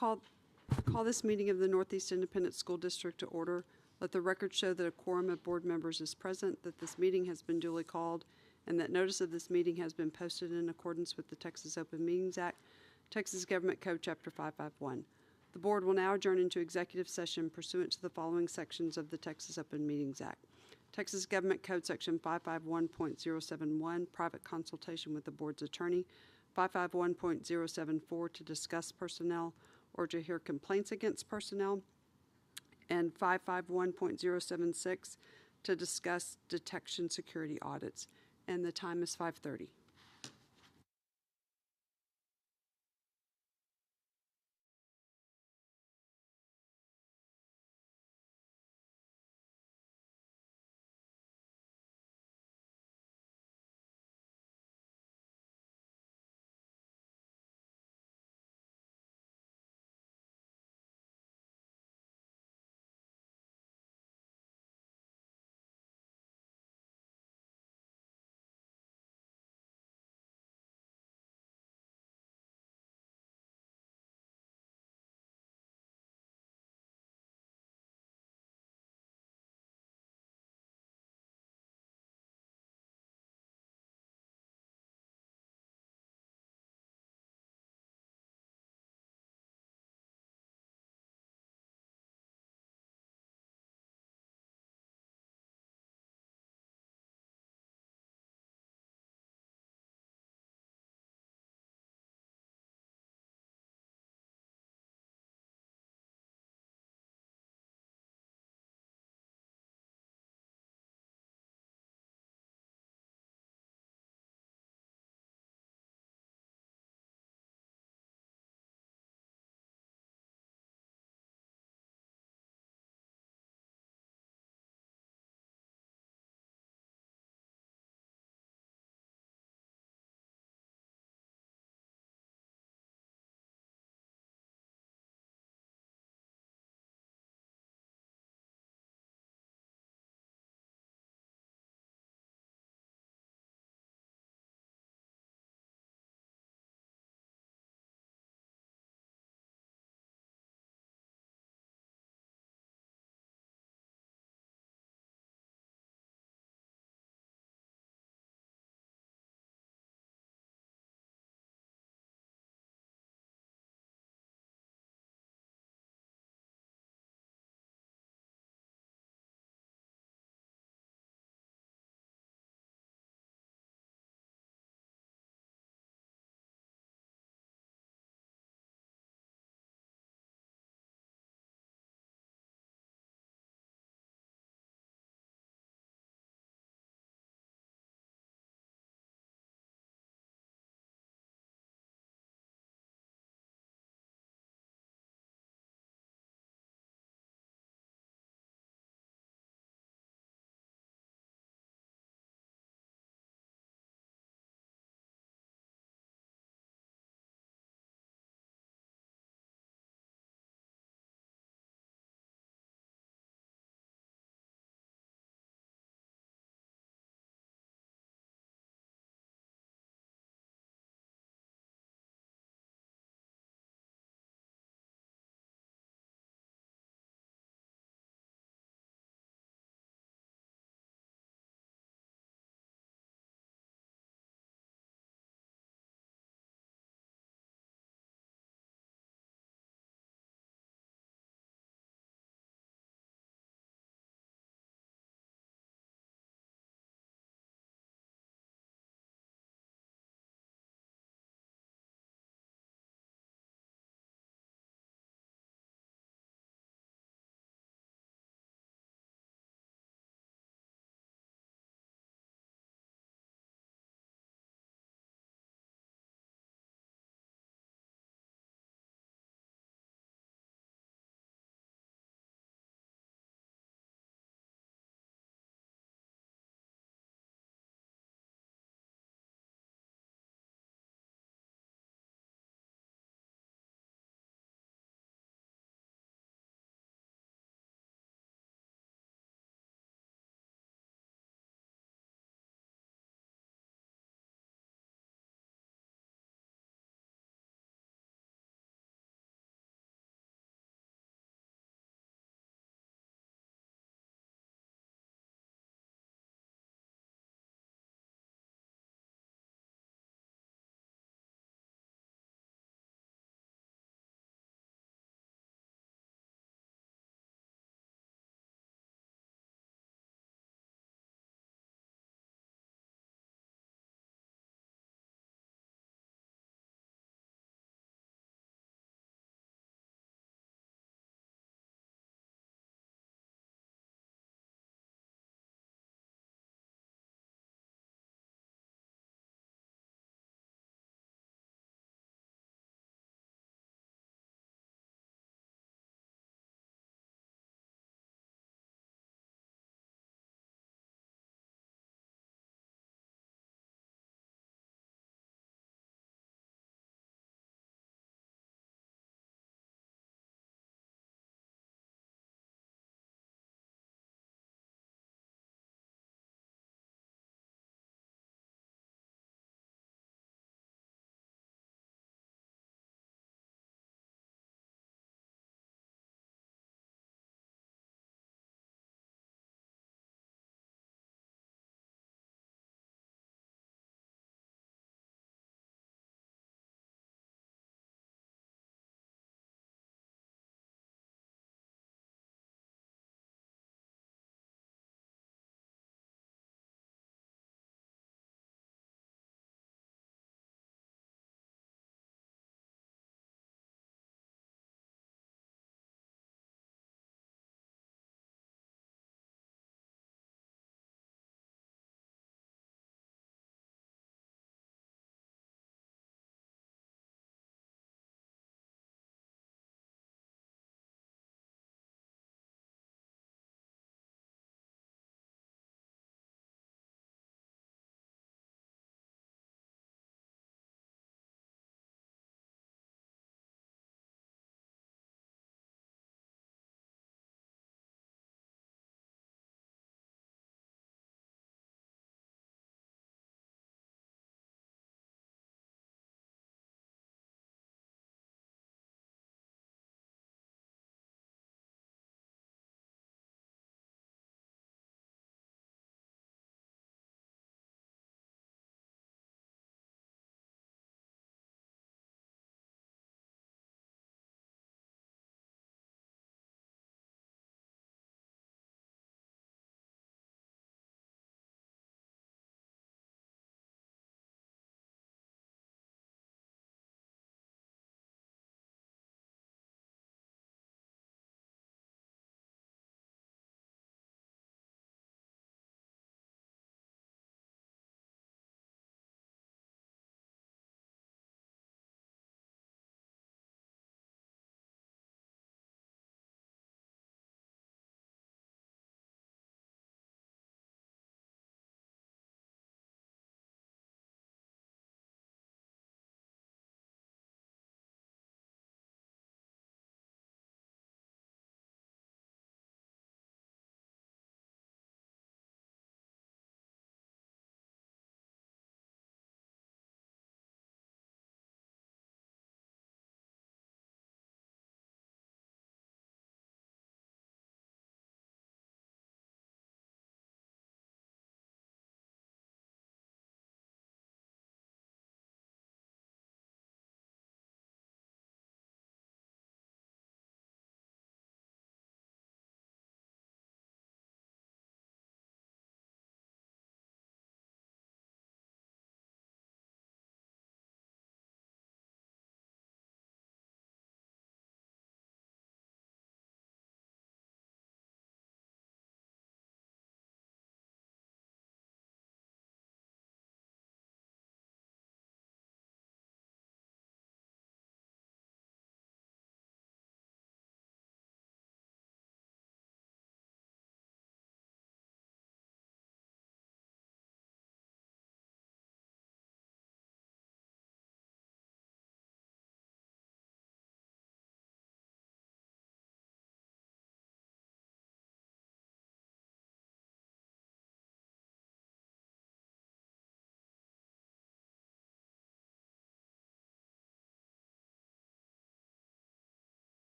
call this meeting of the Northeast Independent School District to order. Let the record show that a quorum of board members is present, that this meeting has been duly called, and that notice of this meeting has been posted in accordance with the Texas Open Meetings Act, Texas Government Code, Chapter 551. The board will now adjourn into executive session pursuant to the following sections of the Texas Open Meetings Act. Texas Government Code Section 551.071, private consultation with the board's attorney. 551.074, to discuss personnel or to hear complaints against personnel. And 551.076, to discuss detection security audits. And the time is 5:30.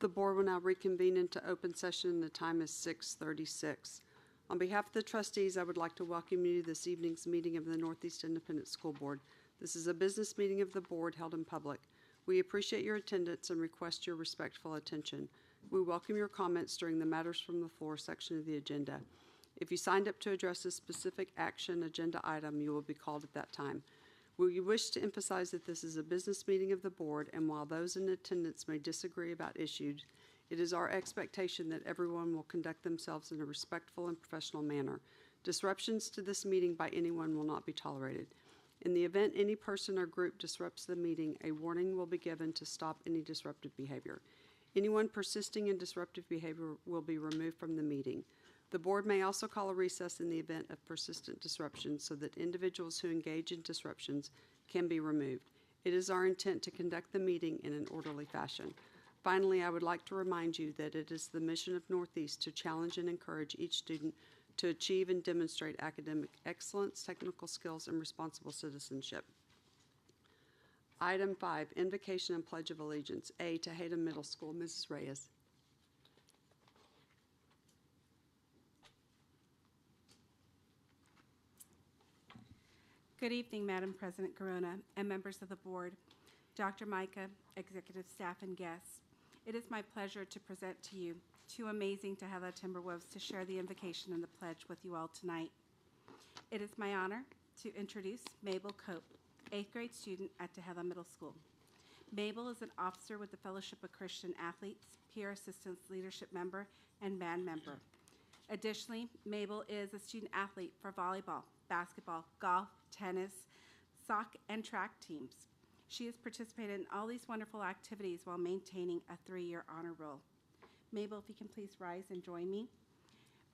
The board will now reconvene into open session, and the time is 6:36. On behalf of the trustees, I would like to welcome you to this evening's meeting of the Northeast Independent School Board. This is a business meeting of the board held in public. We appreciate your attendance and request your respectful attention. We welcome your comments during the Matters from the Floor section of the agenda. If you signed up to address a specific action agenda item, you will be called at that time. We wish to emphasize that this is a business meeting of the board, and while those in attendance may disagree about issues, it is our expectation that everyone will conduct themselves in a respectful and professional manner. Disruptions to this meeting by anyone will not be tolerated. In the event any person or group disrupts the meeting, a warning will be given to stop any disruptive behavior. Anyone persisting in disruptive behavior will be removed from the meeting. The board may also call a recess in the event of persistent disruption so that individuals who engage in disruptions can be removed. It is our intent to conduct the meeting in an orderly fashion. Finally, I would like to remind you that it is the mission of Northeast to challenge and encourage each student to achieve and demonstrate academic excellence, technical skills, and responsible citizenship. Item 5, Invocation and Pledge of Allegiance. A, Tejada Middle School. Mrs. Reyes. Good evening, Madam President Corona and members of the board, Dr. Micah, executive staff, and guests. It is my pleasure to present to you two amazing Tejada Timberwolves to share the invocation and the pledge with you all tonight. It is my honor to introduce Mabel Cope, 8th grade student at Tejada Middle School. Mabel is an officer with the Fellowship of Christian Athletes, peer assistance leadership member, and band member. Additionally, Mabel is a student athlete for volleyball, basketball, golf, tennis, soccer, and track teams. She has participated in all these wonderful activities while maintaining a 3-year honor roll. Mabel, if you can please rise and join me.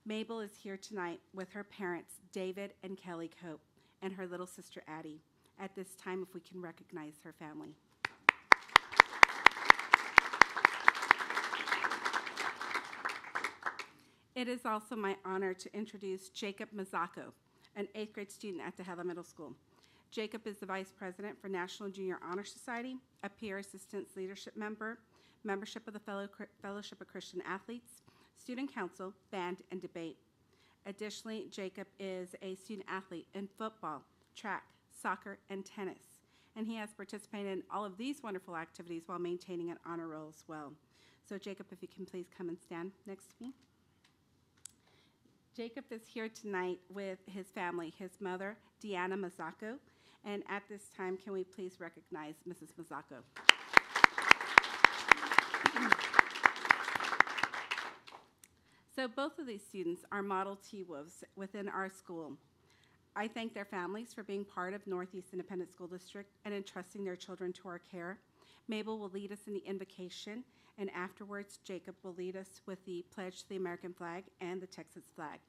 Mabel is here tonight with her parents, David and Kelly Cope, and her little sister, Addie. At this time, if we can recognize her family. It is also my honor to introduce Jacob Mazzocco, an 8th grade student at Tejada Middle School. Jacob is the Vice President for National Junior Honor Society, a peer assistance leadership member, membership of the Fellowship of Christian Athletes, student council, band, and debate. Additionally, Jacob is a student athlete in football, track, soccer, and tennis, and he has participated in all of these wonderful activities while maintaining an honor roll as well. So Jacob, if you can please come and stand next to me. Jacob is here tonight with his family, his mother, Deanna Mazzocco, and at this time, can we please recognize Mrs. Mazzocco? So both of these students are model T-Wolves within our school. I thank their families for being part of Northeast Independent School District and entrusting their children to our care. Mabel will lead us in the invocation, and afterwards, Jacob will lead us with the pledge to the American flag and the Texas flag.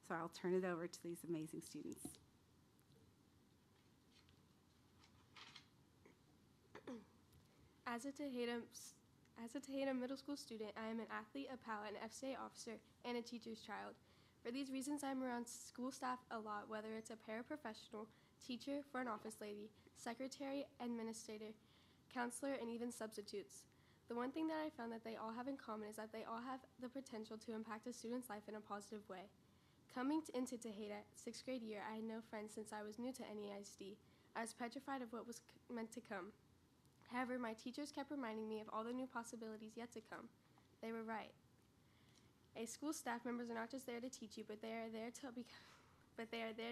So I'll turn it over to these amazing students. As a Tejada Middle School student, I am an athlete, a pal, an FCA officer, and a teacher's child. For these reasons, I'm around school staff a lot, whether it's a paraprofessional, teacher, front office lady, secretary, administrator, counselor, and even substitutes. The one thing that I found that they all have in common is that they all have the potential to impact a student's life in a positive way. Coming into Tejada, 6th grade year, I had no friends since I was new to NEISD. I was petrified of what was meant to come. However, my teachers kept reminding me of all the new possibilities yet to come. They were right. School staff members are not just there to teach you, but they are there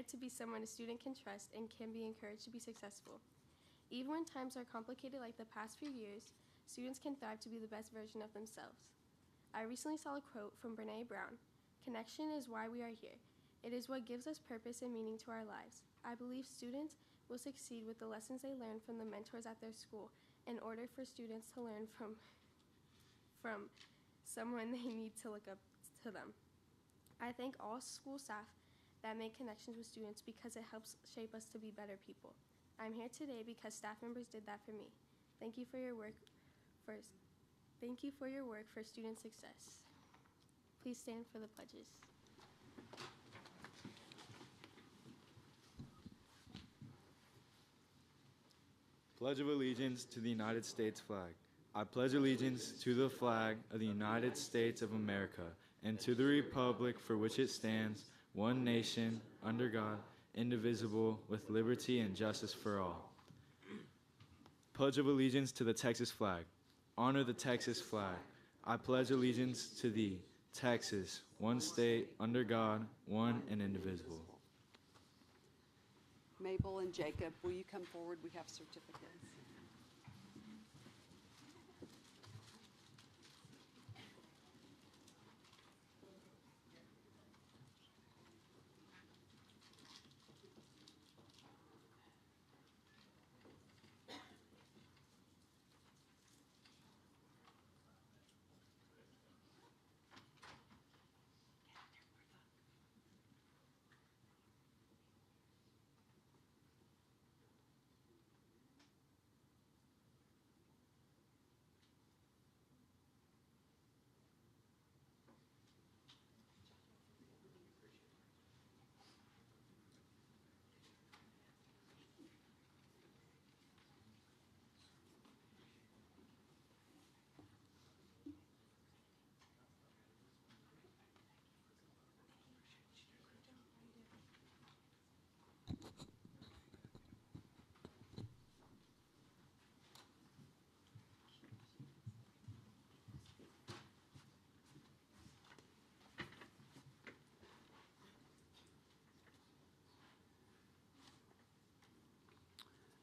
to be someone a student can trust and can be encouraged to be successful. Even when times are complicated like the past few years, students can thrive to be the best version of themselves. I recently saw a quote from Brené Brown. Connection is why we are here. It is what gives us purpose and meaning to our lives. I believe students will succeed with the lessons they learn from the mentors at their school in order for students to learn from someone they need to look up to them. I thank all school staff that make connections with students because it helps shape us to be better people. I'm here today because staff members did that for me. Thank you for your work for student success. Please stand for the pledges. Pledge of Allegiance to the United States flag I pledge allegiance to the flag of the United States of America and to the republic for which it stands, one nation, under God, indivisible, with liberty and justice for all. Pledge of allegiance to the Texas flag. Honor the Texas flag. I pledge allegiance to thee, Texas, one state, under God, one and indivisible. Mabel and Jacob, will you come forward? We have certificates.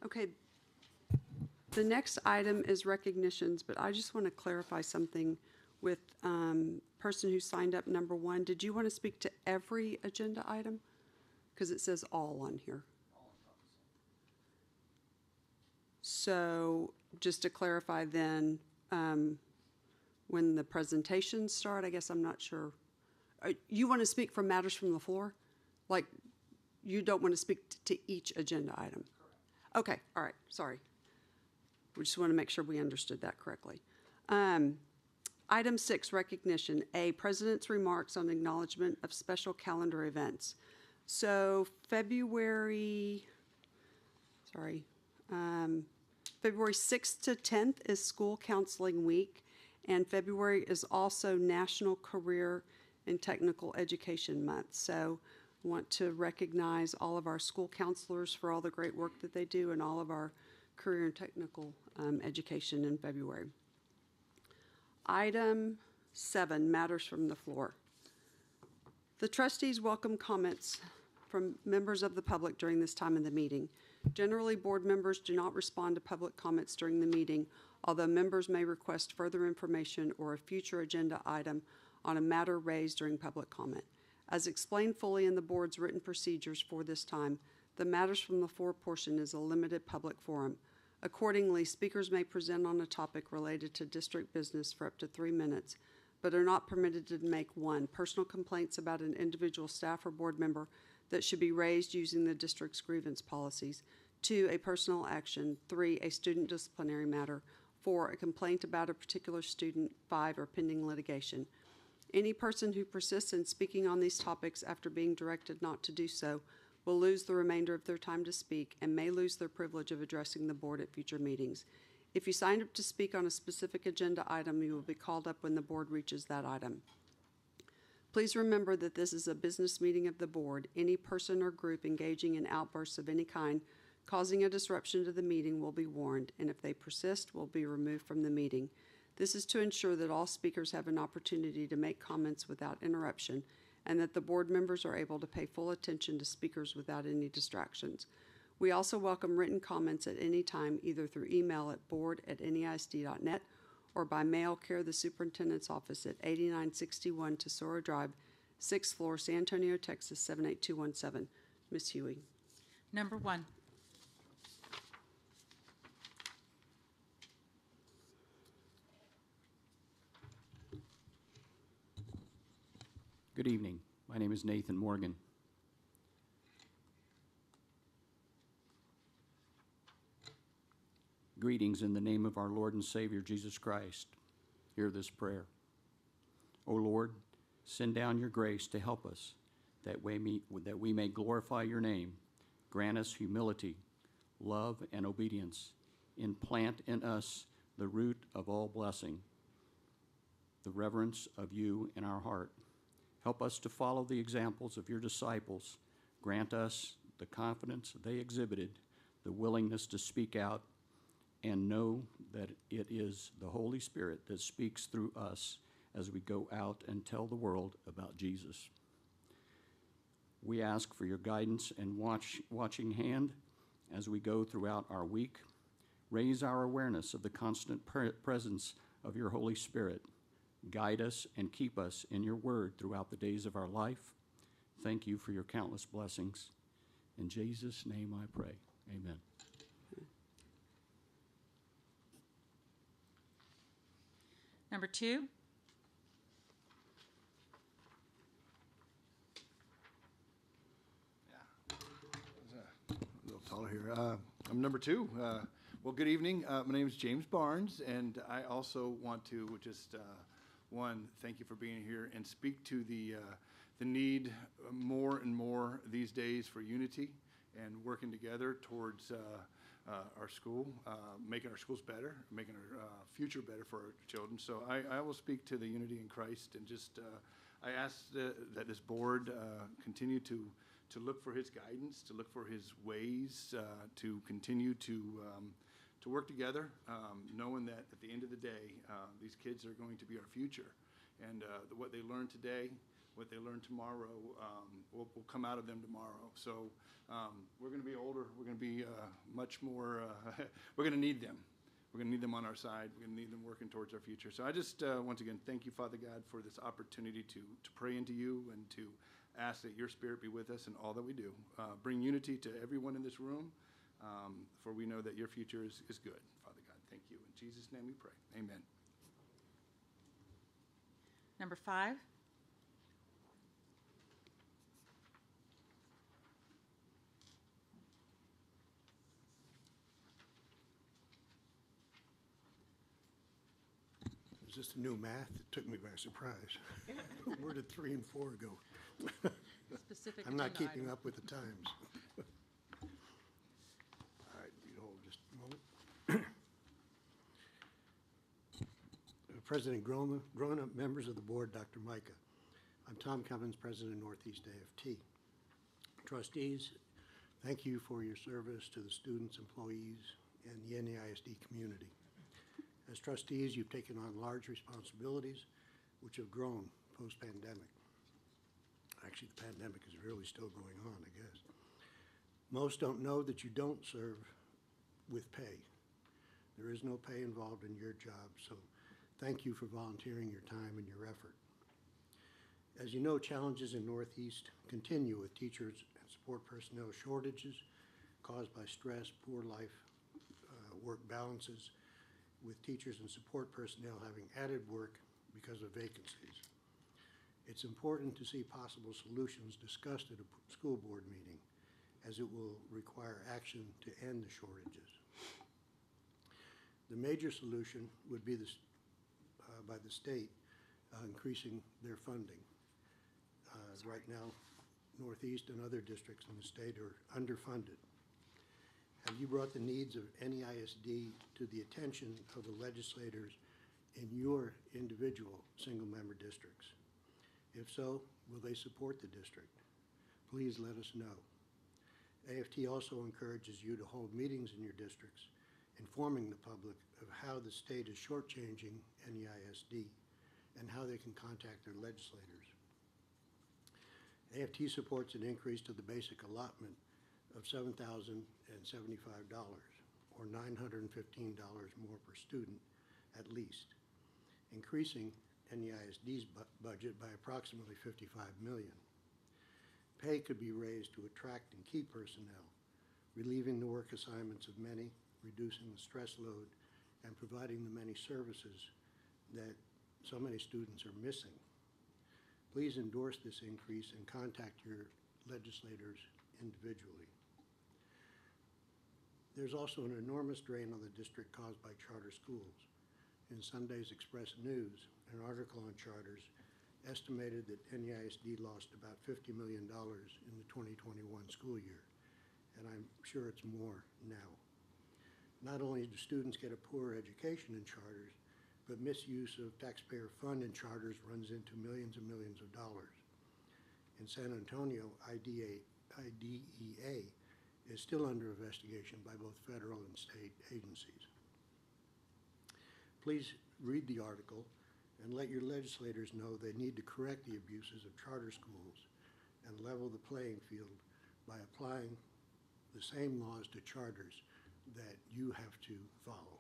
Okay, the next item is recognitions, but I just want to clarify something with person who signed up number 1. Did you want to speak to every agenda item? Because it says all on here. So just to clarify then, when the presentations start, I guess I'm not sure. You want to speak from matters from the floor? Like, you don't want to speak to each agenda item? Okay, all right, sorry. We just want to make sure we understood that correctly. Item 6, recognition. A, President's remarks on acknowledgement of special calendar events. So February 6th to 10th is School Counseling Week, and February is also National Career and Technical Education Month. So I want to recognize all of our school counselors for all the great work that they do and all of our career and technical education in February. Item 7, matters from the floor. The trustees welcome comments from members of the public during this time of the meeting. Generally, board members do not respond to public comments during the meeting, although members may request further information or a future agenda item on a matter raised during public comment. As explained fully in the board's written procedures for this time, the matters from the floor portion is a limited public forum. Accordingly, speakers may present on a topic related to district business for up to 3 minutes, but are not permitted to make 1, personal complaints about an individual staff or board member that should be raised using the district's grievance policies, 2, a personal action, 3, a student disciplinary matter, 4, a complaint about a particular student, 5, or pending litigation. Any person who persists in speaking on these topics after being directed not to do so will lose the remainder of their time to speak and may lose their privilege of addressing the board at future meetings. If you signed up to speak on a specific agenda item, you will be called up when the board reaches that item. Please remember that this is a business meeting of the board. Any person or group engaging in outbursts of any kind causing a disruption to the meeting will be warned, and if they persist, will be removed from the meeting. This is to ensure that all speakers have an opportunity to make comments without interruption and that the board members are able to pay full attention to speakers without any distractions. We also welcome written comments at any time, either through email at board@neisd.net or by mail care the superintendent's office at 8961 Tesoro Drive, 6th floor, San Antonio, Texas 78217. Ms. Huey. Number 1. Good evening. My name is Nathan Morgan. Greetings in the name of our Lord and Savior, Jesus Christ. Hear this prayer. O Lord, send down your grace to help us, that we may glorify your name. Grant us humility, love, and obedience. Implant in us the root of all blessing, the reverence of you in our heart. Help us to follow the examples of your disciples. Grant us the confidence they exhibited, the willingness to speak out, and know that it is the Holy Spirit that speaks through us as we go out and tell the world about Jesus. We ask for your guidance and watching hand as we go throughout our week. Raise our awareness of the constant presence of your Holy Spirit. Guide us and keep us in your word throughout the days of our life. Thank you for your countless blessings. In Jesus' name I pray. Amen. Number 2, A little taller here. I'm number 2. Well, good evening. My name is James Barnes, and I also want to just, one, thank you for being here and speak to the need more and more these days for unity and working together towards our school, making our schools better, making our future better for our children. So I will speak to the unity in Christ, and just I ask that this board continue to look for his guidance, to look for his ways, to continue to work together, knowing that at the end of the day, these kids are going to be our future. And what they learn today, what they learn tomorrow, will come out of them tomorrow. So we're going to be older. We're going to be much more, we're going to need them. We're going to need them on our side. We're going to need them working towards our future. So I just, once again, thank you, Father God, for this opportunity to pray into you and to ask that your Spirit be with us in all that we do. Bring unity to everyone in this room, for we know that your future is good, Father God. Thank you. In Jesus' name we pray. Amen. number 5, Is this the new math? It took me by surprise. Where did 3 and 4 go? specific I'm not agenda keeping item. up with the times. All right, you hold just a moment. President grown-up members of the board, Dr. Micah. I'm Tom Cummins, President of Northeast AFT. Trustees, thank you for your service to the students, employees, and the NEISD community. As trustees, you've taken on large responsibilities which have grown post-pandemic. Actually, the pandemic is really still going on, I guess. Most don't know that you don't serve with pay. There is no pay involved in your job, so thank you for volunteering your time and your effort. As you know, challenges in Northeast continue with teachers and support personnel shortages caused by stress, poor work balances, with teachers and support personnel having added work because of vacancies. It's important to see possible solutions discussed at a school board meeting, as it will require action to end the shortages. The major solution would be by the state increasing their funding. Right now, Northeast and other districts in the state are underfunded. Have you brought the needs of NEISD to the attention of the legislators in your individual single-member districts? If so, will they support the district? Please let us know. AFT also encourages you to hold meetings in your districts, informing the public of how the state is shortchanging NEISD and how they can contact their legislators. AFT supports an increase to the basic allotment of $7,075, or $915 more per student at least, increasing NEISD's budget by approximately $55 million. Pay could be raised to attract and keep personnel, relieving the work assignments of many, reducing the stress load, and providing the many services that so many students are missing. Please endorse this increase and contact your legislators individually. There's also an enormous drain on the district caused by charter schools. In Sunday's Express News, an article on charters estimated that NEISD lost about $50 million in the 2021 school year, and I'm sure it's more now. Not only do students get a poor education in charters, but misuse of taxpayer fund in charters runs into millions and millions of dollars. In San Antonio, IDEA is still under investigation by both federal and state agencies. Please read the article and let your legislators know they need to correct the abuses of charter schools and level the playing field by applying the same laws to charters that you have to follow.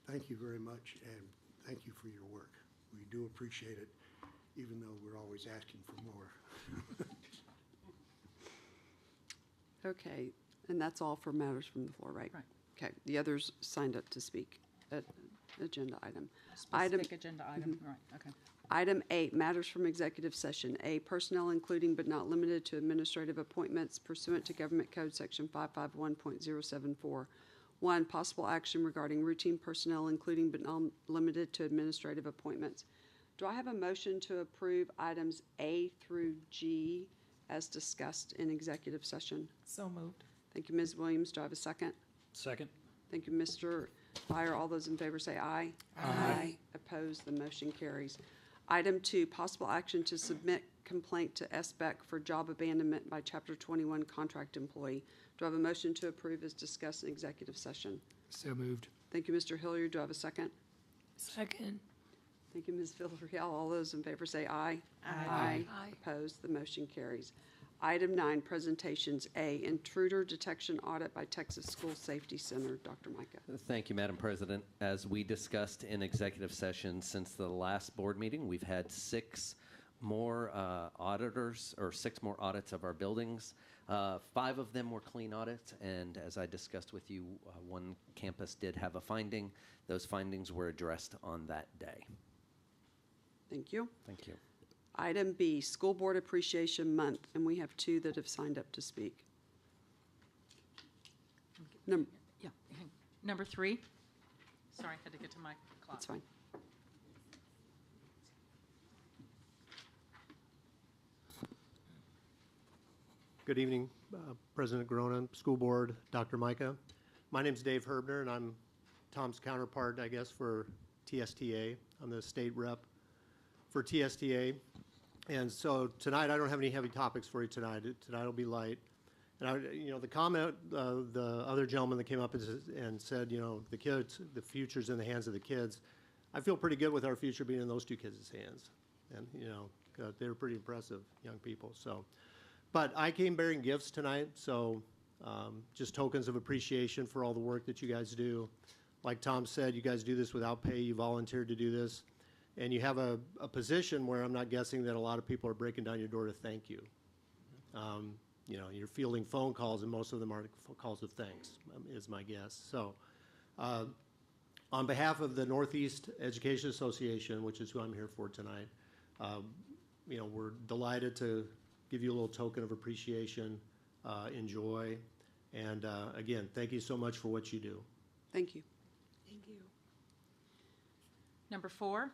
Thank you very much, and thank you for your work. We do appreciate it, even though we're always asking for more. Okay, and that's all for matters from the floor, right? Right. Okay, the others signed up to speak. Agenda item. Item- Specific agenda item, right, okay. Item 8, matters from executive session. A, personnel including but not limited to administrative appointments pursuant to Government Code Section 551.074. 1, possible action regarding routine personnel including but not limited to administrative appointments. Do I have a motion to approve items A through G as discussed in executive session? So moved. Thank you, Ms. Williams. Do I have a second? Second. Thank you, Mr. Fire. All those in favor say aye. Aye. Opposed, the motion carries. Item 2, possible action to submit complaint to SBEC for job abandonment by Chapter 21 contract employee. Do I have a motion to approve as discussed in executive session? So moved. Thank you, Mr. Hilliard. Do I have a second? Second. Thank you, Ms. Villarreal. All those in favor say aye. Aye. Aye. Opposed, the motion carries. Item 9, presentations. A, intruder detection audit by Texas School Safety Center. Dr. Micah. Thank you, Madam President. As we discussed in executive session since the last board meeting, we've had 6 more auditors, or 6 more audits of our buildings. 5 of them were clean audits, and as I discussed with you, one campus did have a finding. Those findings were addressed on that day. Thank you. Thank you. Item B, School Board Appreciation Month, and we have 2 that have signed up to speak. Yeah, hang- Number 3. Sorry, I had to get to my clock. That's fine. Good evening, President Garona, School Board, Dr. Micah. My name's Dave Herbner, and I'm Tom's counterpart, I guess, for TSTA. I'm the state rep for TSTA. And so tonight, I don't have any heavy topics for you tonight. Tonight will be light. And the comment, the other gentleman that came up and said, the kids, the future's in the hands of the kids. I feel pretty good with our future being in those 2 kids' hands. And, they're pretty impressive young people, so. But I came bearing gifts tonight, so just tokens of appreciation for all the work that you guys do. Like Tom said, you guys do this without pay. You volunteered to do this. And you have a position where I'm not guessing that a lot of people are breaking down your door to thank you. You're fielding phone calls, and most of them are calls of thanks, is my guess. So on behalf of the Northeast Education Association, which is who I'm here for tonight, we're delighted to give you a little token of appreciation, enjoy, and again, thank you so much for what you do. Thank you. Thank you. Number 4.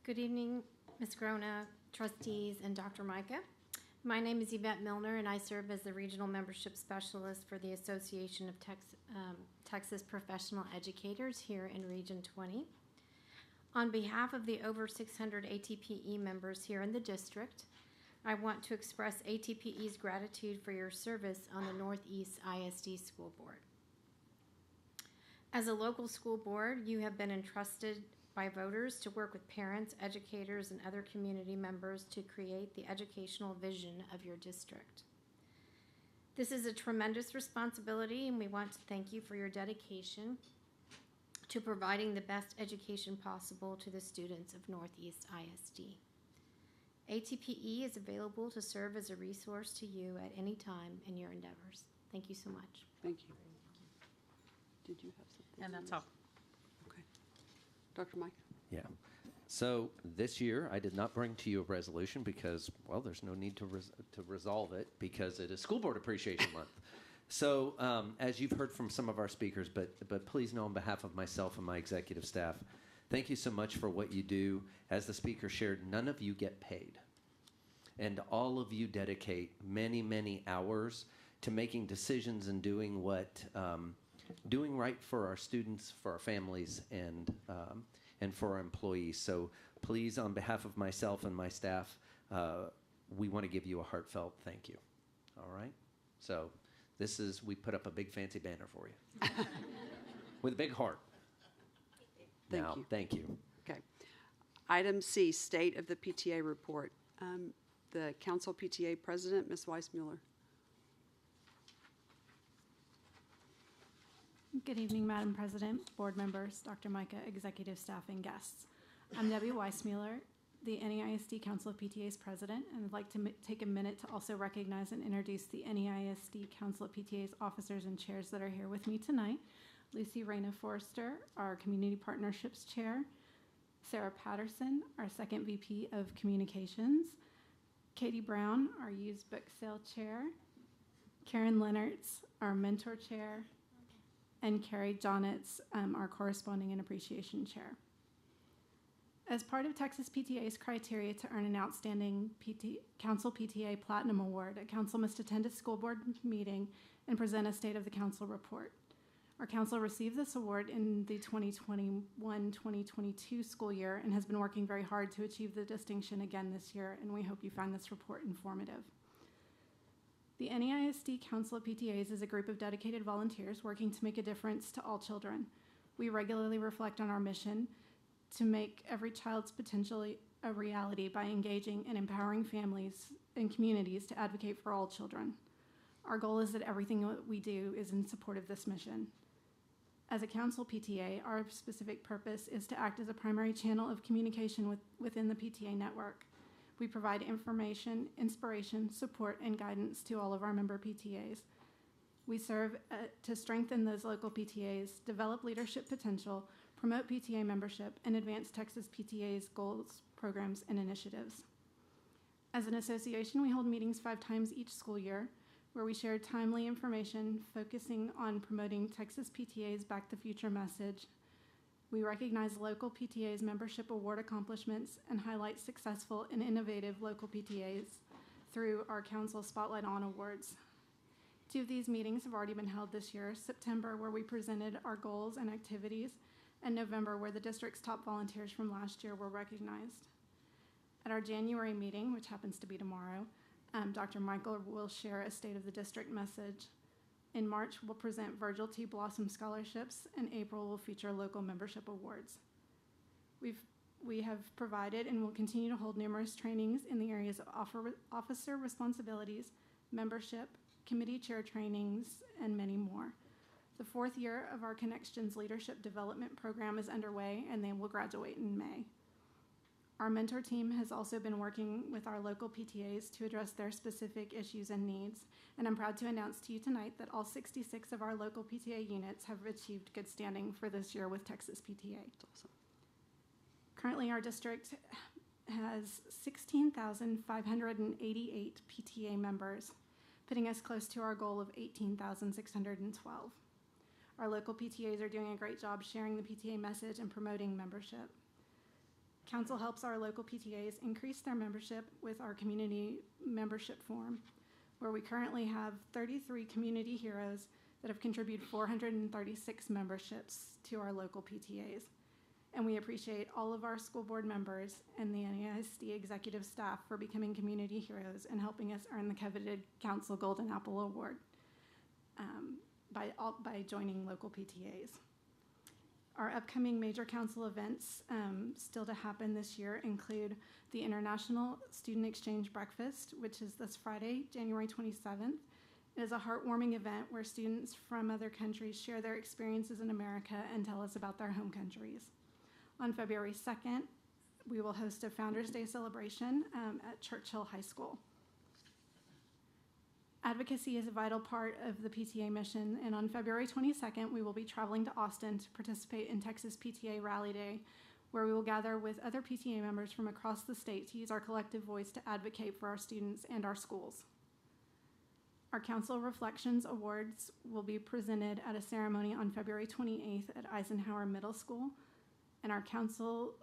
Good evening, Ms. Grona, trustees, and Dr. Micah. My name is Yvette Milner, and I serve as the Regional Membership Specialist for the Association of Texas Professional Educators here in Region 20. On behalf of the over 600 ATPE members here in the district, I want to express ATPE's gratitude for your service on the Northeast ISD School Board. As a local school board, you have been entrusted by voters to work with parents, educators, and other community members to create the educational vision of your district. This is a tremendous responsibility, and we want to thank you for your dedication to providing the best education possible to the students of Northeast ISD. ATPE is available to serve as a resource to you at any time in your endeavors. Thank you so much. Thank you. Did you have something? And that's all. Okay. Dr. Mike? Yeah. So this year, I did not bring to you a resolution because, well, there's no need to resolve it because it is School Board Appreciation Month. So as you've heard from some of our speakers, but please know on behalf of myself and my executive staff Thank you so much for what you do. As the speaker shared, none of you get paid. And all of you dedicate many, many hours to making decisions and doing doing right for our students, for our families, and for our employees. So please, on behalf of myself and my staff, we want to give you a heartfelt thank you. All right? So we put up a big fancy banner for you with a big heart. Thank Now, you. thank you. Okay. Item C, State of the PTA Report. The Council PTA President, Ms. Weissmuller. Good evening, Madam President, board members, Dr. Micah, executive staff, and guests. I'm Debbie Weissmuller, the NEISD Council of PTA's president, and I'd like to take a minute to also recognize and introduce the NEISD Council of PTA's officers and chairs that are here with me tonight. Lucy Reyna Forrester, our Community Partnerships Chair, Sarah Patterson, our second VP of Communications, Katie Brown, our Used Book Sale Chair, Karen Leonards, our Mentor Chair, and Carrie Jonitz, our Corresponding and Appreciation Chair. As part of Texas PTA's criteria to earn an outstanding Council PTA Platinum Award, a council must attend a school board meeting and present a State of the Council report. Our council received this award in the 2021-2022 school year and has been working very hard to achieve the distinction again this year, and we hope you find this report informative. The NEISD Council of PTAs is a group of dedicated volunteers working to make a difference to all children. We regularly reflect on our mission to make every child's potential a reality by engaging and empowering families and communities to advocate for all children. Our goal is that everything that we do is in support of this mission. As a council PTA, our specific purpose is to act as a primary channel of communication within the PTA network. We provide information, inspiration, support, and guidance to all of our member PTAs. We serve to strengthen those local PTAs, develop leadership potential, promote PTA membership, and advance Texas PTA's goals, programs, and initiatives. As an association, we hold meetings 5 times each school year, where we share timely information focusing on promoting Texas PTA's Back the Future message. We recognize local PTA's membership award accomplishments and highlight successful and innovative local PTAs through our Council Spotlight On Awards. 2 of these meetings have already been held this year: September, where we presented our goals and activities, and November, where the district's top volunteers from last year were recognized. At our January meeting, which happens to be tomorrow, Dr. Michael will share a State of the District message. In March, we'll present Virgil T. Blossom scholarships, and April will feature local membership awards. We have provided and will continue to hold numerous trainings in the areas of officer responsibilities, membership, committee chair trainings, and many more. The 4th year of our Connections Leadership Development Program is underway, and they will graduate in May. Our mentor team has also been working with our local PTAs to address their specific issues and needs, and I'm proud to announce to you tonight that all 66 of our local PTA units have achieved good standing for this year with Texas PTA. That's awesome. Currently, our district has 16,588 PTA members, putting us close to our goal of 18,612. Our local PTAs are doing a great job sharing the PTA message and promoting membership. Council helps our local PTAs increase their membership with our community membership form, where we currently have 33 community heroes that have contributed 436 memberships to our local PTAs. And we appreciate all of our school board members and the NEISD executive staff for becoming community heroes and helping us earn the coveted Council Golden Apple Award by joining local PTAs. Our upcoming major council events still to happen this year include the International Student Exchange Breakfast, which is this Friday, January 27th. It is a heartwarming event where students from other countries share their experiences in America and tell us about their home countries. On February 2nd, we will host a Founders Day celebration at Churchill High School. Advocacy is a vital part of the PTA mission, and on February 22nd, we will be traveling to Austin to participate in Texas PTA Rally Day, where we will gather with other PTA members from across the state to use our collective voice to advocate for our students and our schools. Our Council Reflections Awards will be presented at a ceremony on February 28th at Eisenhower Middle School. and our council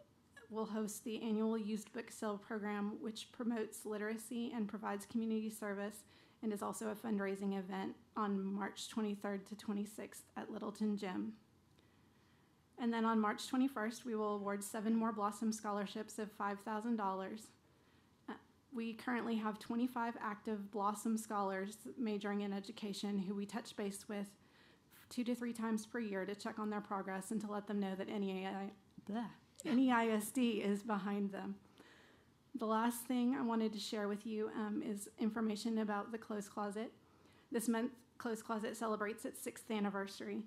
will host the annual used book sale program, which promotes literacy and provides community service, and is also a fundraising event on March 23rd to 26th at Littleton Gym. And then on March 21st, we will award 7 more Blossom scholarships of $5,000. We currently have 25 active Blossom scholars majoring in education who we touch base with 2 to 3 times per year to check on their progress and to let them know that NEISD is behind them. The last thing I wanted to share with you is information about the Clothes Closet. This month, Clothes Closet celebrates its 6th anniversary.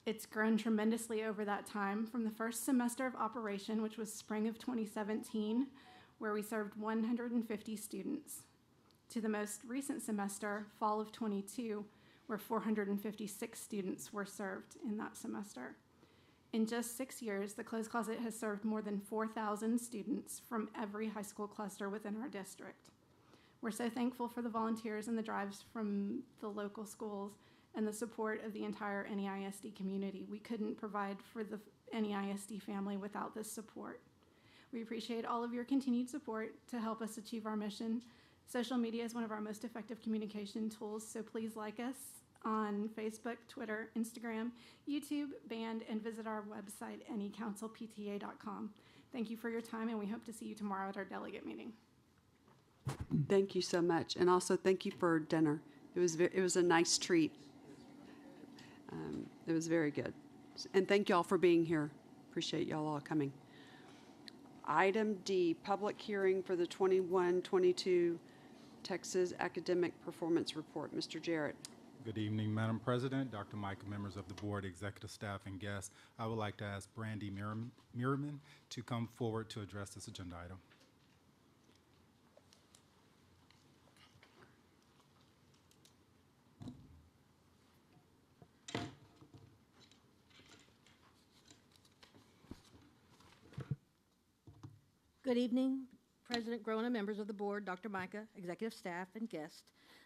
It's grown tremendously over that time, from the first semester of operation, which was spring of 2017, where we served 150 students, to the most recent semester, fall of 22, where 456 students were served in that semester. In just 6 years, the Clothes Closet has served more than 4,000 students from every high school cluster within our district. We're so thankful for the volunteers and the drives from the local schools and the support of the entire NEISD community. We couldn't provide for the NEISD family without this support. We appreciate all of your continued support to help us achieve our mission. Social media is one of our most effective communication tools, so please like us on Facebook, Twitter, Instagram, YouTube, Band, and visit our website, necouncilpta.com. Thank you for your time, and we hope to see you tomorrow at our delegate meeting. Thank you so much, and also thank you for dinner. It was a nice treat. It was very good, and thank you all for being here. Appreciate y'all all coming. Item D, public hearing for the 21-22 Texas Academic Performance Report. Mr. Jarrett. Good evening, Madam President, Dr. Micah, members of the board, executive staff, and guests. I would like to ask Brandy Merriman to come forward to address this agenda item. Good evening, President Grona, members of the board, Dr. Micah, executive staff, and guests.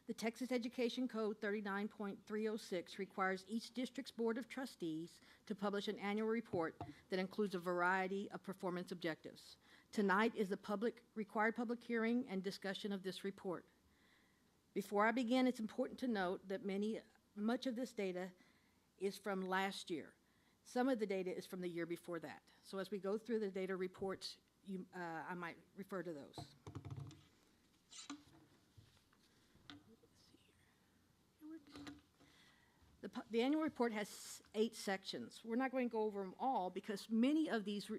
The Texas Education Code 39.306 requires each district's board of trustees to publish an annual report that includes a variety of performance objectives. Tonight is the required public hearing and discussion of this report. Before I begin, it's important to note that much of this data is from last year. Some of the data is from the year before that. So as we go through the data reports, I might refer to those. The annual report has 8 sections. We're not going to go over them all because many of these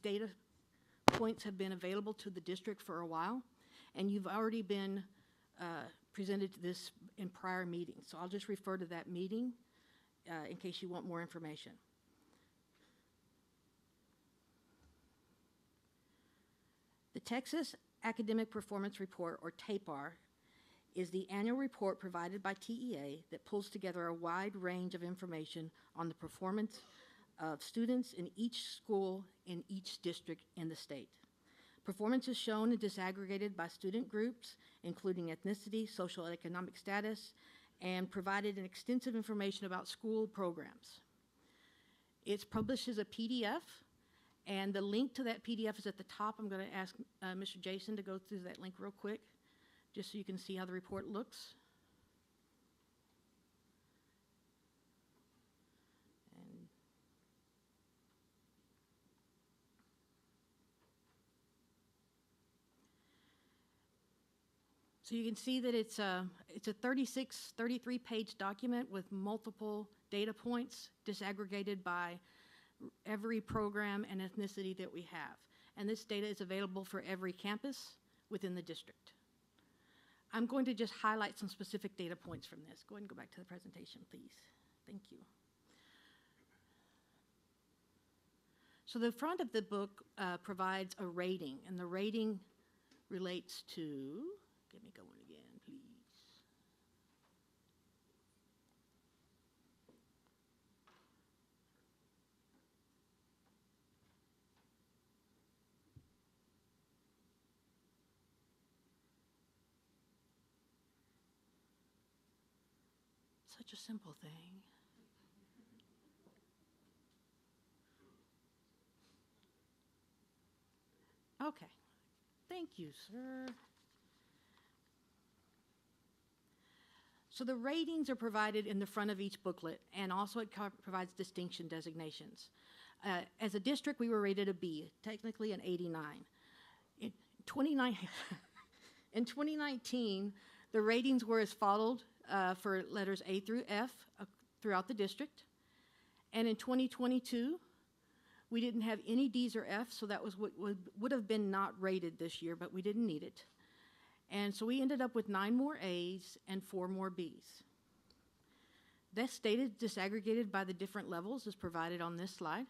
data points have been available to the district for a while, and you've already been presented to this in prior meetings. So I'll just refer to that meeting in case you want more information. The Texas Academic Performance Report, or TAPR, is the annual report provided by TEA that pulls together a wide range of information on the performance of students in each school in each district in the state. Performance is shown and disaggregated by student groups, including ethnicity, social and economic status, and provided an extensive information about school programs. It's published as a PDF, and the link to that PDF is at the top. I'm going to ask Mr. Jason to go through that link real quick, just so you can see how the report looks. And so you can see that it's a 33-page document with multiple data points disaggregated by every program and ethnicity that we have. And this data is available for every campus within the district. I'm going to just highlight some specific data points from this. Go ahead and go back to the presentation, please. Thank you. So the front of the book provides a rating, and the rating relates to, get me going again, please. Such a simple thing. Okay. Thank you, sir. So the ratings are provided in the front of each booklet, and also it provides distinction designations. As a district, we were rated a B, technically an 89. In 2019, the ratings were as followed for letters A through F throughout the district. And in 2022, we didn't have any Ds or Fs, so that was what would have been not rated this year, but we didn't need it. And so we ended up with 9 more As and 4 more Bs. That's data disaggregated by the different levels is provided on this slide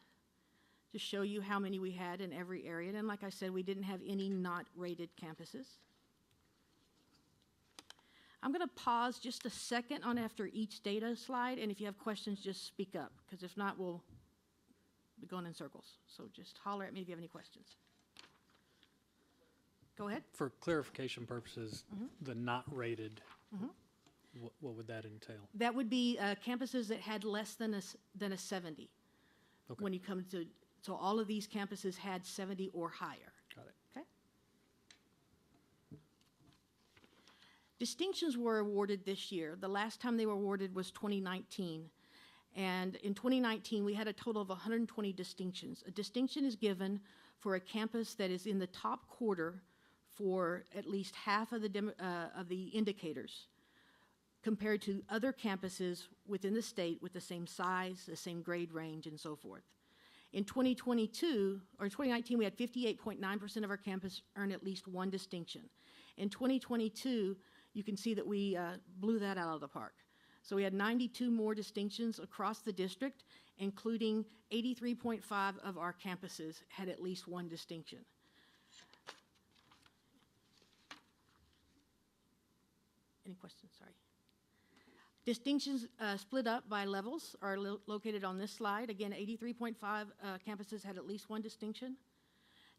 to show you how many we had in every area. And like I said, we didn't have any not rated campuses. I'm going to pause just a second on after each data slide, and if you have questions, just speak up, because if not, we'll be going in circles. So just holler at me if you have any questions. Go ahead. For clarification purposes, the not rated, what would that entail? That would be campuses that had less than a 70. Okay. When you come to, so all of these campuses had 70 or higher. Got it. Okay. Distinctions were awarded this year. The last time they were awarded was 2019. And in 2019, we had a total of 120 distinctions. A distinction is given for a campus that is in the top quarter for at least half of the indicators compared to other campuses within the state with the same size, the same grade range, and so forth. In 2022, or 2019, we had 58.9% of our campus earn at least one distinction. In 2022, you can see that we blew that out of the park. So we had 92 more distinctions across the district, including 83.5 of our campuses had at least one distinction. Any questions? Sorry. Distinctions split up by levels are located on this slide. Again, 83.5 campuses had at least one distinction.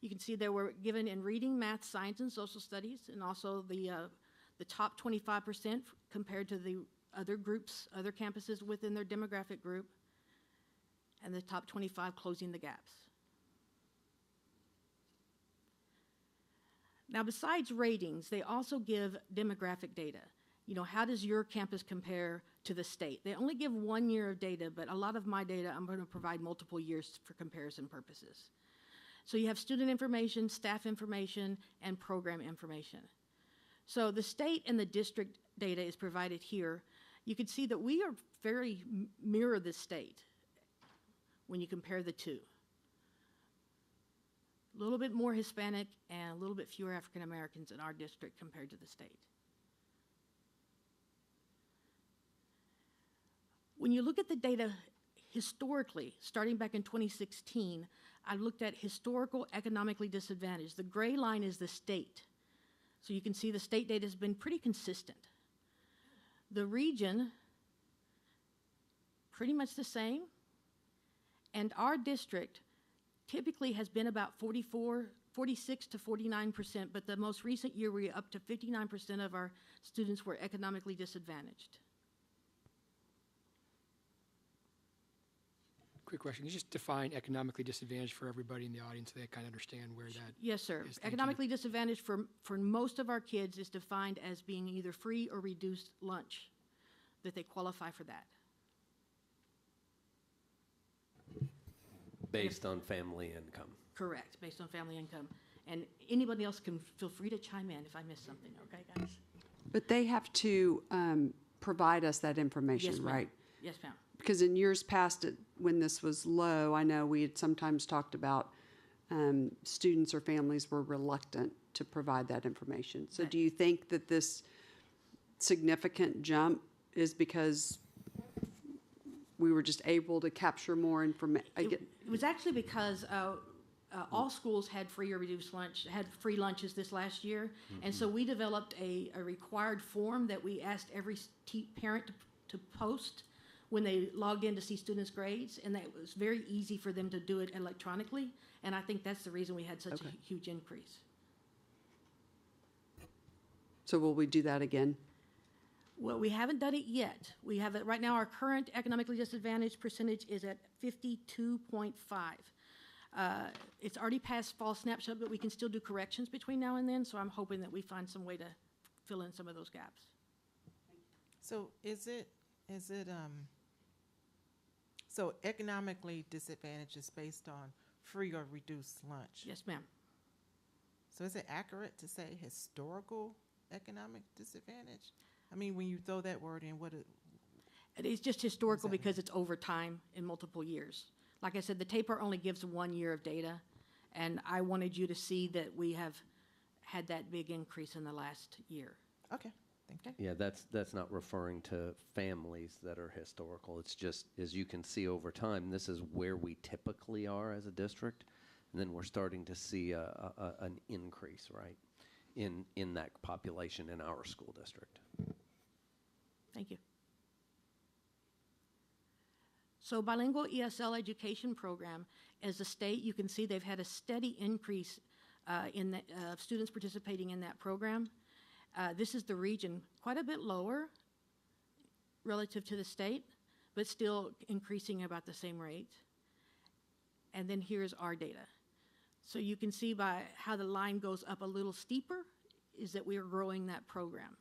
You can see they were given in reading, math, science, and social studies, and also the top 25% compared to the other groups, other campuses within their demographic group, and the top 25 closing the gaps. Now, besides ratings, they also give demographic data. You know, how does your campus compare to the state? They only give 1 year of data, but a lot of my data, I'm going to provide multiple years for comparison purposes. So you have student information, staff information, and program information. So the state and the district data is provided here. You can see that we are very mirror the state when you compare the two. A little bit more Hispanic and a little bit fewer African Americans in our district compared to the state. When you look at the data historically, starting back in 2016, I looked at historical economically disadvantaged. The gray line is the state. So you can see the state data has been pretty consistent. The region, pretty much the same. And our district typically has been about 46 to 49%, but the most recent year we were up to 59% of our students were economically disadvantaged. Quick question. Can you just define economically disadvantaged for everybody in the audience so they kind of understand where that Yes, sir. is? Thank you. Economically disadvantaged for most of our kids is defined as being either free or reduced lunch, that they qualify for that. Based on family income. Correct, based on family income. And anybody else can feel free to chime in if I missed something, okay, guys? But they have to provide us that information, Yes, ma'am. right? Yes, ma'am. Because in years past, when this was low, I know we had sometimes talked about students or families were reluctant to provide that information. So Right. do you think that this significant jump is because we were just able to capture more information? It was actually because all schools had free or reduced lunch, had free lunches this last year. And so we developed a required form that we asked every parent to post when they logged in to see students' grades, and that was very easy for them to do it electronically, and I think that's the reason we had such a huge increase. So will we do that again? Well, we haven't done it yet. We have it right now. Our current economically disadvantaged percentage is at 52.5. It's already past fall snapshot, but we can still do corrections between now and then, so I'm hoping that we find some way to fill in some of those gaps. So so economically disadvantaged is based on free or reduced lunch? Yes, ma'am. So is it accurate to say historical economic disadvantage? I mean, when you throw that word in, It's just historical because it's over time in multiple years. Like I said, the TAPR only gives 1 year of data, and I wanted you to see that we have had that big increase in the last year. Okay, thank you. Yeah, that's not referring to families that are historical. It's just, as you can see over time, this is where we typically are as a district, and then we're starting to see an increase, right, in that population in our school district. Thank you. So bilingual ESL education program, as a state, you can see they've had a steady increase in the students participating in that program. This is the region, quite a bit lower relative to the state, but still increasing about the same rate. And then here's our data. So you can see by how the line goes up a little steeper is that we are growing that program,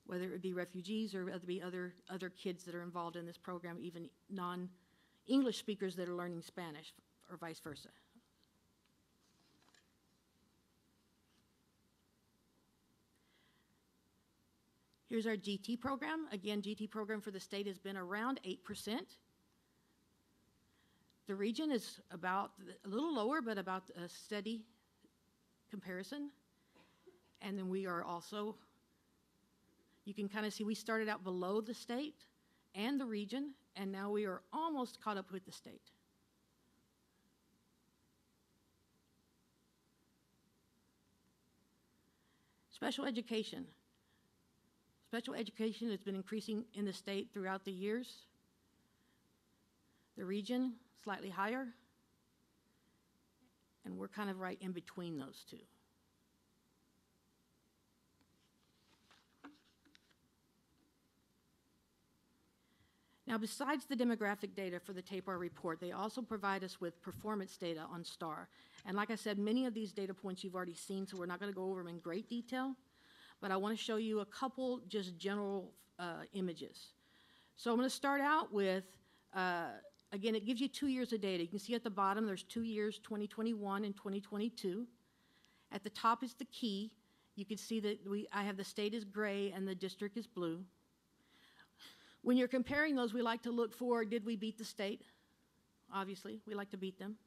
whether it be refugees or whether it be other kids that are involved in this program, even non-English speakers that are learning Spanish or vice versa. Here's our GT program. Again, GT program for the state has been around 8%. The region is about a little lower, but about a steady comparison. And then we are also, you can kind of see we started out below the state and the region, and now we are almost caught up with the state. Special education. Special education has been increasing in the state throughout the years. The region, slightly higher. And we're kind of right in between those two. Now, besides the demographic data for the TAPR report, they also provide us with performance data on STAR. And like I said, many of these data points you've already seen, so we're not going to go over them in great detail. But I want to show you a couple just general images. So I'm going to start out with, again, it gives you 2 years of data. You can see at the bottom there's 2 years, 2021 and 2022. At the top is the key. You can see that I have the state is gray and the district is blue. When you're comparing those, we like to look for, did we beat the state? Obviously, we like to beat them.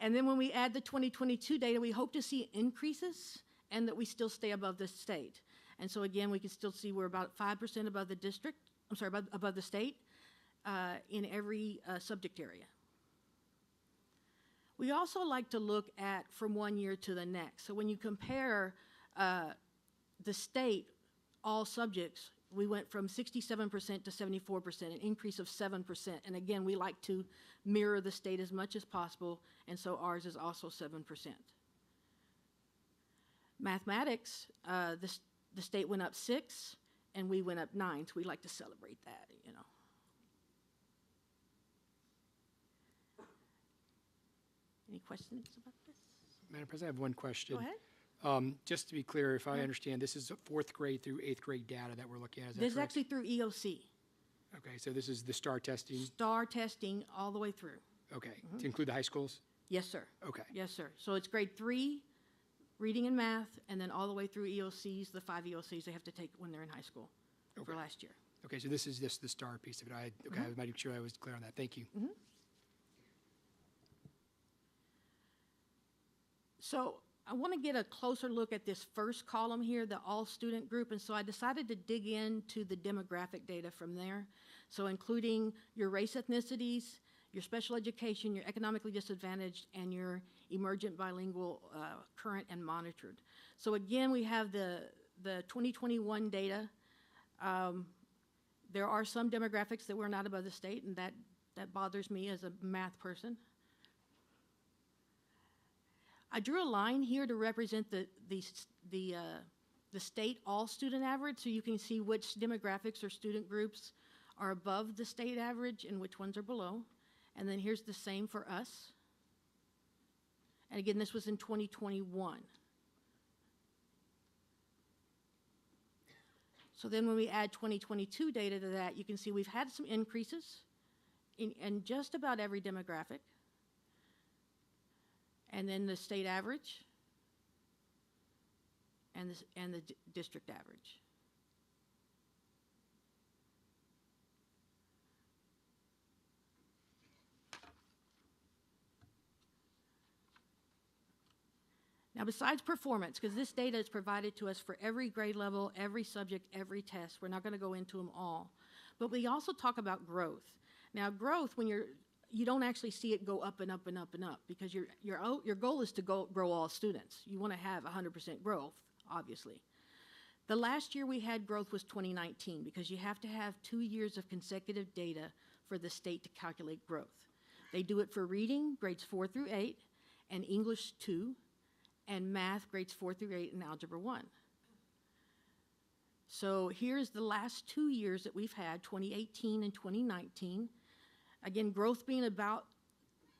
And then when we add the 2022 data, we hope to see increases and that we still stay above the state. And so again, we can still see we're about 5% above the district, I'm sorry, above the state in every subject area. We also like to look at from 1 year to the next. So when you compare the state, all subjects, we went from 67% to 74%, an increase of 7%. And again, we like to mirror the state as much as possible, and so ours is also 7%. Mathematics, the state went up 6, and we went up 9, so we like to celebrate that, you know. Any questions about this? Madam President, I have one question. Go ahead. Just to be clear, if I understand, this is 4th grade through 8th grade data that we're looking at. Is that This is correct? actually through EOC. Okay, so this is the STAR testing. STAR testing all the way through. Okay, to include the high schools? Yes, sir. Okay. Yes, sir. So it's grade 3, reading and math, and then all the way through EOCs, the 5 EOCs they have to take when they're in high school for last year. Okay, so this is just the STAR piece of it. I was making sure I was clear on that. Thank you. So I want to get a closer look at this first column here, the all student group, and so I decided to dig into the demographic data from there. So including your race ethnicities, your special education, your economically disadvantaged, and your emergent bilingual current and monitored. So again, we have the 2021 data. There are some demographics that were not above the state, and that bothers me as a math person. I drew a line here to represent the state all student average, so you can see which demographics or student groups are above the state average and which ones are below. And then here's the same for us. And again, this was in 2021. So then when we add 2022 data to that, you can see we've had some increases in just about every demographic. And then the state average and the district average. Now, besides performance, because this data is provided to us for every grade level, every subject, every test, we're not going to go into them all. But we also talk about growth. Now, growth, when you don't actually see it go up and up and up and up, because your goal is to grow all students. You want to have 100% growth, obviously. The last year we had growth was 2019, because you have to have 2 years of consecutive data for the state to calculate growth. They do it for reading, grades 4 through 8, and English 2, and math, grades 4 through 8, and algebra 1. So here's the last 2 years that we've had, 2018 and 2019. Again, growth being about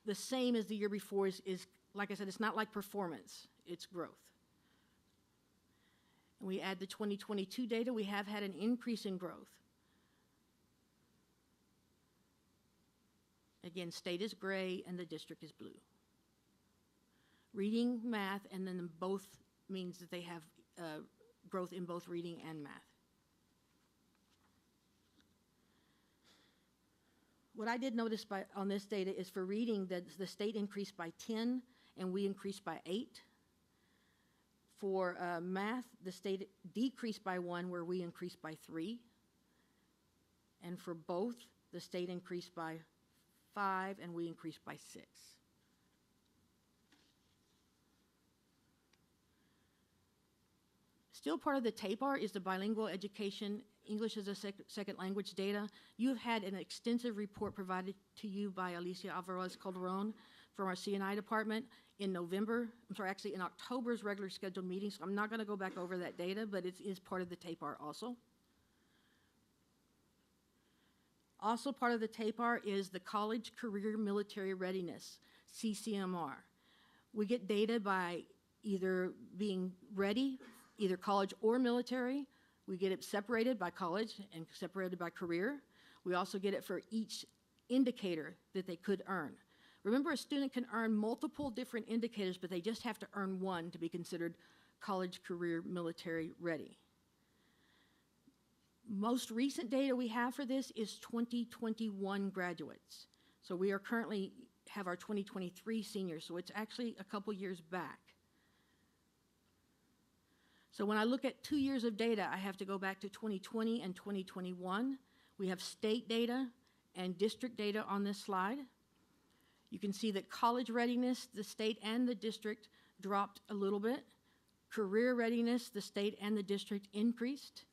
the same as the year before is, like I said, it's not like performance, it's growth. And we add the 2022 data, we have had an increase in growth. Again, state is gray and the district is blue. Reading, math, and then both means that they have growth in both reading and math. What I did notice on this data is for reading that the state increased by 10 and we increased by 8. For math, the state decreased by 1 where we increased by 3. And for both, the state increased by 5 and we increased by 6. Still part of the TAPAR is the bilingual education, English as a second language data. You have had an extensive report provided to you by Alicia Alvarez Calderon from our C&I department in in October's regular scheduled meeting, so I'm not going to go back over that data, but it is part of the TAPAR also. Also part of the TAPAR is the College Career Military Readiness, CCMR. We get data by either being ready, either college or military. We get it separated by college and separated by career. We also get it for each indicator that they could earn. Remember, a student can earn multiple different indicators, but they just have to earn one to be considered college, career, military ready. Most recent data we have for this is 2021 graduates. So we are currently have our 2023 seniors, so it's actually a couple years back. So when I look at 2 years of data, I have to go back to 2020 and 2021. We have state data and district data on this slide. You can see that college readiness, the state and the district dropped a little bit. Career readiness, the state and the district increased.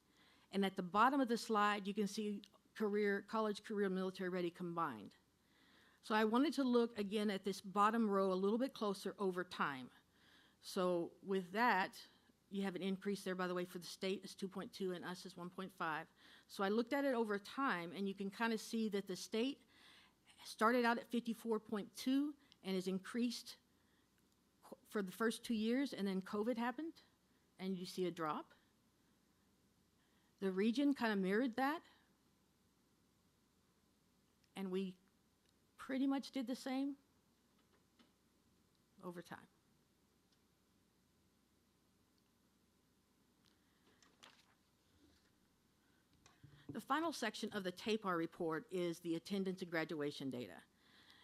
And at the bottom of the slide, you can see college, career, military ready combined. So I wanted to look again at this bottom row a little bit closer over time. So with that, you have an increase there, by the way, for the state is 2.2 and us is 1.5. So I looked at it over time, and you can kind of see that the state started out at 54.2 and has increased for the first 2 years, and then COVID happened, and you see a drop. The region kind of mirrored that, and we pretty much did the same over time. The final section of the TAPAR report is the attendance and graduation data.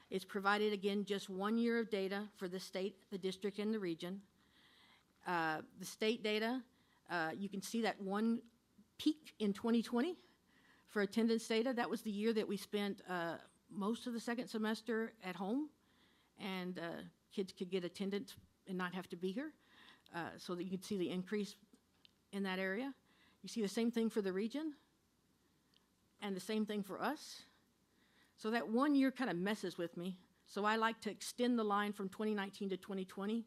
It's provided, again, just 1 year of data for the state, the district, and the region. The state data, you can see that one peak in 2020 for attendance data. That was the year that we spent most of the second semester at home, and kids could get attendance and not have to be here, so that you can see the increase in that area. You see the same thing for the region, and the same thing for us. So that 1 year kind of messes with me. So I like to extend the line from 2019 to 2020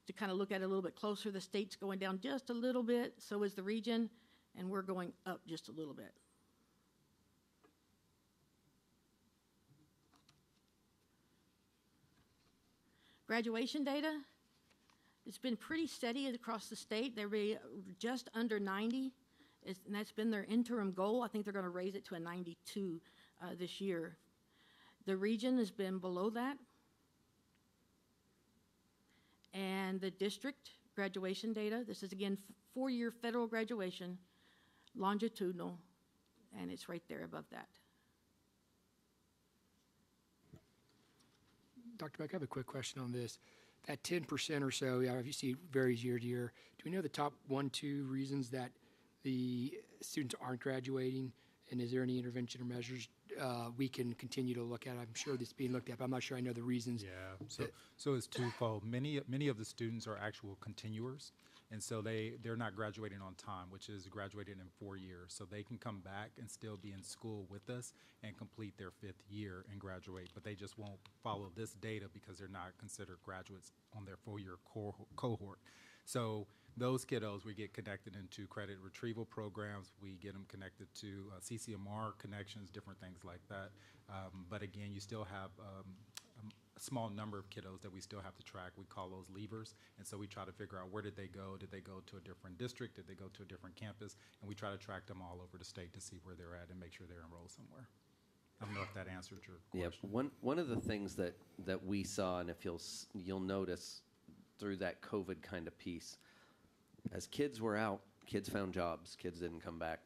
to kind of look at it a little bit closer. The state's going down just a little bit, so is the region, and we're going up just a little bit. Graduation data, it's been pretty steady across the state. They're just under 90, and that's been their interim goal. I think they're going to raise it to a 92 this year. The region has been below that. And the district graduation data, this is again four-year federal graduation, longitudinal, and it's right there above that. Dr. Beck, I have a quick question on this. That 10% or so, yeah, obviously it varies year to year. Do we know the top 1-2 reasons that the students aren't graduating? And is there any intervention or measures we can continue to look at? I'm sure this is being looked at, but I'm not sure I know the reasons. Yeah, so it's twofold. Many of the students are actual continuers, and so they're not graduating on time, which is graduated in 4 years. So they can come back and still be in school with us and complete their 5th year and graduate, but they just won't follow this data because they're not considered graduates on their 4-year cohort. So those kiddos, we get connected into credit retrieval programs. We get them connected to CCMR connections, different things like that. But again, you still have a small number of kiddos that we still have to track. We call those leavers. And so we try to figure out, where did they go? Did they go to a different district? Did they go to a different campus? And we try to track them all over the state to see where they're at and make sure they're enrolled somewhere. I don't know if that answered your question. Yeah, one of the things that we saw, and if you'll notice through that COVID kind of piece, as kids were out, kids found jobs. Kids didn't come back.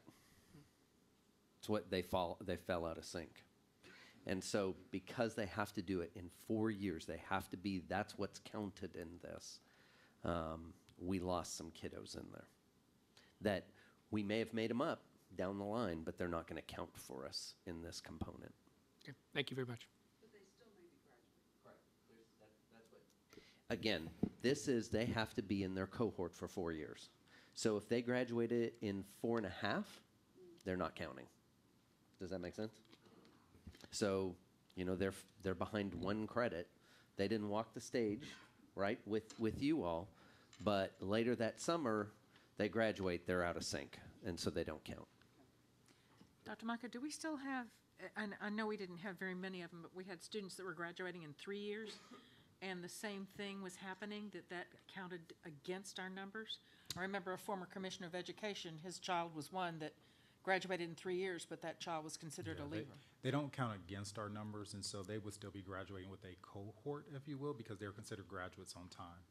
It's what they fell out of sync. And so because they have to do it in 4 years, that's what's counted in this. We lost some kiddos in there that we may have made them up down the line, but they're not going to count for us in this component. Okay. Thank you very much. Again, they have to be in their cohort for 4 years. So if they graduated in 4.5, they're not counting. Does that make sense? So, they're behind 1 credit. They didn't walk the stage, right, with you all, but later that summer, they graduate, they're out of sync, and so they don't count. Dr. Micah, do we still have, and I know we didn't have very many of them, but we had students that were graduating in 3 years, and the same thing was happening, that counted against our numbers? I remember a former commissioner of education, his child was one that graduated in 3 years, but that child was considered a leaver. They don't count against our numbers, and so they would still be graduating with a cohort, if you will, because they're considered graduates on time.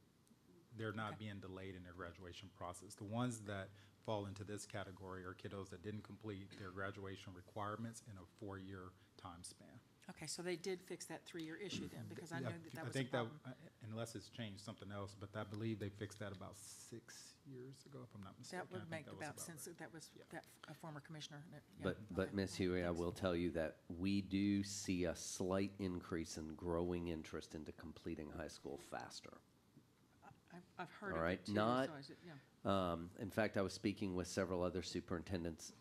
They're not being delayed in their graduation process. The ones that fall into this category are kiddos that didn't complete their graduation requirements in a 4-year time span. Okay, so they did fix that 3-year issue then, because I know that I was a think problem. unless it's changed something else, but I believe they fixed that about 6 years ago, if I'm not mistaken. That would make about sense, that was a former commissioner. Yeah. But Ms. Huey, I will tell you that we do see a slight increase in growing interest into completing high school faster. I've heard All of right, it too. not. So is it, yeah. In fact, I was speaking with several other superintendents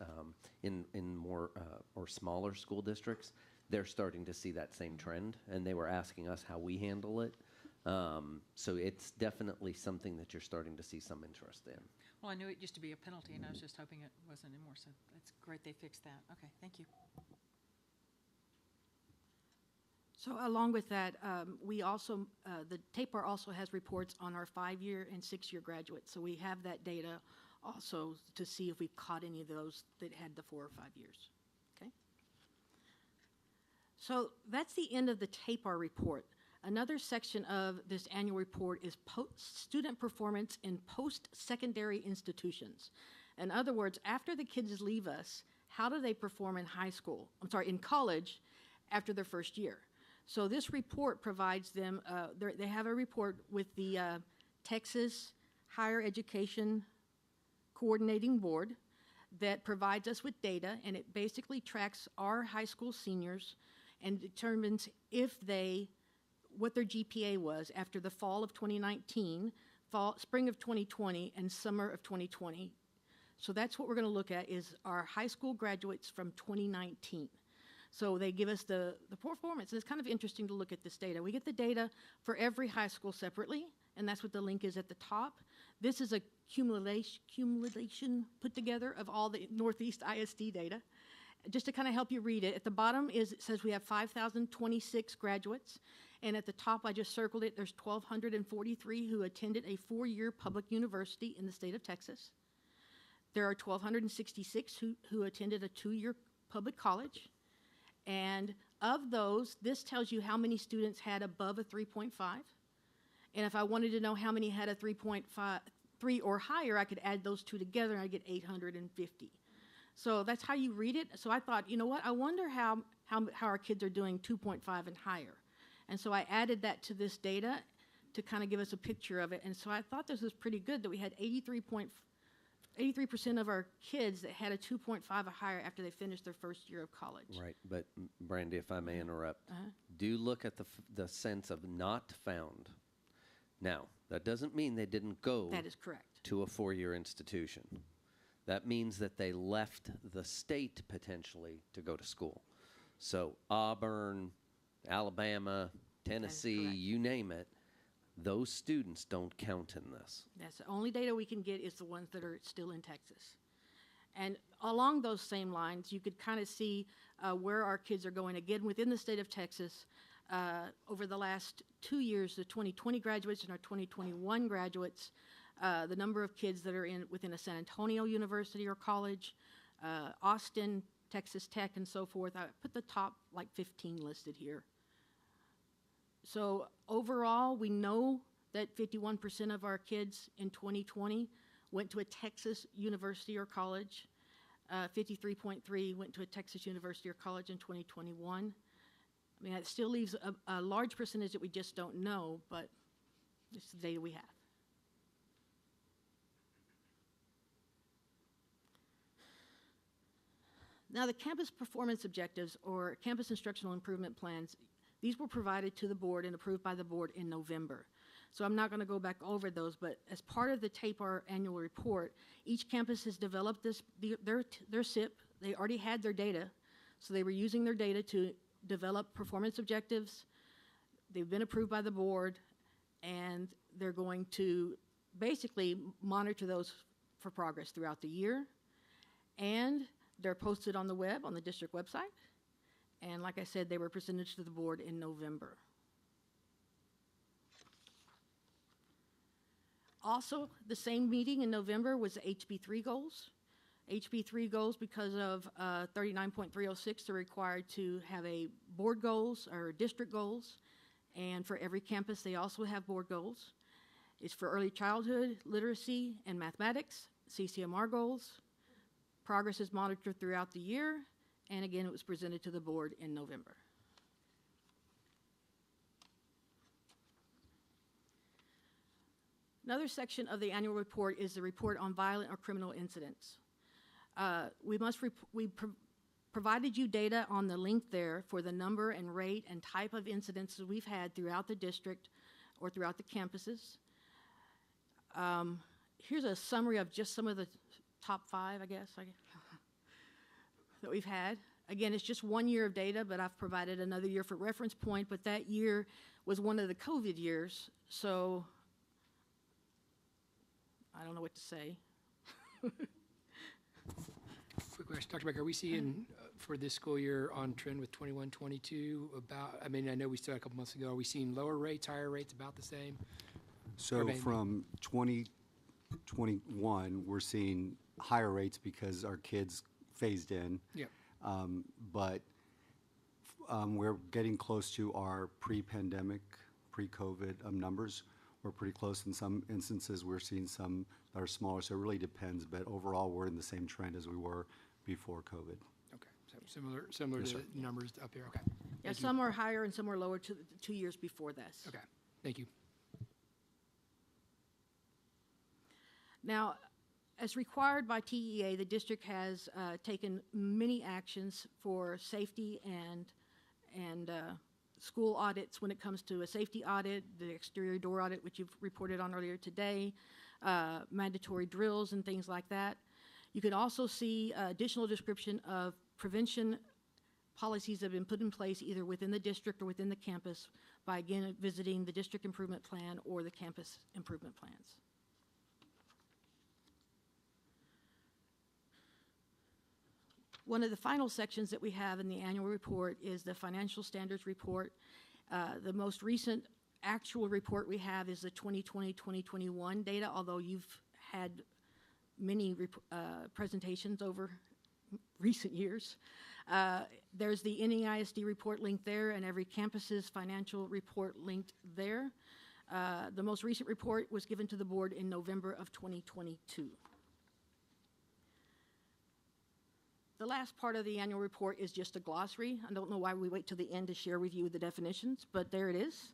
in more or smaller school districts. They're starting to see that same trend, and they were asking us how we handle it. So it's definitely something that you're starting to see some interest in. Well, I knew it used to be a penalty, and I was just hoping it wasn't anymore. So that's great they fixed that. Okay, thank you. So along with that, we also, the TAPR also has reports on our 5-year and 6-year graduates. So we have that data also to see if we've caught any of those that had the 4 or 5 years. Okay. So that's the end of the TAPR report. Another section of this annual report is student performance in post-secondary institutions. In other words, after the kids leave us, how do they perform in in college after their first year? So this report provides them, they have a report with the Texas Higher Education Coordinating Board that provides us with data, and it basically tracks our high school seniors and determines what their GPA was after the fall of 2019, spring of 2020, and summer of 2020. So that's what we're going to look at is our high school graduates from 2019. So they give us the performance. And it's kind of interesting to look at this data. We get the data for every high school separately, and that's what the link is at the top. This is a cumulation put together of all the Northeast ISD data. Just to kind of help you read it, at the bottom it says we have 5,026 graduates, And at the top, I just circled it, there's 1,243 who attended a 4-year public university in the state of Texas. There are 1,266 who attended a 2-year public college. And of those, this tells you how many students had above a 3.5. And if I wanted to know how many had a 3.3 or higher, I could add those two together and I get 850. So that's how you read it. So I thought, you know what, I wonder how our kids are doing 2.5 and higher. And so I added that to this data to kind of give us a picture of it. And so I thought this was pretty good that we had 83% of our kids that had a 2.5 or higher after they finished their first year of college. Right, but Brandy, if I may interrupt, do look at the sense of not found. Now, that doesn't mean they didn't go That is correct. to a 4-year institution. That means that they left the state potentially to go to school. So Auburn, Alabama, Tennessee, you name it, those students don't count in this. That's the only data we can get is the ones that are still in Texas. And along those same lines, you could kind of see where our kids are going. Again, within the state of Texas, over the last 2 years, the 2020 graduates and our 2021 graduates, the number of kids that are within a San Antonio University or college, Austin, Texas Tech, and so forth. I put the top like 15 listed here. So overall, we know that 51% of our kids in 2020 went to a Texas university or college. 53.3 went to a Texas university or college in 2021. I mean, that still leaves a large percentage that we just don't know, but it's the data we have. Now, the campus performance objectives or campus instructional improvement plans, these were provided to the board and approved by the board in November. So I'm not going to go back over those, but as part of the TAPR annual report, each campus has developed their SIP. They already had their data, so they were using their data to develop performance objectives. They've been approved by the board, and they're going to basically monitor those for progress throughout the year. And they're posted on the web, on the district website. And like I said, they were presented to the board in November. Also, the same meeting in November was the HB3 goals. HB3 goals, because of 39.306, they're required to have a board goals or district goals. And for every campus, they also have board goals. It's for early childhood, literacy, and mathematics, CCMR goals. Progress is monitored throughout the year, and again, it was presented to the board in November. Another section of the annual report is the report on violent or criminal incidents. We provided you data on the link there for the number and rate and type of incidents that we've had throughout the district or throughout the campuses. Here's a summary of just some of the top 5, I guess, that we've had. Again, it's just 1 year of data, but I've provided another year for reference point, but that year was one of the COVID years, so I don't know what to say. Quick question, Dr. Becker, are we seeing for this school year on trend with 21, 22 about, I mean, I know we started a couple months ago, are we seeing lower rates, higher rates, about the same? So from 2021, we're seeing higher rates because our kids phased in. Yep. But we're getting close to our pre-pandemic, pre-COVID numbers. We're pretty close. In some instances, we're seeing some that are smaller, so it really depends. But overall, we're in the same trend as we were before COVID. Okay, so similar Yes, to sir. numbers up here, okay. Yeah, Thank you. some are higher and some are lower to the 2 years before this. Okay, thank you. Now, as required by TEA, the district has taken many actions for safety and school audits when it comes to a safety audit, the exterior door audit, which you've reported on earlier today, mandatory drills and things like that. You can also see additional description of prevention policies that have been put in place either within the district or within the campus by, again, visiting the district improvement plan or the campus improvement plans. One of the final sections that we have in the annual report is the financial standards report. The most recent actual report we have is the 2020-2021 data, although you've had many presentations over recent years. There's the NEISD report linked there, and every campus's financial report linked there. The most recent report was given to the board in November of 2022. The last part of the annual report is just a glossary. I don't know why we wait till the end to share with you the definitions, but there it is.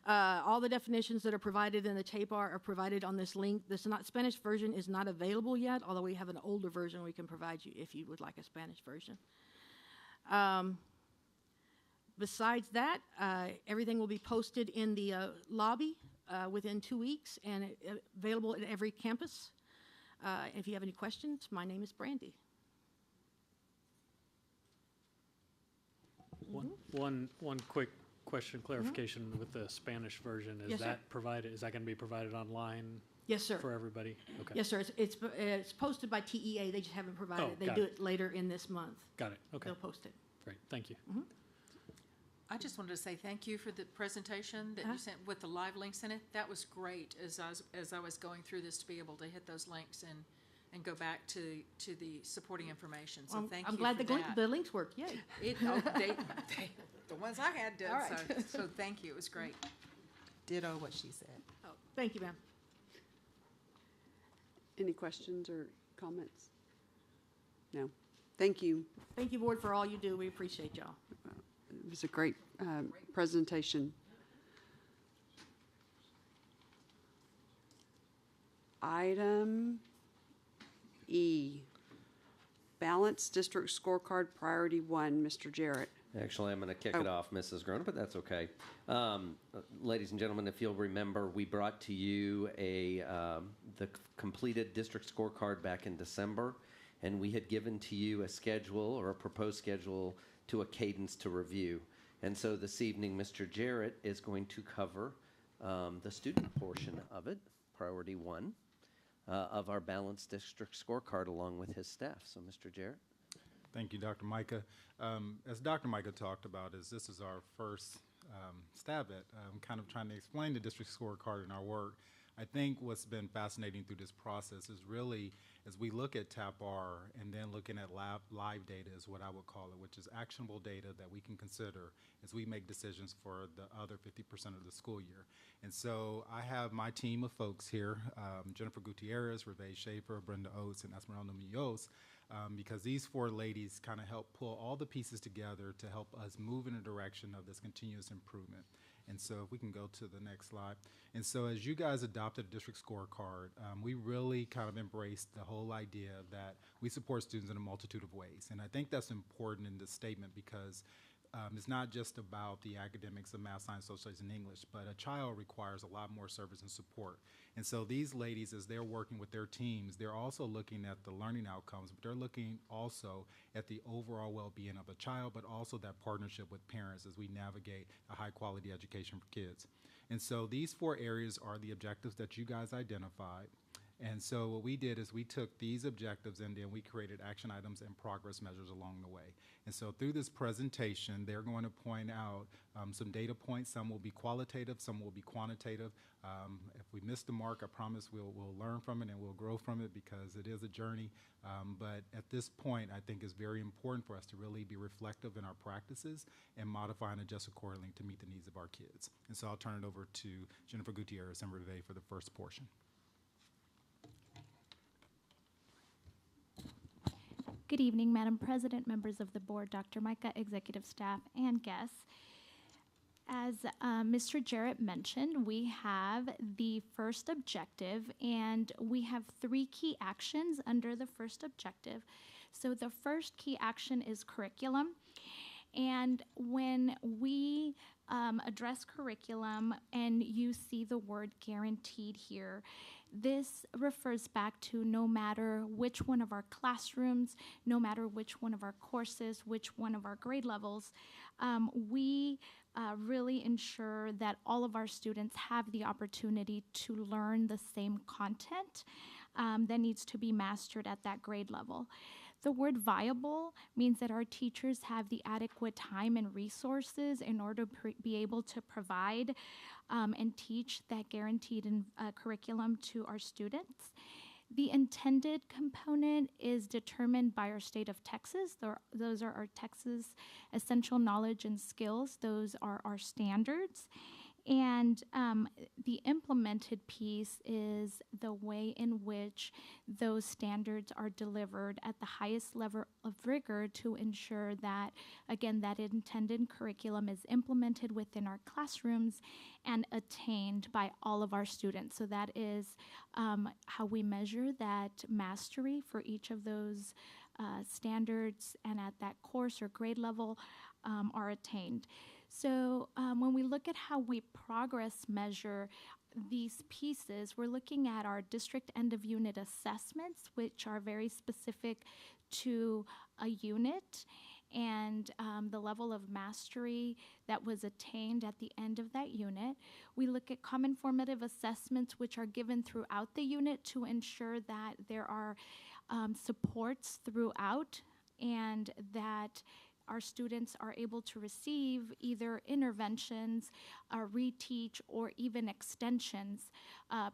All the definitions that are provided in the TAPAR are provided on this link. The Spanish version is not available yet, although we have an older version we can provide you if you would like a Spanish version. Besides that, everything will be posted in the lobby within 2 weeks and available at every campus. If you have any questions, my name is Brandy. One quick question, clarification with the Spanish version. Is Yes, sir. that provided, is that going to be provided online? Yes, sir. For everybody? Okay. Yes, sir. It's posted by TEA. They just haven't provided Oh, it. They got do it. it later in this month. Got it. Okay. They'll post it. Great. Thank you. I just wanted to say thank you for the presentation that you sent with the live links in it. That was great as I was going through this to be able to hit those links and go back to the supporting information. So thank you I'm glad for that. the links work. Yay. The ones I had did. All right. So thank you. It was great. Ditto what she said. Oh, thank you, ma'am. Any questions or comments? No. Thank you. Thank you, board, for all you do. We appreciate y'all. It was a great presentation. Item E, Balanced District Scorecard Priority 1, Mr. Jarrett. Actually, I'm going to kick it off, Mrs. Grona, but that's okay. Ladies and gentlemen, if you'll remember, we brought to you the completed district scorecard back in December, and we had given to you a schedule or a proposed schedule to a cadence to review. And so this evening, Mr. Jarrett is going to cover the student portion of it, Priority 1, of our Balanced District Scorecard along with his staff. So, Mr. Jarrett. Thank you, Dr. Micah. As Dr. Micah talked about, this is our first stab at kind of trying to explain the district scorecard in our work. I think what's been fascinating through this process is really, as we look at TAPR and then looking at live data is what I would call it, which is actionable data that we can consider as we make decisions for the other 50% of the school year. And so I have my team of folks here, Jennifer Gutierrez, Reve Schaefer, Brenda Oates, and Esmeralda Munoz, because these four ladies kind of help pull all the pieces together to help us move in a direction of this continuous improvement. And so if we can go to the next slide. And so as you guys adopted a district scorecard, we really kind of embraced the whole idea that we support students in a multitude of ways. And I think that's important in this statement because it's not just about the academics of math, science, social studies, and English, but a child requires a lot more service and support. And so these ladies, as they're working with their teams, they're also looking at the learning outcomes, but they're looking also at the overall well-being of a child, but also that partnership with parents as we navigate a high-quality education for kids. And so these four areas are the objectives that you guys identified. And so what we did is we took these objectives and then we created action items and progress measures along the way. And so through this presentation, they're going to point out some data points. Some will be qualitative, some will be quantitative. If we miss the mark, I promise we'll learn from it and we'll grow from it because it is a journey. But at this point, I think it's very important for us to really be reflective in our practices and modify and adjust accordingly to meet the needs of our kids. And so I'll turn it over to Jennifer Gutierrez and Reve for the first portion. Good evening, Madam President, members of the board, Dr. Micah, executive staff, and guests. As Mr. Jarrett mentioned, we have the first objective, and we have 3 key actions under the first objective. So the first key action is curriculum. And when we address curriculum and you see the word guaranteed here, this refers back to no matter which one of our classrooms, no matter which one of our courses, which one of our grade levels, we really ensure that all of our students have the opportunity to learn the same content that needs to be mastered at that grade level. The word viable means that our teachers have the adequate time and resources in order to be able to provide and teach that guaranteed curriculum to our students. The intended component is determined by our state of Texas. Those are our Texas essential knowledge and skills. Those are our standards. And the implemented piece is the way in which those standards are delivered at the highest level of rigor to ensure that, again, that intended curriculum is implemented within our classrooms and attained by all of our students. So that is how we measure that mastery for each of those standards and at that course or grade level are attained. So when we look at how we progress measure these pieces, we're looking at our district end of unit assessments, which are very specific to a unit and the level of mastery that was attained at the end of that unit. We look at common formative assessments, which are given throughout the unit to ensure that there are supports throughout and that our students are able to receive either interventions, reteach, or even extensions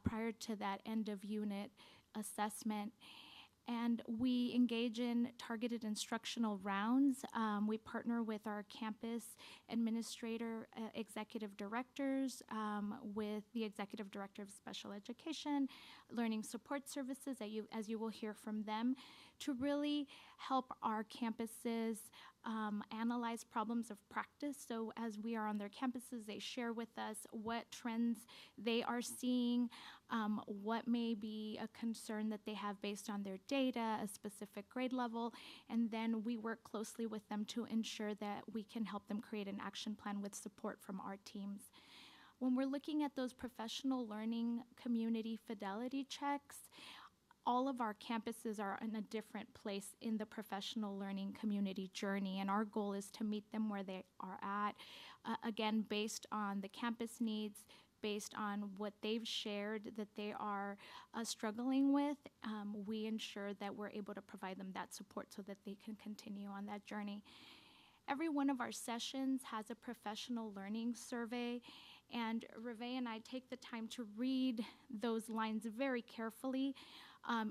prior to that end of unit assessment. And we engage in targeted instructional rounds. We partner with our campus administrator, executive directors, with the executive director of special education, learning support services, as you will hear from them, to really help our campuses analyze problems of practice. So as we are on their campuses, they share with us what trends they are seeing, what may be a concern that they have based on their data, a specific grade level, and then we work closely with them to ensure that we can help them create an action plan with support from our teams. When we're looking at those professional learning community fidelity checks, all of our campuses are in a different place in the professional learning community journey, and our goal is to meet them where they are at, again, based on the campus needs, based on what they've shared that they are struggling with. We ensure that we're able to provide them that support so that they can continue on that journey. Every one of our sessions has a professional learning survey, and Reve and I take the time to read those lines very carefully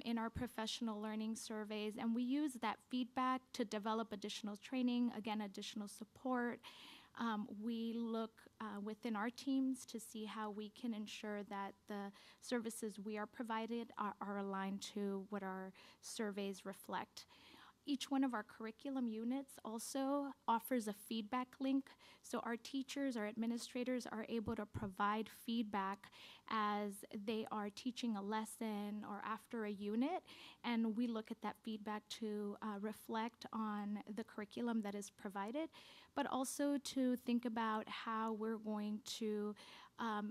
in our professional learning surveys, and we use that feedback to develop additional training, again, additional support. We look within our teams to see how we can ensure that the services we are provided are aligned to what our surveys reflect. Each one of our curriculum units also offers a feedback link, so our teachers, our administrators are able to provide feedback as they are teaching a lesson or after a unit, and we look at that feedback to reflect on the curriculum that is provided, but also to think about how we're going to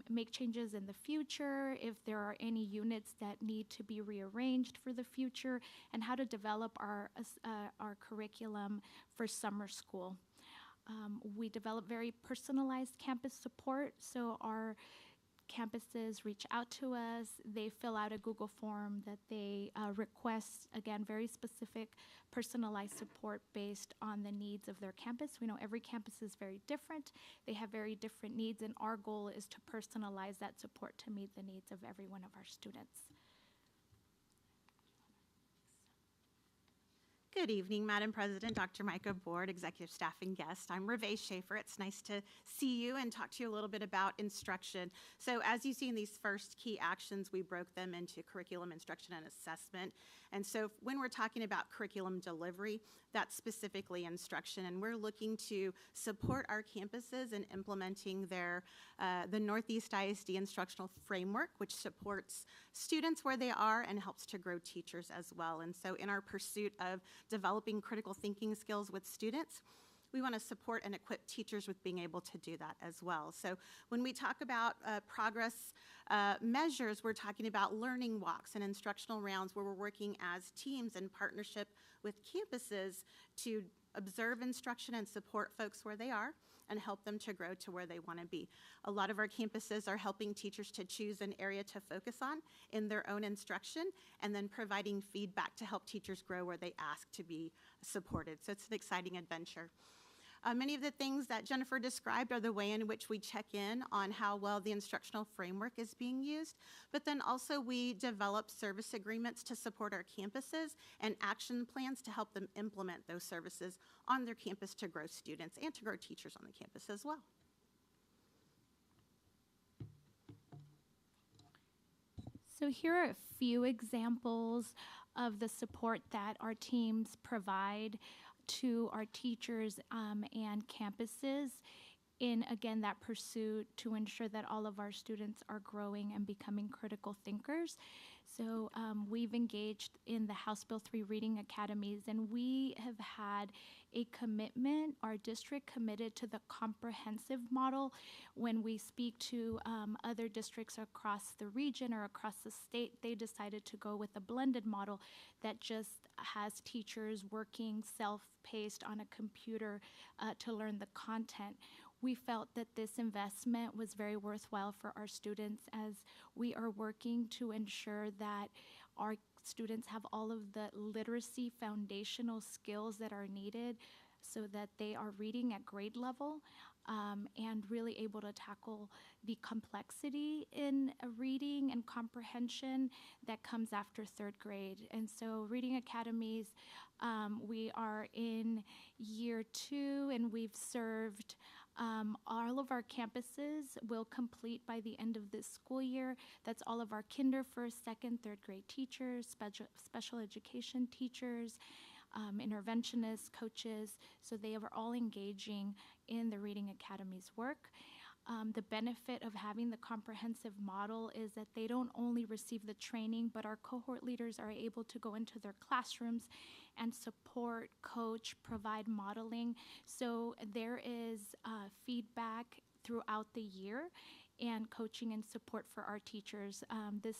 make changes in the future, if there are any units that need to be rearranged for the future, and how to develop our curriculum for summer school. We develop very personalized campus support, so our campuses reach out to us, they fill out a Google form that they request, again, very specific personalized support based on the needs of their campus. We know every campus is very different, they have very different needs, and our goal is to personalize that support to meet the needs of every one of our students. Good evening, Madam President, Dr. Micah, Board, Executive Staff, and guests. I'm Reve Schaefer. It's nice to see you and talk to you a little bit about instruction. So as you see in these first key actions, we broke them into curriculum, instruction, and assessment. And so when we're talking about curriculum delivery, that's specifically instruction, and we're looking to support our campuses in implementing their the Northeast ISD instructional framework, which supports students where they are and helps to grow teachers as well. And so in our pursuit of developing critical thinking skills with students, we want to support and equip teachers with being able to do that as well. So when we talk about progress measures, we're talking about learning walks and instructional rounds where we're working as teams in partnership with campuses to observe instruction and support folks where they are, and help them to grow to where they want to be. A lot of our campuses are helping teachers to choose an area to focus on in their own instruction, and then providing feedback to help teachers grow where they ask to be supported. So it's an exciting adventure. Many of the things that Jennifer described are the way in which we check in on how well the instructional framework is being used, but then also we develop service agreements to support our campuses and action plans to help them implement those services on their campus to grow students and to grow teachers on the campus as well. So here are a few examples of the support that our teams provide to our teachers and campuses in, again, that pursuit to ensure that all of our students are growing and becoming critical thinkers. So we've engaged in the House Bill 3 Reading Academies, and we have had a commitment, our district committed to the comprehensive model. When we speak to other districts across the region or across the state, they decided to go with a blended model that just has teachers working self-paced on a computer to learn the content. We felt that this investment was very worthwhile for our students as we are working to ensure that our students have all of the literacy foundational skills that are needed so that they are reading at grade level and really able to tackle the complexity in reading and comprehension that comes after third grade. And so Reading Academies, we are in year 2 and we've served all of our campuses will complete by the end of this school year. That's all of our kinder, first, second, third grade teachers, special education teachers, interventionists, coaches. So they are all engaging in the Reading Academy's work. The benefit of having the comprehensive model is that they don't only receive the training, but our cohort leaders are able to go into their classrooms and support, coach, provide modeling. So there is feedback throughout the year and coaching and support for our teachers. This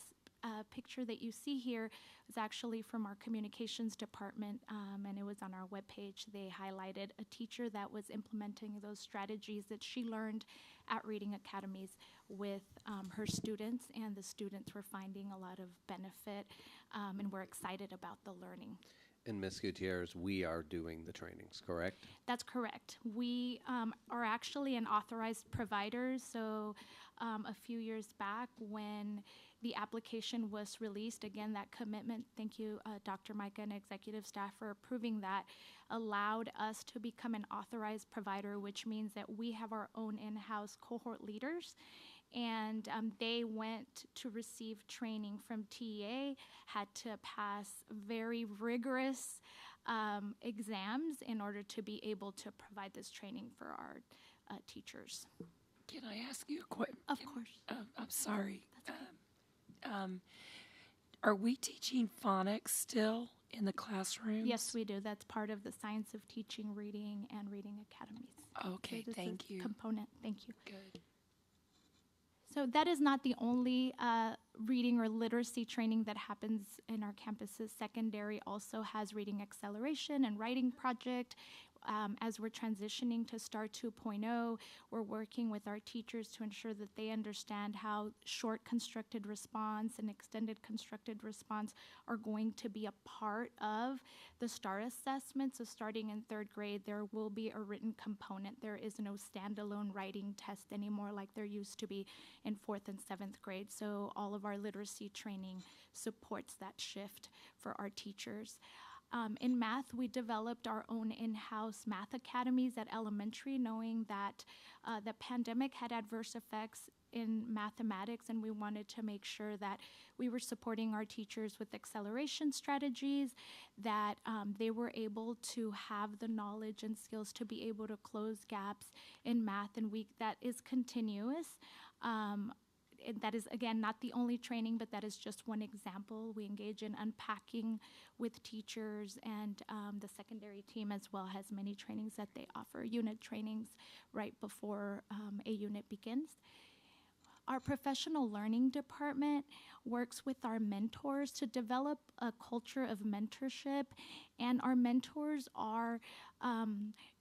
picture that you see here is actually from our communications department, and it was on our webpage. They highlighted a teacher that was implementing those strategies that she learned at Reading Academies with her students, and the students were finding a lot of benefit, and we're excited about the learning. And Ms. Gutierrez, we are doing the trainings, correct? That's correct. We are actually an authorized provider, so a few years back when the application was released, again, that commitment, thank you, Dr. Micah and executive staff for approving that, allowed us to become an authorized provider, which means that we have our own in-house cohort leaders. And they went to receive training from TEA, had to pass very rigorous exams in order to be able to provide this training for our teachers. Can I ask you a question? Of course. I'm sorry. Are we teaching phonics still in the classrooms? Yes, we do. That's part of the Science of Teaching, Reading, and Reading Academies. Okay, so thank you. Component. Thank you. Good. So that is not the only reading or literacy training that happens in our campuses. Secondary also has reading acceleration and writing project. As we're transitioning to STAR 2.0, we're working with our teachers to ensure that they understand how short constructed response and extended constructed response are going to be a part of the STAR assessment. So starting in third grade, there will be a written component. There is no standalone writing test anymore like there used to be in fourth and seventh grade. So all of our literacy training supports that shift for our teachers. In math, we developed our own in-house math academies at elementary, knowing that the pandemic had adverse effects in mathematics, and we wanted to make sure that we were supporting our teachers with acceleration strategies, that they were able to have the knowledge and skills to be able to close gaps in math, and that is continuous. That is, again, not the only training, but that is just one example. We engage in unpacking with teachers, and the secondary team as well has many trainings that they offer, unit trainings right before a unit begins. Our professional learning department works with our mentors to develop a culture of mentorship, and our mentors are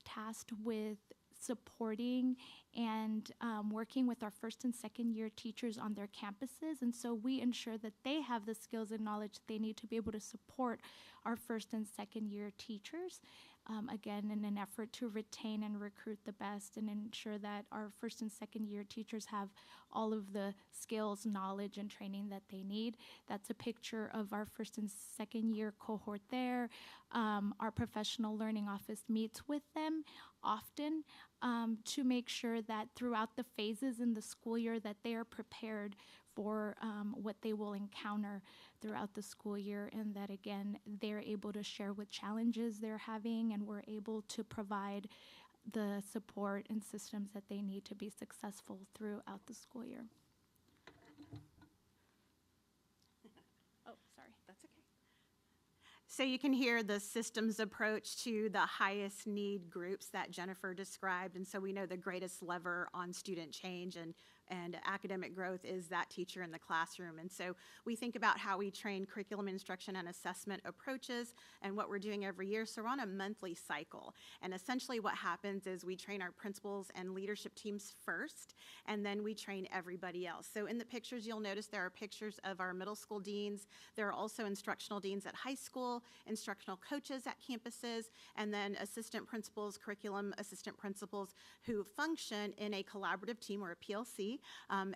tasked with supporting and working with our first and second year teachers on their campuses. And so we ensure that they have the skills and knowledge that they need to be able to support our first and second year teachers. Again, in an effort to retain and recruit the best and ensure that our first and second year teachers have all of the skills, knowledge, and training that they need. That's a picture of our first and second year cohort there. Our professional learning office meets with them often to make sure that throughout the phases in the school year that they are prepared for what they will encounter throughout the school year, and that again they're able to share what challenges they're having, and we're able to provide the support and systems that they need to be successful throughout the school year. Oh, sorry. That's okay. So you can hear the systems approach to the highest need groups that Jennifer described. And so we know the greatest lever on student change and academic growth is that teacher in the classroom. And so we think about how we train curriculum instruction and assessment approaches and what we're doing every year. So we're on a monthly cycle. And essentially what happens is we train our principals and leadership teams first, and then we train everybody else. So in the pictures, you'll notice there are pictures of our middle school deans. There are also instructional deans at high school, instructional coaches at campuses, and then assistant principals, curriculum assistant principals who function in a collaborative team or a PLC,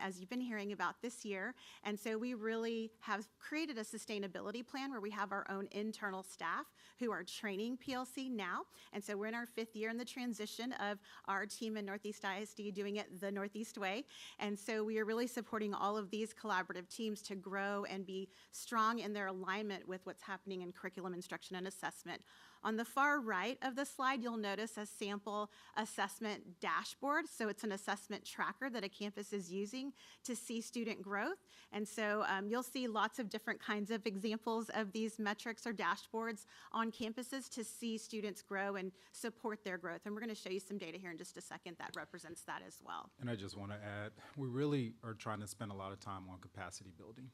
as you've been hearing about this year. And so we really have created a sustainability plan where we have our own internal staff who are training PLC now. And so we're in our 5th year in the transition of our team in Northeast ISD doing it the Northeast way. And so we are really supporting all of these collaborative teams to grow and be strong in their alignment with what's happening in curriculum instruction and assessment. On the far right of the slide, you'll notice a sample assessment dashboard. So it's an assessment tracker that a campus is using to see student growth. And so you'll see lots of different kinds of examples of these metrics or dashboards on campuses to see students grow and support their growth. And we're going to show you some data here in just a second that represents that as well. And I just want to add, we really are trying to spend a lot of time on capacity building.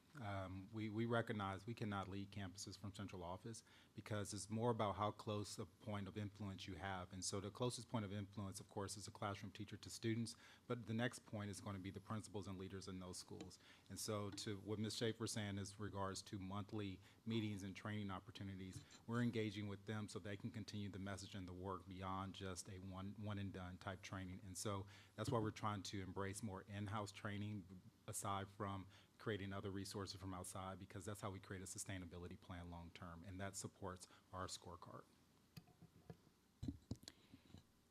We recognize we cannot lead campuses from central office because it's more about how close a point of influence you have. And so the closest point of influence, of course, is a classroom teacher to students, but the next point is going to be the principals and leaders in those schools. And so to what Ms. Schaefer is saying as regards to monthly meetings and training opportunities, we're engaging with them so they can continue the message and the work beyond just a one and done type training. And so that's why we're trying to embrace more in-house training aside from creating other resources from outside, because that's how we create a sustainability plan long term, and that supports our scorecard.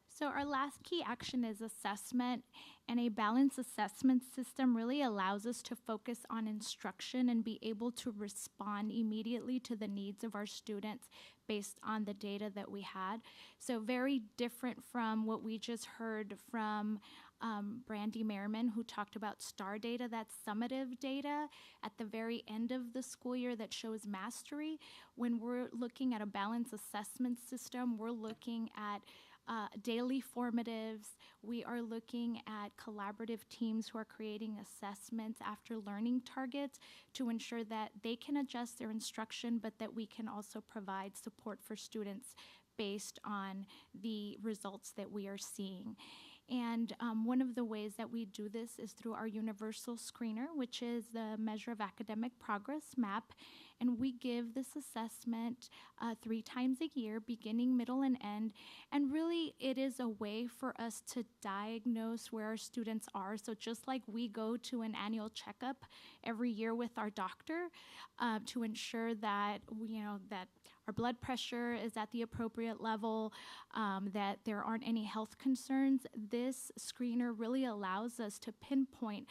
So our last key action is assessment, and a balanced assessment system really allows us to focus on instruction and be able to respond immediately to the needs of our students based on the data that we had. So very different from what we just heard from Brandy Merriman, who talked about STAR data, that's summative data at the very end of the school year that shows mastery. When we're looking at a balanced assessment system, we're looking at daily formatives. We are looking at collaborative teams who are creating assessments after learning targets to ensure that they can adjust their instruction, but that we can also provide support for students based on the results that we are seeing. And one of the ways that we do this is through our universal screener, which is the measure of academic progress, MAP. And we give this assessment 3 times a year, beginning, middle, and end. And really, it is a way for us to diagnose where our students are. So just like we go to an annual checkup every year with our doctor to ensure that, that our blood pressure is at the appropriate level, that there aren't any health concerns, this screener really allows us to pinpoint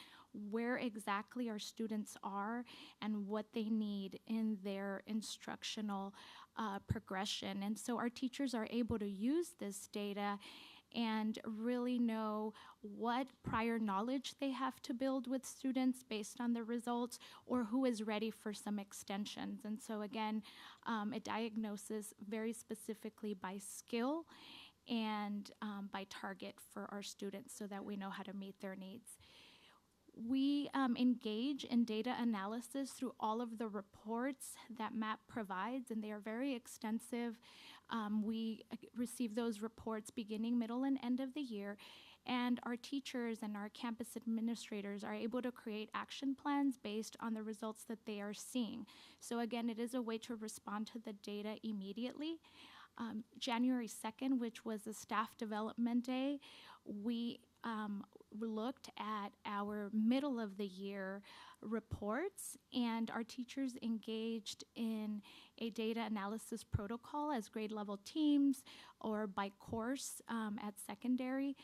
where exactly our students are and what they need in their instructional progression. And so our teachers are able to use this data and really know what prior knowledge they have to build with students based on the results, or who is ready for some extensions. And so again, it diagnoses very specifically by skill and by target for our students so that we know how to meet their needs. we engage in data analysis through all of the reports that MAP provides, and they are very extensive. We receive those reports beginning, middle, and end of the year, and our teachers and our campus administrators are able to create action plans based on the results that they are seeing. So again, it is a way to respond to the data immediately. January 2nd, which was a staff development day, we looked at our middle of the year reports, and our teachers engaged in a data analysis protocol as grade level teams or by course at secondary.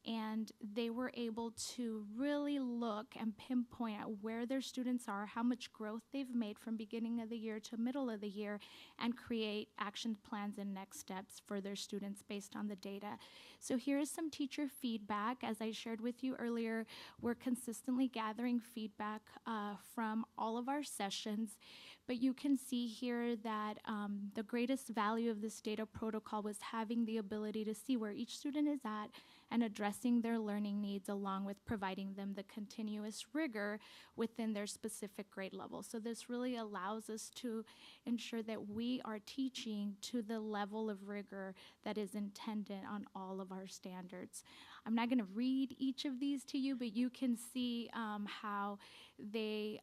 And they were able to really look and pinpoint at where their students are, how much growth they've made from beginning of the year to middle of the year, and create action plans and next steps for their students based on the data. So here is some teacher feedback. As I shared with you earlier, we're consistently gathering feedback from all of our sessions. But you can see here that the greatest value of this data protocol was having the ability to see where each student is at and addressing their learning needs, along with providing them the continuous rigor within their specific grade level. So this really allows us to ensure that we are teaching to the level of rigor that is intended on all of our standards. I'm not going to read each of these to you, but you can see how they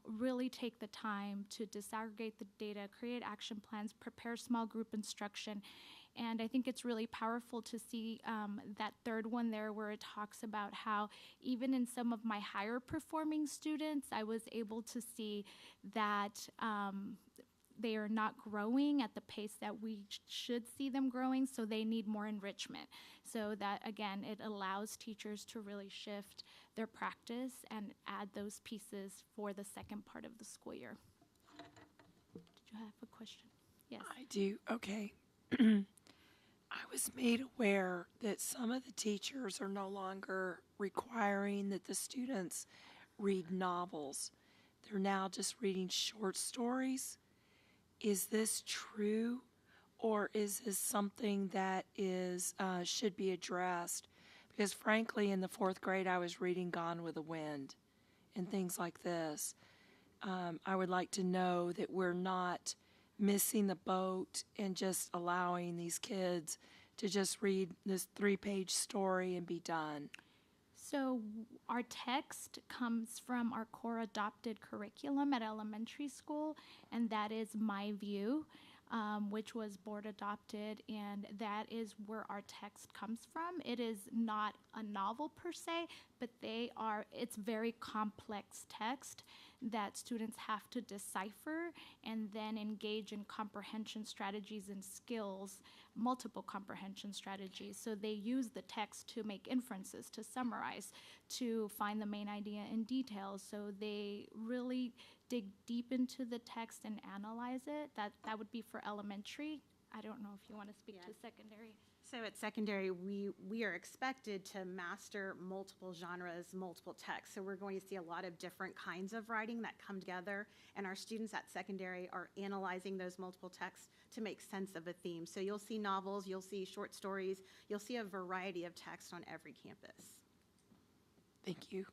really take the time to disaggregate the data, create action plans, prepare small group instruction. And I think it's really powerful to see that third one there where it talks about how even in some of my higher performing students, I was able to see that they are not growing at the pace that we should see them growing, so they need more enrichment. So that, again, it allows teachers to really shift their practice and add those pieces for the second part of the school year. Did you have a question? Yes. I do. Okay. I was made aware that some of the teachers are no longer requiring that the students read novels. They're now just reading short stories. Is this true, or is this something that is should be addressed? Because frankly, in the 4th grade, I was reading Gone with the Wind and things like this. I would like to know that we're not missing the boat and just allowing these kids to just read this 3-page story and be done. So our text comes from our core adopted curriculum at elementary school, and that is My View, which was board adopted, and that is where our text comes from. It is not a novel per se, but it's very complex text that students have to decipher and then engage in comprehension strategies and skills, multiple comprehension strategies. So they use the text to make inferences, to summarize, to find the main idea in detail. So they really dig deep into the text and analyze it. That would be for elementary. I don't know if you want to speak to secondary. So at secondary, we are expected to master multiple genres, multiple texts. So we're going to see a lot of different kinds of writing that come together, and our students at secondary are analyzing those multiple texts to make sense of a theme. So you'll see novels, you'll see short stories, you'll see a variety of text on every campus. Thank you.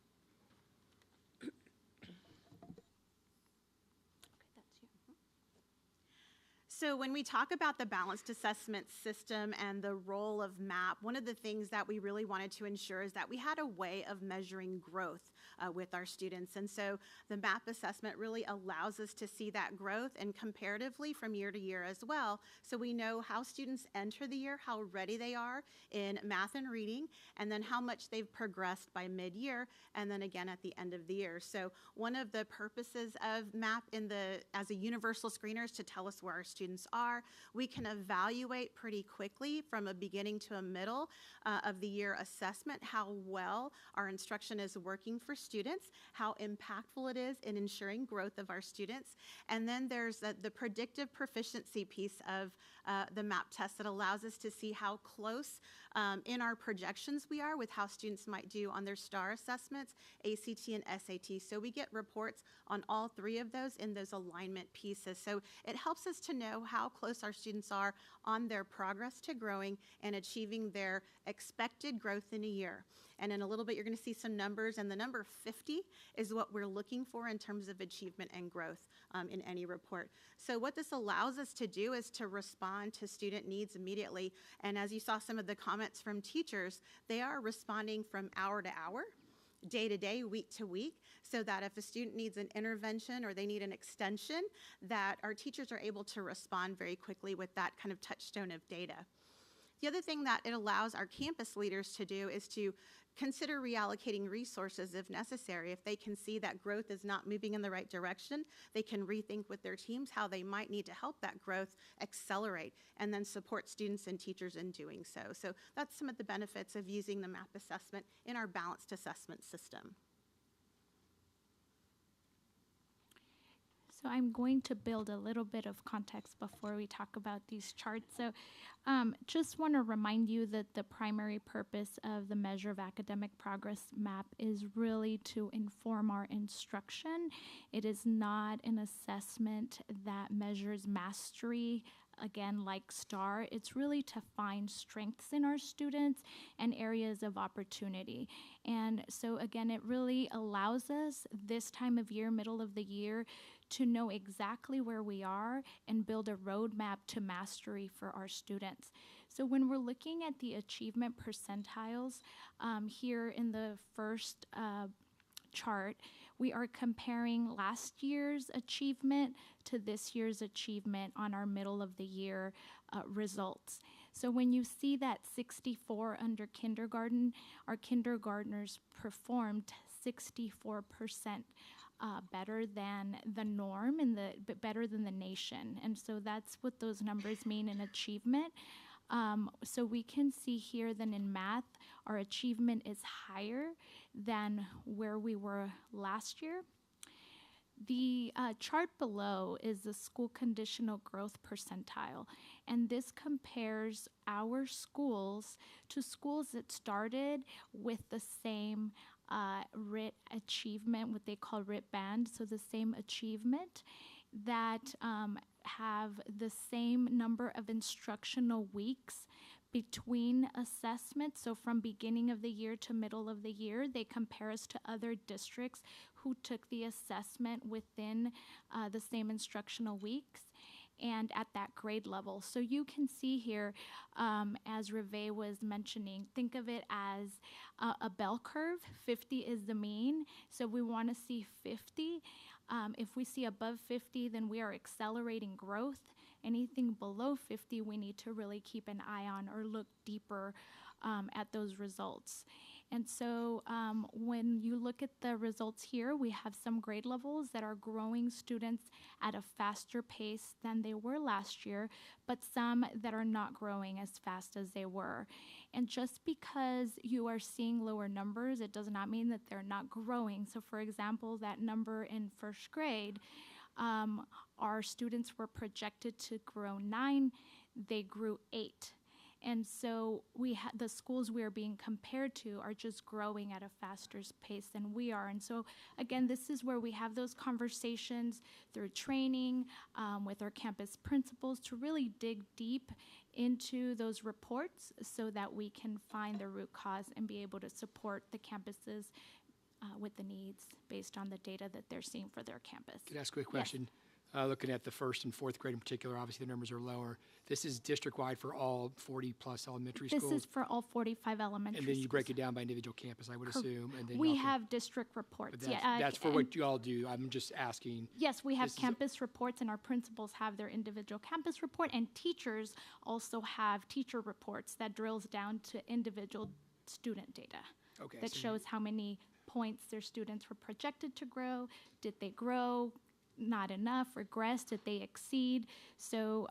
So when we talk about the balanced assessment system and the role of MAP, one of the things that we really wanted to ensure is that we had a way of measuring growth with our students. And so the MAP assessment really allows us to see that growth and comparatively from year to year as well. So we know how students enter the year, how ready they are in math and reading, and then how much they've progressed by mid-year, and then again at the end of the year. So one of the purposes of MAP as a universal screener is to tell us where our students are. We can evaluate pretty quickly from a beginning to a middle of the year assessment how well our instruction is working for students, how impactful it is in ensuring growth of our students. And then there's the predictive proficiency piece of the MAP test that allows us to see how close in our projections we are with how students might do on their STAR assessments, ACT and SAT. So we get reports on all 3 of those in those alignment pieces. So it helps us to know how close our students are on their progress to growing and achieving their expected growth in a year. And in a little bit, you're going to see some numbers, and the number 50 is what we're looking for in terms of achievement and growth in any report. So what this allows us to do is to respond to student needs immediately. And as you saw some of the comments from teachers, they are responding from hour to hour, day to day, week to week, so that if a student needs an intervention or they need an extension, that our teachers are able to respond very quickly with that kind of touchstone of data. The other thing that it allows our campus leaders to do is to consider reallocating resources if necessary. If they can see that growth is not moving in the right direction, they can rethink with their teams how they might need to help that growth accelerate and then support students and teachers in doing so. So that's some of the benefits of using the MAP assessment in our balanced assessment system. So I'm going to build a little bit of context before we talk about these charts. So just want to remind you that the primary purpose of the Measure of Academic Progress map is really to inform our instruction. It is not an assessment that measures mastery, again, like STAR. It's really to find strengths in our students and areas of opportunity. And so again, it really allows us this time of year, middle of the year, to know exactly where we are and build a roadmap to mastery for our students. So when we're looking at the achievement percentiles here in the first chart, we are comparing last year's achievement to this year's achievement on our middle of the year results. So when you see that 64 under kindergarten, our kindergartners performed 64% better than the norm and but better than the nation. And so that's what those numbers mean in achievement. So we can see here that in math, our achievement is higher than where we were last year. The chart below is the school conditional growth percentile, and this compares our schools to schools that started with the same RIT achievement, what they call RIT band, so the same achievement, that have the same number of instructional weeks between assessments. So from beginning of the year to middle of the year, they compare us to other districts who took the assessment within the same instructional weeks and at that grade level. So you can see here, as Reve was mentioning, think of it as a bell curve. 50 is the mean, so we want to see 50. If we see above 50, then we are accelerating growth. Anything below 50, we need to really keep an eye on or look deeper at those results. And so when you look at the results here, we have some grade levels that are growing students at a faster pace than they were last year, but some that are not growing as fast as they were. And just because you are seeing lower numbers, it does not mean that they're not growing. So for example, that number in first grade, our students were projected to grow 9, they grew 8. And so the schools we are being compared to are just growing at a faster pace than we are. And so again, this is where we have those conversations through training with our campus principals to really dig deep into those reports so that we can find the root cause and be able to support the campuses with the needs based on the data that they're seeing for their campus. Could I ask a quick question? Looking at the first and fourth grade in particular, obviously the numbers are lower. This is district-wide for all 40-plus elementary schools? This is for all 45 elementary schools. And then you break it down by individual campus, I would assume. And then we have district reports. That's for what you all do. I'm just asking. Yes, we have campus reports, and our principals have their individual campus report, and teachers also have teacher reports that drills down to individual student data that shows how many points their students were projected to grow. Did they grow? Not enough, regressed, did they exceed? So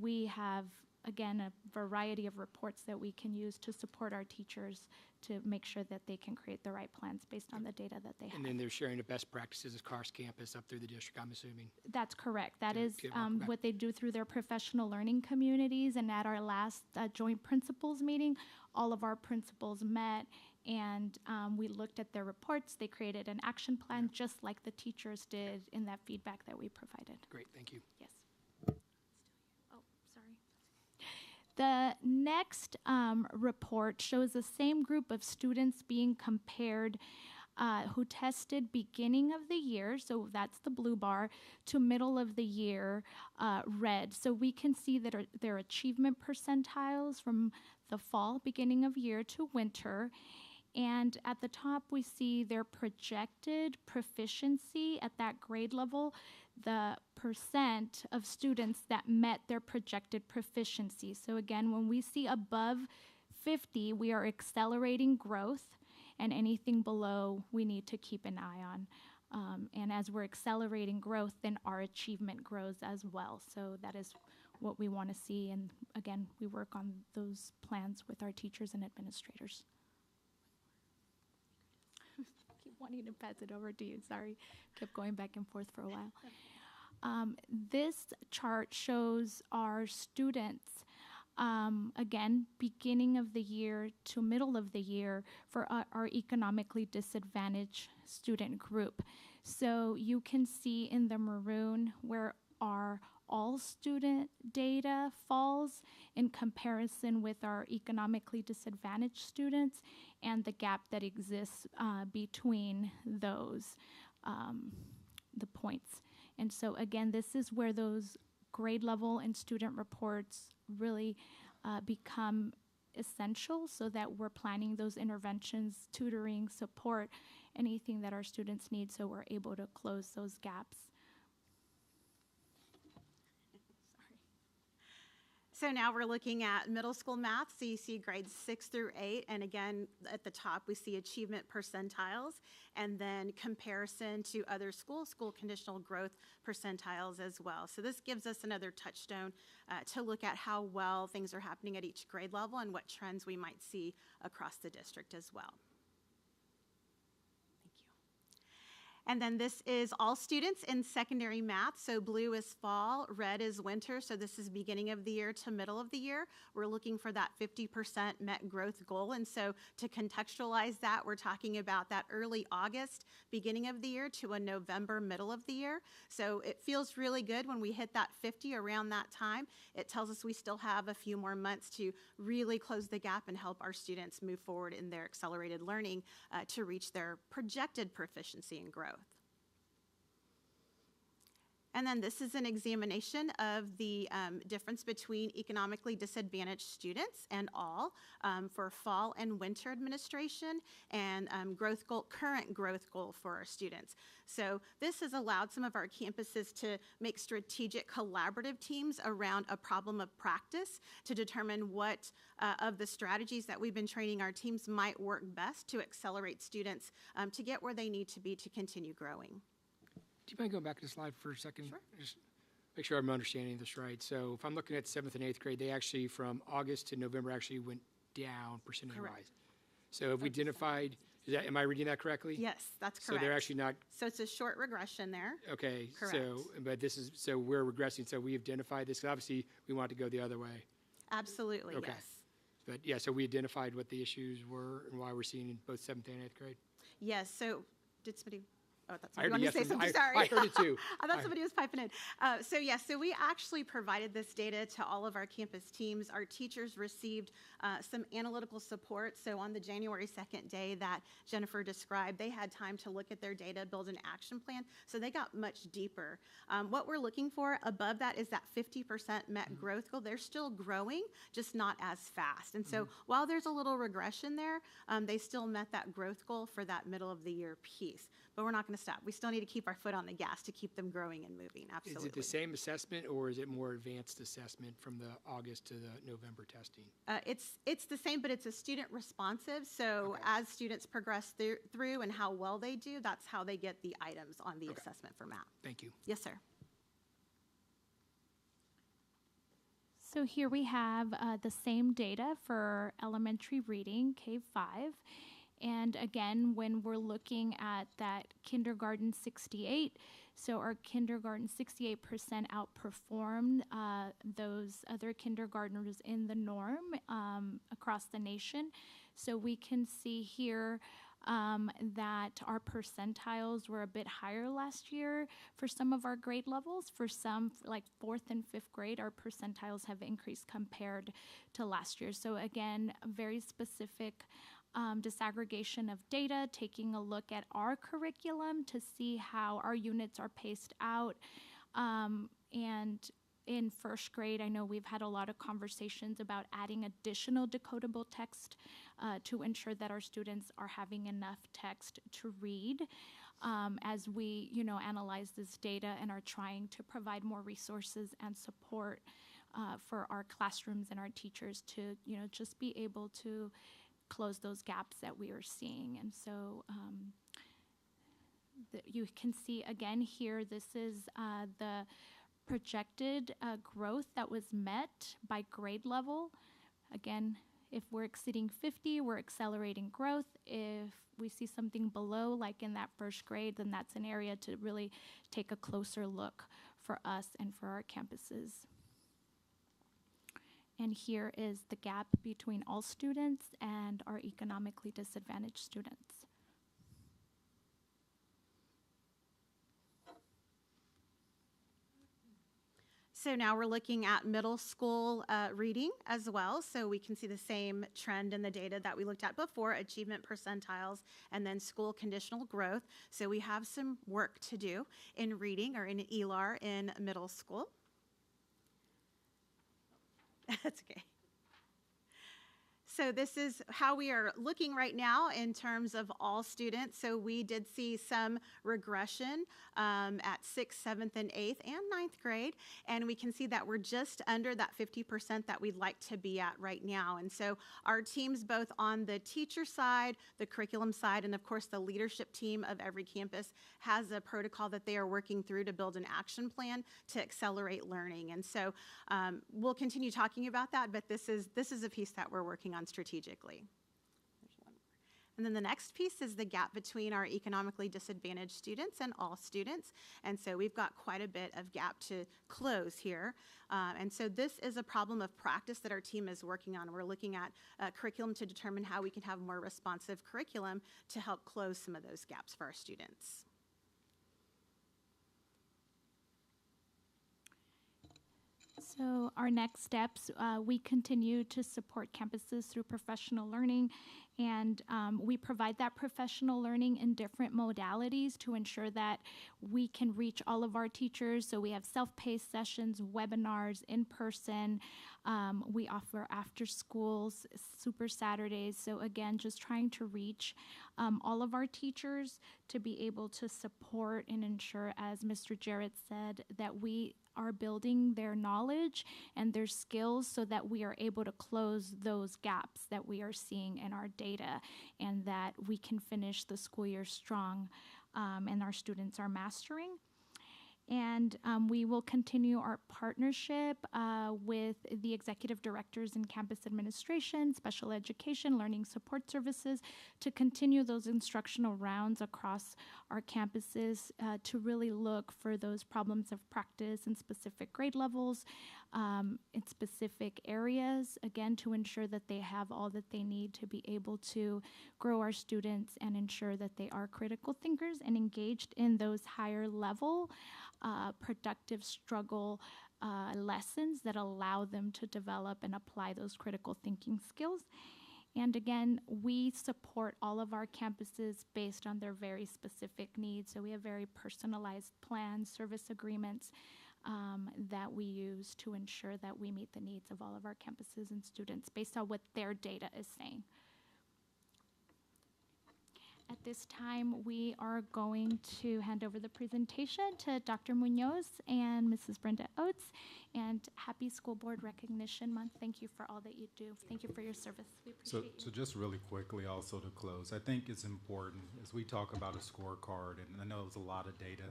we have, again, a variety of reports that we can use to support our teachers to make sure that they can create the right plans based on the data that they have. And then they're sharing the best practices across campus up through the district, I'm assuming. That's correct. That is what they do through their professional learning communities. And at our last joint principals meeting, all of our principals met and we looked at their reports. They created an action plan just like the teachers did in that feedback that we provided. Great, thank you. Yes. Oh, sorry. The next report shows the same group of students being compared who tested beginning of the year, so that's the blue bar, to middle of the year, red. So we can see that their achievement percentiles from the fall, beginning of year, to winter. And at the top, we see their projected proficiency at that grade level, the percent of students that met their projected proficiency. So again, when we see above 50, we are accelerating growth, and anything below, we need to keep an eye on. And as we're accelerating growth, then our achievement grows as well. So that is what we want to see. And again, we work on those plans with our teachers and administrators. Keep wanting to pass it over to you, sorry. Kept going back and forth for a while. This chart shows our students, again, beginning of the year to middle of the year for our economically disadvantaged student group. So you can see in the maroon where our all student data falls in comparison with our economically disadvantaged students and the gap that exists between those, the points. And so again, this is where those grade level and student reports really become essential so that we're planning those interventions, tutoring, support, anything that our students need so we're able to close those gaps. So now we're looking at middle school math. So you see grades 6 through 8. And again, at the top, we see achievement percentiles and then comparison to other schools, school conditional growth percentiles as well. So this gives us another touchstone to look at how well things are happening at each grade level and what trends we might see across the district as well. And then this is all students in secondary math. So blue is fall, red is winter. So this is beginning of the year to middle of the year. We're looking for that 50% met growth goal. And so to contextualize that, we're talking about that early August, beginning of the year to a November, middle of the year. So it feels really good when we hit that 50 around that time. It tells us we still have a few more months to really close the gap and help our students move forward in their accelerated learning to reach their projected proficiency and growth. And then this is an examination of the difference between economically disadvantaged students and all for fall and winter administration and current growth goal for our students. So this has allowed some of our campuses to make strategic collaborative teams around a problem of practice to determine what of the strategies that we've been training our teams might work best to accelerate students to get where they need to be to continue growing. Do you mind going back to the slide for a second? Sure. Just make sure I'm understanding this right. So if I'm looking at 7th and 8th grade, they actually, from August to November, actually went down percentage-wise. So have we identified, am I reading that correctly? Yes, that's correct. So they're actually not, So it's a short regression there. okay. Correct. So we're regressing. So we identified this, 'cause obviously we want to go the other way. Absolutely, Okay. yes. But yeah, so we identified what the issues were and why we're seeing in both 7th and 8th grade. Yes, so did somebody? Oh, that's I you heard want a to say yes from- something? I- Sorry. I heard it too. I thought somebody was piping in. So we actually provided this data to all of our campus teams. Our teachers received some analytical support. So on the January 2nd day that Jennifer described, they had time to look at their data, build an action plan. So they got much deeper. What we're looking for above that is that 50% met growth goal. They're still growing, just not as fast. And so while there's a little regression there, they still met that growth goal for that middle of the year piece. But we're not going to stop. We still need to keep our foot on the gas to keep them growing and moving. Absolutely. Is it the same assessment or is it more advanced assessment from the August to the November testing? It's the same, but it's a student responsive. So as students progress through and how well they do, that's how they get the items on the assessment for MAP. Thank you. Yes, sir. So here we have the same data for elementary reading, K-5. And again, when we're looking at that kindergarten 68, so our kindergarten 68% outperformed those other kindergartners in the norm across the nation. So we can see here that our percentiles were a bit higher last year for some of our grade levels. For some, like 4th and 5th grade, our percentiles have increased compared to last year. So again, a very specific disaggregation of data, taking a look at our curriculum to see how our units are paced out. And in 1st grade, I know we've had a lot of conversations about adding additional decodable text to ensure that our students are having enough text to read as we, analyze this data and are trying to provide more resources and support for our classrooms and our teachers to, just be able to close those gaps that we are seeing. And so you can see again here, this is the projected growth that was met by grade level. Again, if we're exceeding 50, we're accelerating growth. If we see something below, like in that 1st grade, then that's an area to really take a closer look for us and for our campuses. And here is the gap between all students and our economically disadvantaged students. So now we're looking at middle school reading as well. So we can see the same trend in the data that we looked at before, achievement percentiles, and then school conditional growth. So we have some work to do in reading, or in ELAR in middle school. That's okay. So this is how we are looking right now in terms of all students. So we did see some regression at 6th, 7th, and 8th, and 9th grade. And we can see that we're just under that 50% that we'd like to be at right now. And so our teams, both on the teacher side, the curriculum side, and of course the leadership team of every campus, has a protocol that they are working through to build an action plan to accelerate learning. And so we'll continue talking about that, but this is a piece that we're working on strategically. And then the next piece is the gap between our economically disadvantaged students and all students. And so we've got quite a bit of gap to close here. And so this is a problem of practice that our team is working on. We're looking at curriculum to determine how we can have more responsive curriculum to help close some of those gaps for our students. So our next steps, we continue to support campuses through professional learning, and we provide that professional learning in different modalities to ensure that we can reach all of our teachers. So we have self-paced sessions, webinars, in person. We offer after schools, Super Saturdays. So again, just trying to reach all of our teachers to be able to support and ensure, as Mr. Jarrett said, that we are building their knowledge and their skills so that we are able to close those gaps that we are seeing in our data, and that we can finish the school year strong and our students are mastering. And we will continue our partnership with the executive directors in campus administration, special education, learning support services, to continue those instructional rounds across our campuses to really look for those problems of practice in specific grade levels, in specific areas, again, to ensure that they have all that they need to be able to grow our students and ensure that they are critical thinkers and engaged in those higher level productive struggle lessons that allow them to develop and apply those critical thinking skills. And again, we support all of our campuses based on their very specific needs. So we have very personalized plans, service agreements that we use to ensure that we meet the needs of all of our campuses and students based on what their data is saying. At this time, we are going to hand over the presentation to Dr. Munoz and Mrs. Brenda Oates. And happy School Board Recognition Month. Thank you for all that you do. Thank you for your service. We appreciate you. So just really quickly also to close, I think it's important as we talk about a scorecard, and I know it's a lot of data,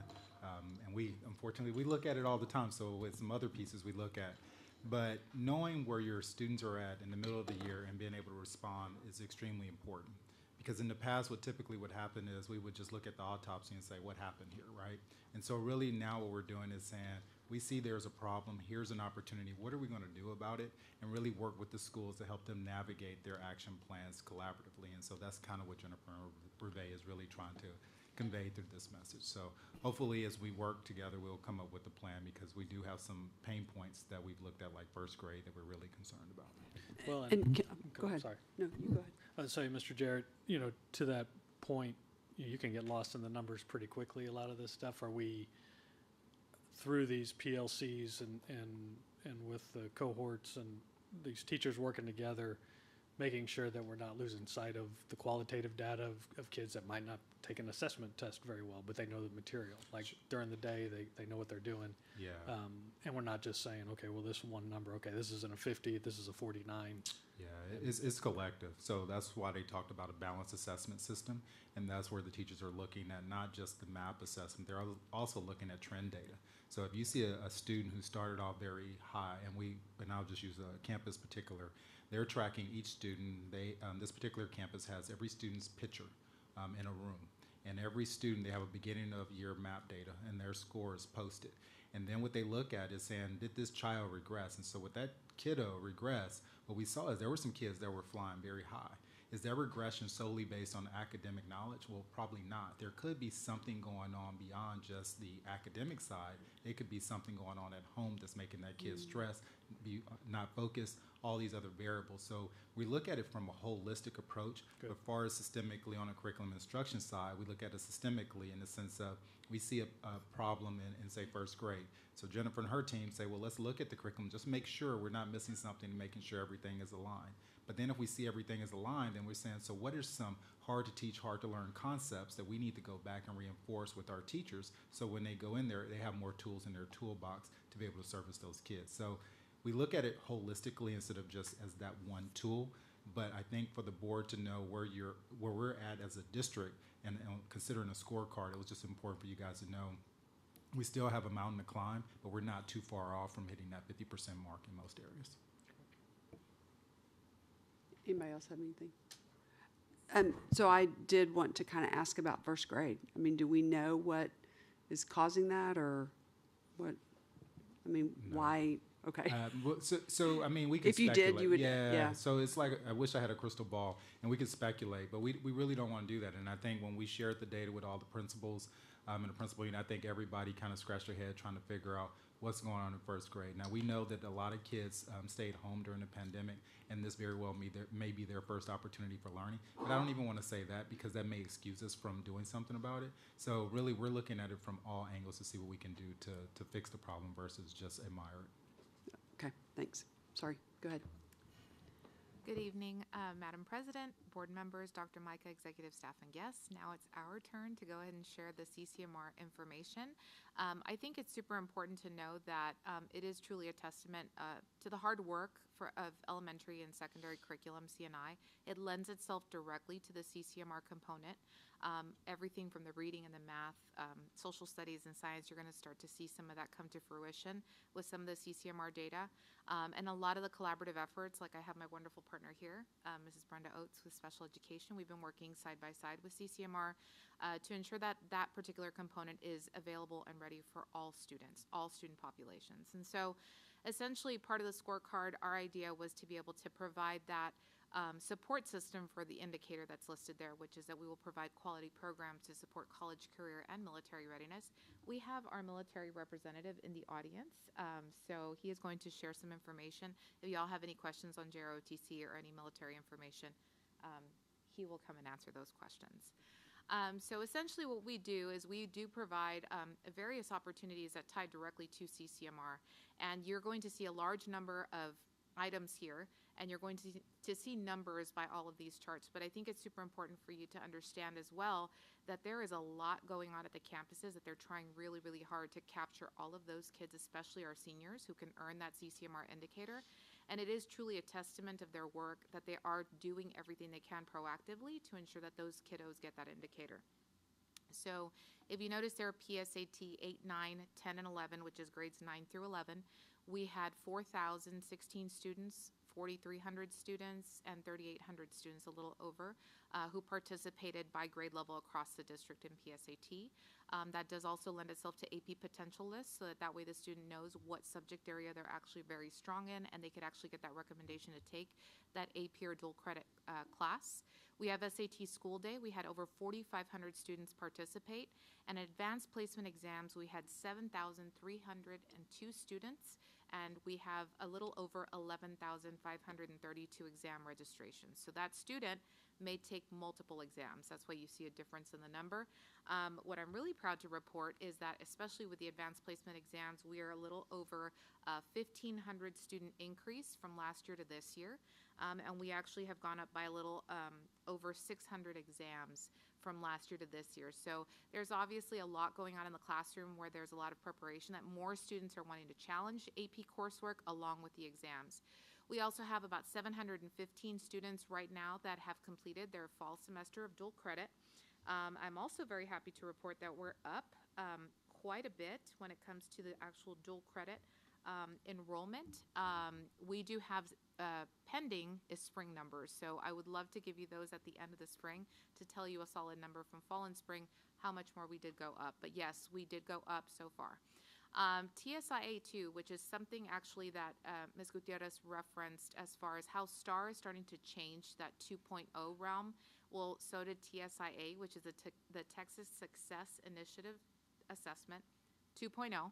and unfortunately, we look at it all the time, so with some other pieces we look at. But knowing where your students are at in the middle of the year and being able to respond is extremely important. Because in the past, what typically would happen is we would just look at the autopsy and say, what happened here, right? And so really now what we're doing is saying, we see there's a problem, here's an opportunity, what are we going to do about it? And really work with the schools to help them navigate their action plans collaboratively. And so that's kind of what Jennifer Brevet is really trying to convey through this message. So hopefully as we work together, we'll come up with a plan, because we do have some pain points that we've looked at, like first grade, that we're really concerned about. Well, Go ahead. Sorry. No, you go ahead. I'd say, Mr. Jarrett, to that point, you can get lost in the numbers pretty quickly. A lot of this stuff, are we through these PLCs and with the cohorts and these teachers working together, making sure that we're not losing sight of the qualitative data of kids that might not take an assessment test very well, but they know the material. Like during the day, they know what they're doing. Yeah. And we're not just saying, okay, well, this one number, okay, this isn't a 50, this is a 49. Yeah, it's collective. So that's why they talked about a balanced assessment system. And that's where the teachers are looking at not just the MAP assessment, they're also looking at trend data. So if you see a student who started off very high, and I'll just use a campus particular, they're tracking each student. This particular campus has every student's picture in a room. And every student, they have a beginning of year MAP data, and their score is posted. And then what they look at is saying, did this child regress? And so with that kiddo regress, what we saw is there were some kids that were flying very high. Is that regression solely based on academic knowledge? Well, probably not. There could be something going on beyond just the academic side. It could be something going on at home that's making that kid stressed, be not focused, all these other variables. So we look at it from a holistic approach. But as far as systemically on a curriculum instruction side, we look at it systemically in the sense of we see a problem in, say, first grade. So Jennifer and her team say, well, let's look at the curriculum, just make sure we're not missing something and making sure everything is aligned. But then if we see everything is aligned, then we're saying, so what are some hard to teach, hard to learn concepts that we need to go back and reinforce with our teachers, so when they go in there, they have more tools in their toolbox to be able to service those kids. So we look at it holistically instead of just as that one tool. But I think for the board to know where we're at as a district and considering a scorecard, it was just important for you guys to know we still have a mountain to climb, but we're not too far off from hitting that 50% mark in most areas. Anybody else have anything? So I did want to kind of ask about first grade. I mean, do we know what is causing that, or what? I mean, why? Okay. So I mean, we could if you speculate. did, you would. Yeah. So it's like, I wish I had a crystal ball, and we could speculate, but we really don't want to do that. And I think when we shared the data with all the principals and the principal unit, I think everybody kind of scratched their head trying to figure out what's going on in first grade. Now, we know that a lot of kids stayed home during the pandemic, and this very well may be their first opportunity for learning. But I don't even want to say that, because that may excuse us from doing something about it. So really, we're looking at it from all angles to see what we can do to fix the problem versus just admire it. Okay, thanks. Sorry, go ahead. Good evening, Madam President, board members, Dr. Micah, executive staff, and guests. Now it's our turn to go ahead and share the CCMR information. I think it's super important to know that it is truly a testament to the hard work of elementary and secondary curriculum, CNI. It lends itself directly to the CCMR component. Everything from the reading and the math, social studies and science, you're going to start to see some of that come to fruition with some of the CCMR data. And a lot of the collaborative efforts, like I have my wonderful partner here, Mrs. Brenda Oates with special education. We've been working side by side with CCMR to ensure that that particular component is available and ready for all students, all student populations. And so essentially part of the scorecard, our idea was to be able to provide that support system for the indicator that's listed there, which is that we will provide quality programs to support college, career, and military readiness. We have our military representative in the audience, so he is going to share some information. If y'all have any questions on JROTC or any military information, he will come and answer those questions. So essentially what we do is we do provide various opportunities that tie directly to CCMR, and you're going to see a large number of items here, and you're going to see numbers by all of these charts. But I think it's super important for you to understand as well that there is a lot going on at the campuses, that they're trying really, really hard to capture all of those kids, especially our seniors, who can earn that CCMR indicator. And it is truly a testament of their work that they are doing everything they can proactively to ensure that those kiddos get that indicator. So if you notice there, PSAT 8, 9, 10, and 11, which is grades 9 through 11, we had 4,016 students, 4,300 students and 3,800 students, a little over, who participated by grade level across the district in PSAT. That does also lend itself to AP potential lists, so that way the student knows what subject area they're actually very strong in, and they could actually get that recommendation to take that AP or dual credit class. We have SAT School Day. We had over 4,500 students participate. And advanced placement exams, we had 7,302 students, and we have a little over 11,532 exam registrations. So that student may take multiple exams. That's why you see a difference in the number. What I'm really proud to report is that, especially with the advanced placement exams, we are a little over 1,500 student increase from last year to this year. And we actually have gone up by a little over 600 exams from last year to this year. So there's obviously a lot going on in the classroom where there's a lot of preparation, that more students are wanting to challenge AP coursework along with the exams. We also have about 715 students right now that have completed their fall semester of dual credit. I'm also very happy to report that we're up quite a bit when it comes to the actual dual credit enrollment. We do have pending is spring numbers, so I would love to give you those at the end of the spring to tell you a solid number from fall and spring, how much more we did go up. But yes, we did go up so far. TSIA 2, which is something actually that Ms. Gutierrez referenced as far as how STAR is starting to change that 2.0 realm. Well, so did TSIA, which is the Texas Success Initiative Assessment 2.0,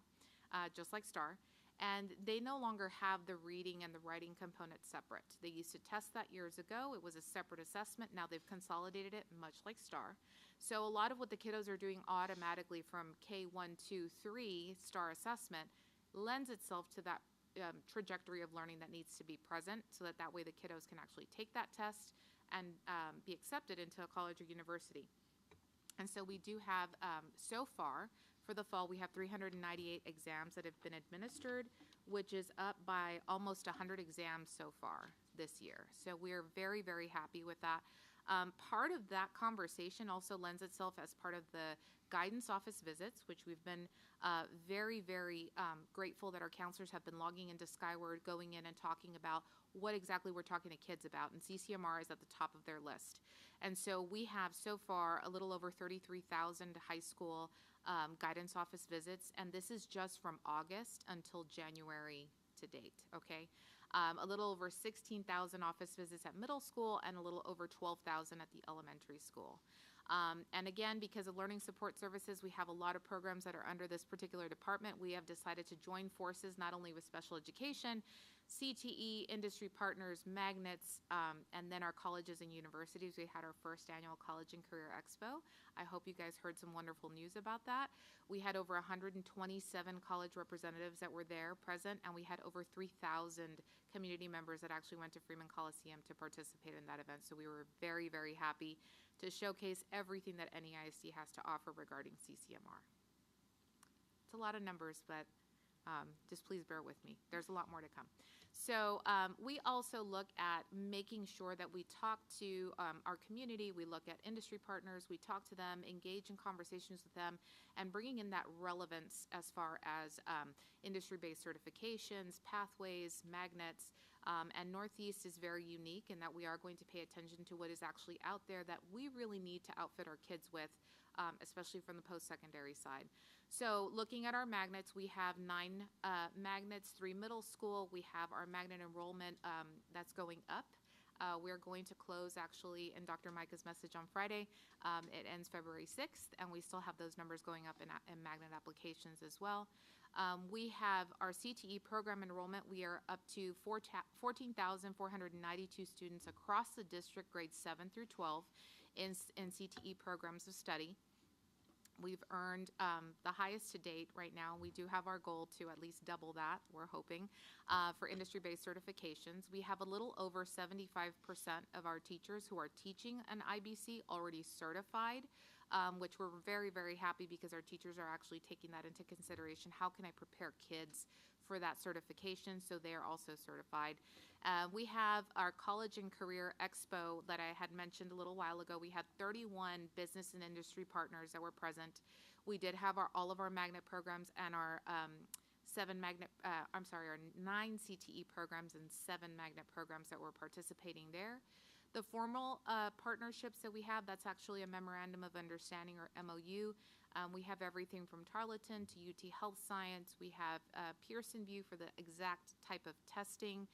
just like STAR. And they no longer have the reading and the writing component separate. They used to test that years ago. It was a separate assessment. Now they've consolidated it, much like STAR. So a lot of what the kiddos are doing automatically from K1, 2, 3 STAR assessment lends itself to that trajectory of learning that needs to be present, so that way the kiddos can actually take that test and be accepted into a college or university. And so we do have, so far, for the fall, we have 398 exams that have been administered, which is up by almost 100 exams so far this year. So we are very, very happy with that. Part of that conversation also lends itself as part of the guidance office visits, which we've been very, very grateful that our counselors have been logging into Skyward, going in and talking about what exactly we're talking to kids about, and CCMR is at the top of their list. And so we have so far a little over 33,000 high school guidance office visits, and this is just from August until January to date, okay? A little over 16,000 office visits at middle school and a little over 12,000 at the elementary school. And again, because of learning support services, we have a lot of programs that are under this particular department. We have decided to join forces not only with special education, CTE, industry partners, magnets, and then our colleges and universities. We had our first annual College and Career Expo. I hope you guys heard some wonderful news about that. We had over 127 college representatives that were there present, and we had over 3,000 community members that actually went to Freeman Coliseum to participate in that event. So we were very, very happy to showcase everything that NEISD has to offer regarding CCMR. It's a lot of numbers, but just please bear with me. There's a lot more to come. So we also look at making sure that we talk to our community, we look at industry partners, we talk to them, engage in conversations with them, and bringing in that relevance as far as industry-based certifications, pathways, magnets, and Northeast is very unique in that we are going to pay attention to what is actually out there that we really need to outfit our kids with, especially from the post-secondary side. So looking at our magnets, we have 9 magnets, 3 middle school. We have our magnet enrollment that's going up. We're going to close actually in Dr. Micah's message on Friday. It ends February 6th, and we still have those numbers going up in magnet applications as well. We have our CTE program enrollment. We are up to 14,492 students across the district, grades 7 through 12, in CTE programs of study. We've earned the highest to date right now. We do have our goal to at least double that, we're hoping, for industry-based certifications. We have a little over 75% of our teachers who are teaching an IBC already certified, which we're very, very happy because our teachers are actually taking that into consideration. How can I prepare kids for that certification so they are also certified? We have our College and Career Expo that I had mentioned a little while ago. We had 31 business and industry partners that were present. We did have all of our magnet programs and our our 9 CTE programs and 7 magnet programs that we're participating there. The formal partnerships that we have, that's actually a memorandum of understanding, or MOU. We have everything from Tarleton to UT Health Science. We have Pearson VUE for the exact type of testing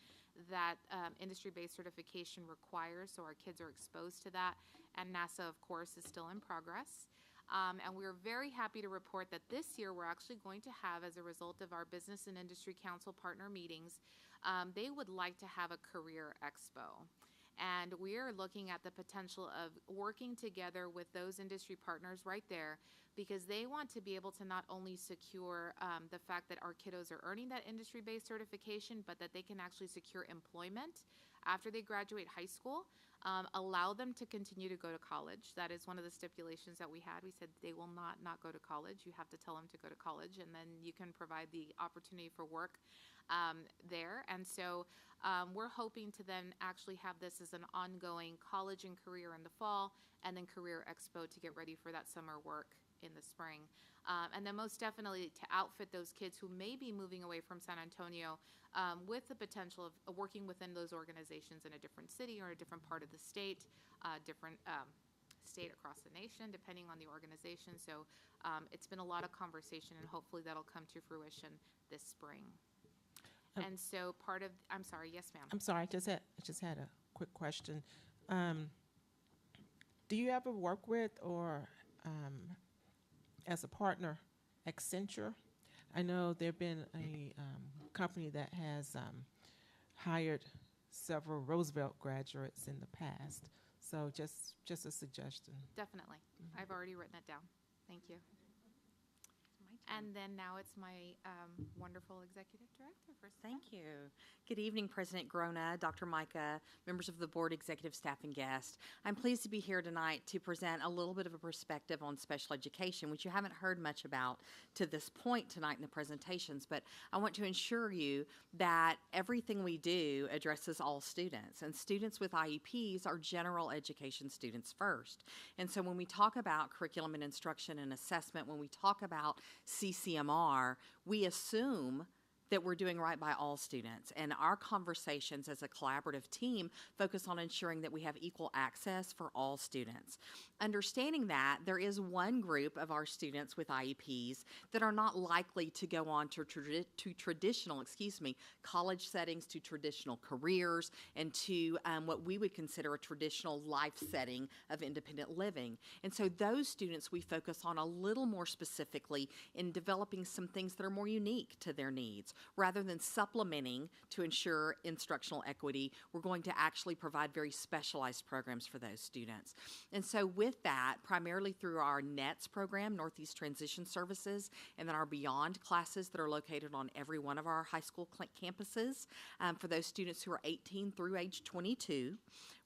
that industry-based certification requires, so our kids are exposed to that. And NASA, of course, is still in progress. And we're very happy to report that this year we're actually going to have, as a result of our Business and Industry Council partner meetings, they would like to have a career expo. And we are looking at the potential of working together with those industry partners right there, because they want to be able to not only secure the fact that our kiddos are earning that industry-based certification, but that they can actually secure employment after they graduate high school, allow them to continue to go to college. That is one of the stipulations that we had. We said they will not go to college. You have to tell them to go to college, and then you can provide the opportunity for work there. And so we're hoping to then actually have this as an ongoing college and career in the fall, and then career expo to get ready for that summer work in the spring. And then most definitely to outfit those kids who may be moving away from San Antonio with the potential of working within those organizations in a different city or a different part of the state, different state across the nation, depending on the organization. So it's been a lot of conversation, and hopefully that'll come to fruition this spring. And so part of, I'm sorry, yes, ma'am. I'm sorry, I just had a quick question. Do you ever work with or as a partner Accenture? I know there've been a company that has hired several Roosevelt graduates in the past. So just a suggestion. Definitely. I've already written it down. Thank you. And then now it's my wonderful executive director for staff. Thank you. Good evening, President Grona, Dr. Micah, members of the board, executive staff, and guests. I'm pleased to be here tonight to present a little bit of a perspective on special education, which you haven't heard much about to this point tonight in the presentations, but I want to ensure you that everything we do addresses all students, and students with IEPs are general education students first. And so when we talk about curriculum and instruction and assessment, when we talk about CCMR, we assume that we're doing right by all students. And our conversations as a collaborative team focus on ensuring that we have equal access for all students. Understanding that there is one group of our students with IEPs that are not likely to go on to traditional, college settings, to traditional careers, and to what we would consider a traditional life setting of independent living. And so those students we focus on a little more specifically in developing some things that are more unique to their needs. Rather than supplementing to ensure instructional equity, we're going to actually provide very specialized programs for those students. And so with that, primarily through our NETS program, Northeast Transition Services, and then our Beyond classes that are located on every one of our high school campuses, for those students who are 18 through age 22,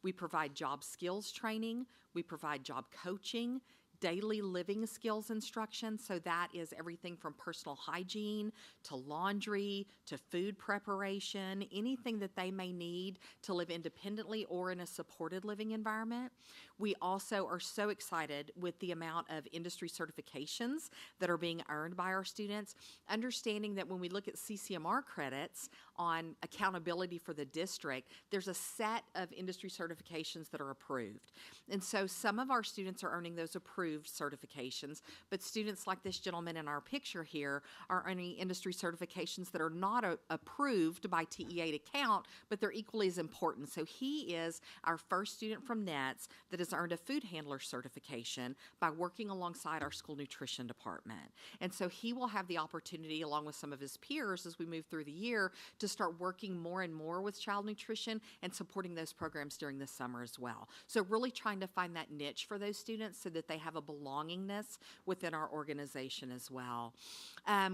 we provide job skills training, we provide job coaching, daily living skills instruction. So that is everything from personal hygiene to laundry to food preparation, anything that they may need to live independently or in a supported living environment. We also are so excited with the amount of industry certifications that are being earned by our students, understanding that when we look at CCMR credits on accountability for the district, there's a set of industry certifications that are approved. And so some of our students are earning those approved certifications, but students like this gentleman in our picture here are earning industry certifications that are not approved by TEA to count, but they're equally as important. So he is our first student from NETS that has earned a food handler certification by working alongside our school nutrition department. And so he will have the opportunity, along with some of his peers as we move through the year, to start working more and more with child nutrition and supporting those programs during the summer as well. So really trying to find that niche for those students so that they have a belongingness within our organization as well.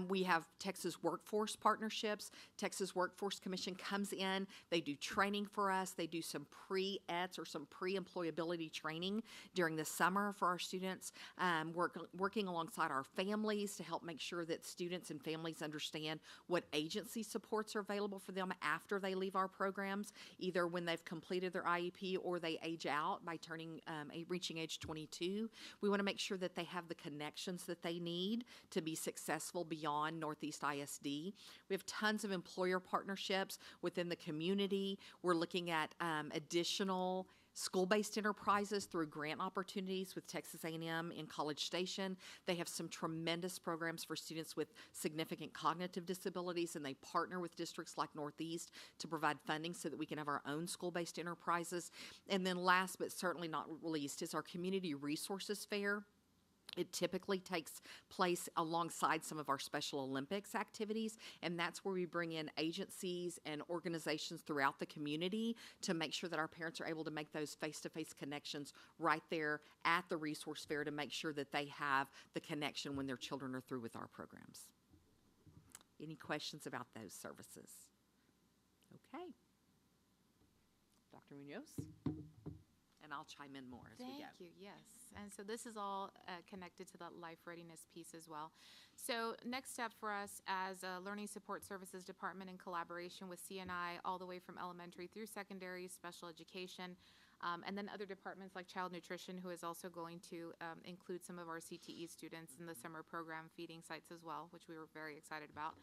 We have Texas Workforce Partnerships. Texas Workforce Commission comes in, they do training for us, they do some pre-ETS or some pre-employability training during the summer for our students, working alongside our families to help make sure that students and families understand what agency supports are available available for them after they leave our programs, either when they've completed their IEP or they age out by reaching age 22. We want to make sure that they have the connections that they need to be successful beyond Northeast ISD. We have tons of employer partnerships within the community. We're looking at additional school-based enterprises through grant opportunities with Texas A&M in College Station. They have some tremendous programs for students with significant cognitive disabilities, and they partner with districts like Northeast to provide funding so that we can have our own school-based enterprises. And then last but certainly not least is our Community Resources Fair. It typically takes place alongside some of our Special Olympics activities, and that's where we bring in agencies and organizations throughout the community to make sure that our parents are able to make those face-to-face connections right there at the resource fair to make sure that they have the connection when their children are through with our programs. Any questions about those services? Okay. Dr. Munoz? And I'll chime in more as we go. Thank you, yes. And so this is all connected to that life readiness piece as well. So next step for us as a Learning Support Services Department in collaboration with CNI all the way from elementary through secondary, special education, and then other departments like child nutrition, who is also going to include some of our CTE students in the summer program feeding sites as well, which we were very excited about.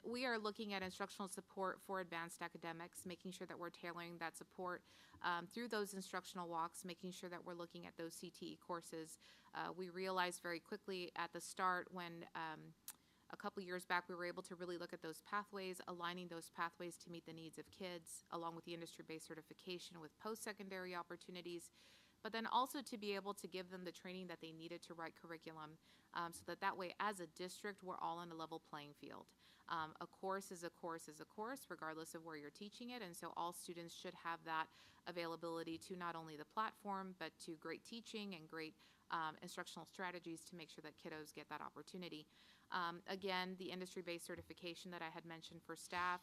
We are looking at instructional support for advanced academics, making sure that we're tailoring that support through those instructional walks, making sure that we're looking at those CTE courses. We realized very quickly at the start when a couple years back we were able to really look at those pathways, aligning those pathways to meet the needs of kids, along with the industry-based certification with post-secondary opportunities, but then also to be able to give them the training that they needed to write curriculum so that way as a district we're all on a level playing field. A course is a course is a course regardless of where you're teaching it, and so all students should have that availability to not only the platform but to great teaching and great instructional strategies to make sure that kiddos get that opportunity. Again, the industry-based certification that I had mentioned for staff,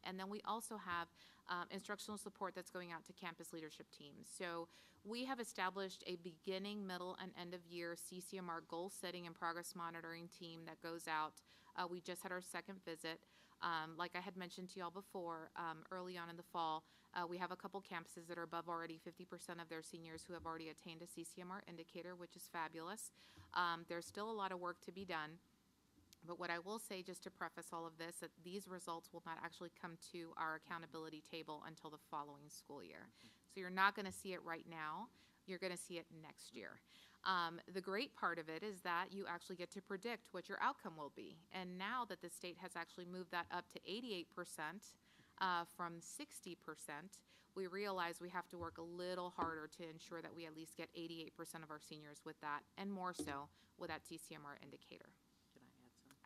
and then we also have instructional support that's going out to campus leadership teams. So we have established a beginning, middle, and end of year CCMR goal setting and progress monitoring team that goes out. We just had our second visit. Like I had mentioned to y'all before, early on in the fall, we have a couple campuses that are above already 50% of their seniors who have already attained a CCMR indicator, which is fabulous. There's still a lot of work to be done. But what I will say, just to preface all of this, that these results will not actually come to our accountability table until the following school year. So you're not going to see it right now. You're going to see it next year. The great part of it is that you actually get to predict what your outcome will be. And now that the state has actually moved that up to 88% from 60%, we realize we have to work a little harder to ensure that we at least get 88% of our seniors with that, and more so with that CCMR indicator.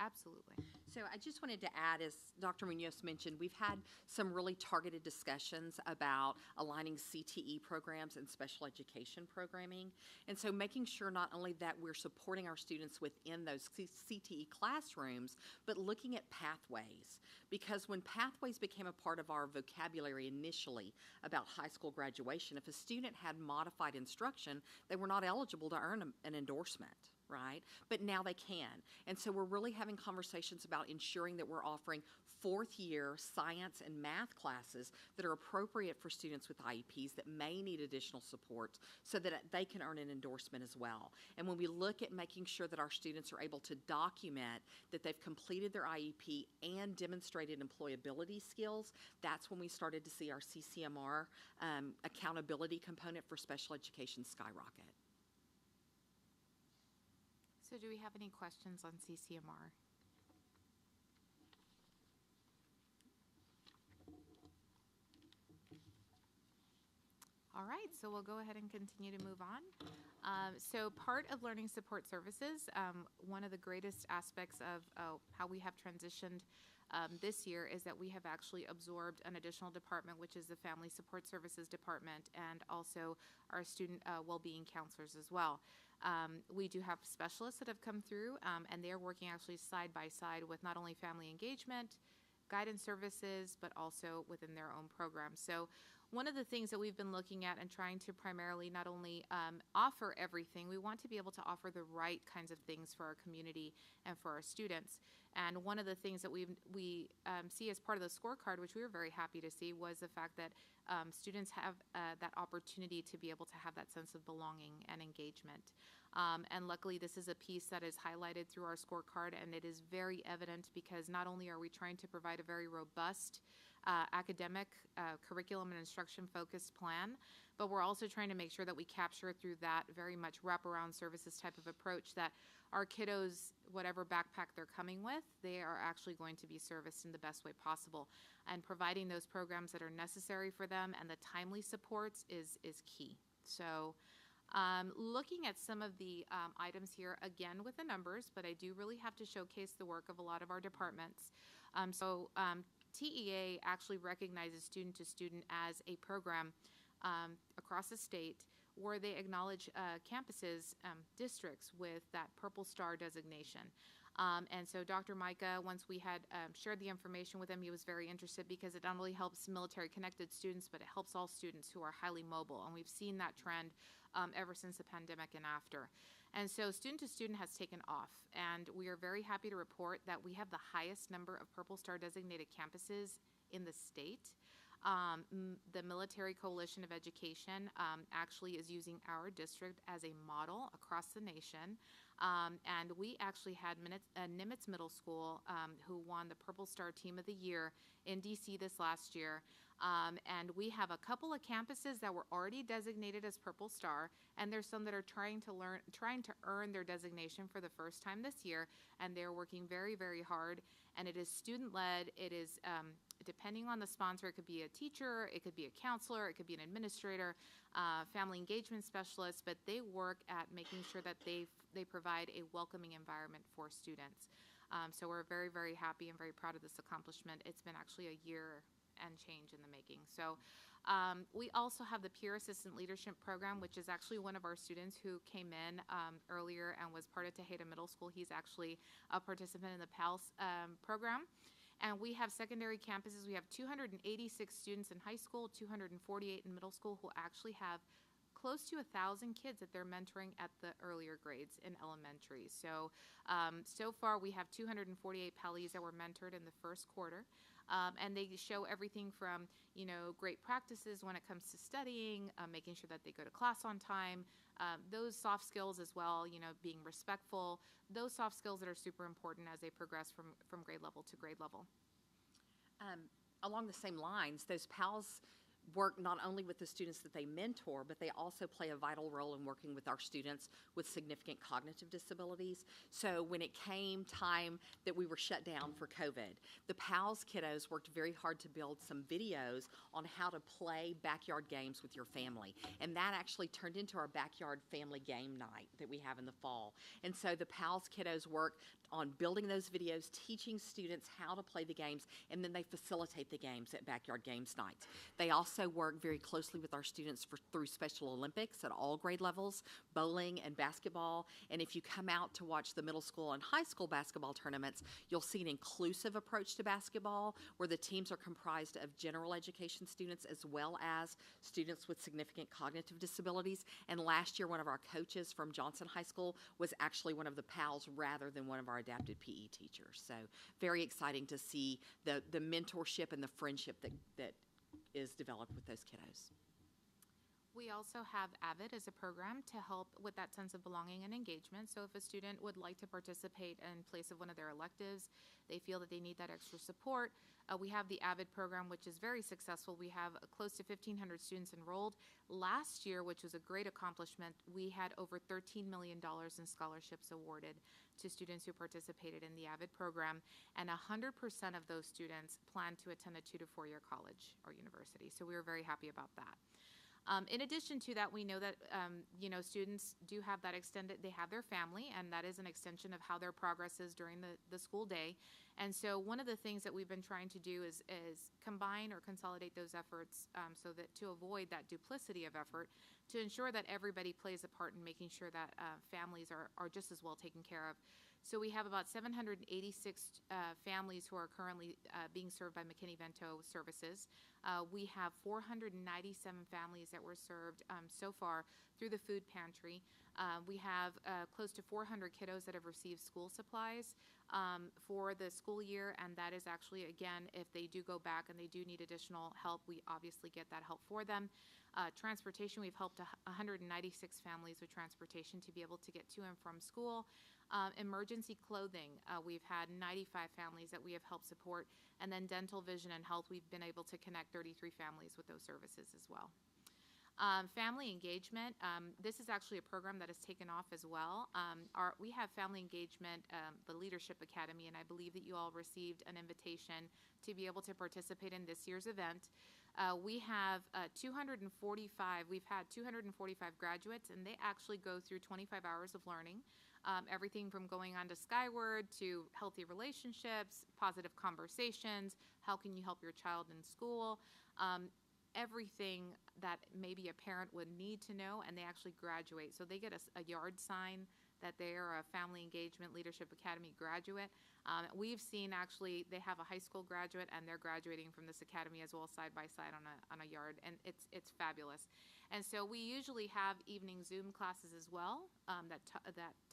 Absolutely. So I just wanted to add, as Dr. Munoz mentioned, we've had some really targeted discussions about aligning CTE programs and special education programming. And so making sure not only that we're supporting our students within those CTE classrooms, but looking at pathways. Because when pathways became a part of our vocabulary initially about high school graduation, if a student had modified instruction, they were not eligible to earn an endorsement. Right? But now they can. And so we're really having conversations about ensuring that we're offering fourth year science and math classes that are appropriate for students with IEPs that may need additional support so that they can earn an endorsement as well. And when we look at making sure that our students are able to document that they've completed their IEP and demonstrated employability skills, that's when we started to see our CCMR accountability component for special education skyrocket. So do we have any questions on CCMR? All right, so we'll go ahead and continue to move on. So part of Learning Support Services, one of the greatest aspects of how we have transitioned this year is that we have actually absorbed an additional department, which is the Family Support Services Department, and also our student well-being counselors as well. We do have specialists that have come through, and they're working actually side by side with not only family engagement, guidance services, but also within their own programs. So one of the things that we've been looking at and trying to primarily not only offer everything, we want to be able to offer the right kinds of things for our community and for our students. And one of the things that we see as part of the scorecard, which we were very happy to see, was the fact that students have that opportunity to be able to have that sense of belonging and engagement. And luckily, this is a piece that is highlighted through our scorecard, and it is very evident because not only are we trying to provide a very robust academic curriculum and instruction focused plan, but we're also trying to make sure that we capture through that very much wraparound services type of approach that our kiddos, whatever backpack they're coming with, they are actually going to be serviced in the best way possible. And providing those programs that are necessary for them and the timely supports is key. So looking at some of the items here, again with the numbers, but I do really have to showcase the work of a lot of our departments. TEA actually recognizes Student to Student as a program across the state where they acknowledge campuses, districts with that Purple Star designation. And so Dr. Micah, once we had shared the information with him, he was very interested because it not only helps military-connected students, but it helps all students who are highly mobile. And we've seen that trend ever since the pandemic and after. And so Student to Student has taken off, and we are very happy to report that we have the highest number of Purple Star designated campuses in the state. The Military Coalition of Education actually is using our district as a model across the nation. And we actually had Nimitz Middle School who won the Purple Star Team of the Year in DC this last year. And we have a couple of campuses that were already designated as Purple Star, and there's some that are trying to earn their designation for the first time this year, and they're working very, very hard. And it is student-led. It is, depending on the sponsor, it could be a teacher, it could be a counselor, it could be an administrator, family engagement specialist, but they work at making sure that they provide a welcoming environment for students. So we're very, very happy and very proud of this accomplishment. It's been actually a year and change in the making. So we also have the Peer Assistant Leadership Program, which is actually one of our students who came in earlier and was part of Tejeda Middle School. He's actually a participant in the PALS program. And we have secondary campuses. We have 286 students in high school, 248 in middle school who actually have close to 1,000 kids that they're mentoring at the earlier grades in elementary. So, so far we have 248 PALEs that were mentored in the first quarter. And they show everything from, great practices when it comes to studying, making sure that they go to class on time, those soft skills as well, being respectful, those soft skills that are super important as they progress from grade level to grade level. Along the same lines, those PALs work not only with the students that they mentor, but they also play a vital role in working with our students with significant cognitive disabilities. So when it came time that we were shut down for COVID, the PALS kiddos worked very hard to build some videos on how to play backyard games with your family. And that actually turned into our backyard family game night that we have in the fall. And so the PALS kiddos work on building those videos, teaching students how to play the games, and then they facilitate the games at Backyard Games Nights. They also work very closely with our students through Special Olympics at all grade levels, bowling and basketball. And if you come out to watch the middle school and high school basketball tournaments, you'll see an inclusive approach to basketball where the teams are comprised of general education students as well as students with significant cognitive disabilities. And last year, one of our coaches from Johnson High School was actually one of the PALs rather than one of our adapted PE teachers. So very exciting to see the mentorship and the friendship that is developed with those kiddos. We also have AVID as a program to help with that sense of belonging and engagement. So if a student would like to participate in place of one of their electives, they feel that they need that extra support, we have the AVID program, which is very successful. We have close to 1,500 students enrolled. Last year, which was a great accomplishment, we had over $13 million in scholarships awarded to students who participated in the AVID program, and 100% of those students plan to attend a 2 to 4 year college or university. So we were very happy about that. In addition to that, we know that, students do have that extended, they have their family, and that is an extension of how their progress is during the school day. And so one of the things that we've been trying to do is combine or consolidate those efforts so that to avoid that duplicity of effort, to ensure that everybody plays a part in making sure that families are just as well taken care of. So we have about 786 families who are currently being served by McKinney-Vento services. We have 497 families that were served so far through the food pantry. We have close to 400 kiddos that have received school supplies for the school year, and that is actually, again, if they do go back and they do need additional help, we obviously get that help for them. Transportation, we've helped 196 families with transportation to be able to get to and from school. Emergency clothing, we've had 95 families that we have helped support. And then dental, vision, and health, we've been able to connect 33 families with those services as well. Family engagement, this is actually a program that has taken off as well. We have Family Engagement, the Leadership Academy, and I believe that you all received an invitation to be able to participate in this year's event. We have 245, we've had 245 graduates, and they actually go through 25 hours of learning. Everything from going on to Skyward to healthy relationships, positive conversations, how can you help your child in school, everything that maybe a parent would need to know, and they actually graduate. So they get a yard sign that they are a Family Engagement Leadership Academy graduate. We've seen actually they have a high school graduate and they're graduating from this academy as well, side by side on a yard, and it's fabulous. And so we usually have evening Zoom classes as well that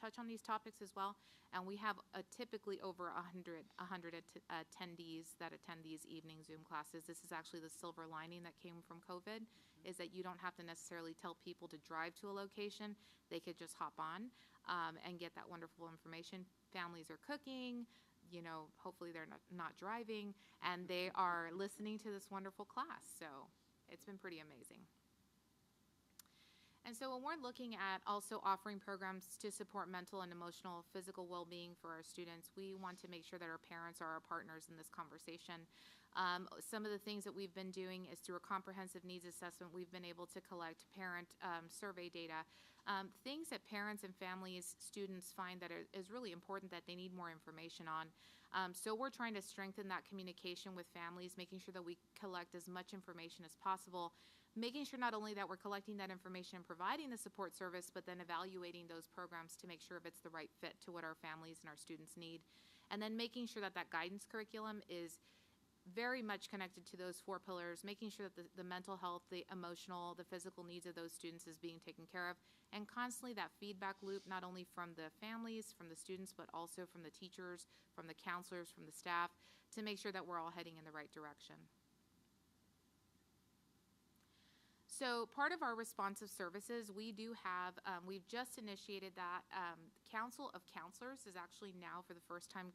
touch on these topics as well, and we have typically over 100 attendees that attend these evening Zoom classes. This is actually the silver lining that came from COVID, is that you don't have to necessarily tell people to drive to a location. They could just hop on and get that wonderful information. Families are cooking, you know, hopefully they're not driving, and they are listening to this wonderful class. So it's been pretty amazing. And so when we're looking at also offering programs to support mental and emotional, physical well-being for our students, we want to make sure that our parents are our partners in this conversation. Some of the things that we've been doing is through a comprehensive needs assessment, we've been able to collect parent survey data, things that parents and families, students find that is really important that they need more information on. So we're trying to strengthen that communication with families, making sure that we collect as much information as possible, making sure not only that we're collecting that information and providing the support service, but then evaluating those programs to make sure if it's the right fit to what our families and our students need. And then making sure that that guidance curriculum is very much connected to those 4 pillars, making sure that the mental health, the emotional, the physical needs of those students is being taken care of, and constantly that feedback loop, not only from the families, from the students, but also from the teachers, from the counselors, from the staff, to make sure that we're all heading in the right direction. So part of our responsive services, we do have, we've just initiated that. Council of Counselors is actually now for the first time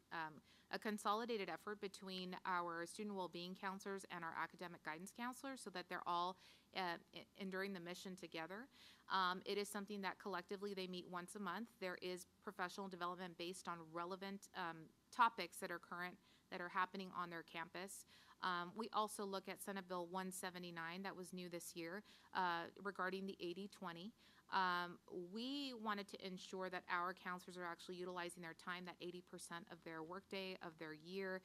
a consolidated effort between our student well-being counselors and our academic guidance counselors, so that they're all enduring the mission together. It is something that collectively they meet once a month. There is professional development based on relevant topics that are current, that are happening on their campus. We also look at Senate Bill 179 that was new this year regarding the 80-20. We wanted to ensure that our counselors are actually utilizing their time, that 80% of their workday, of their year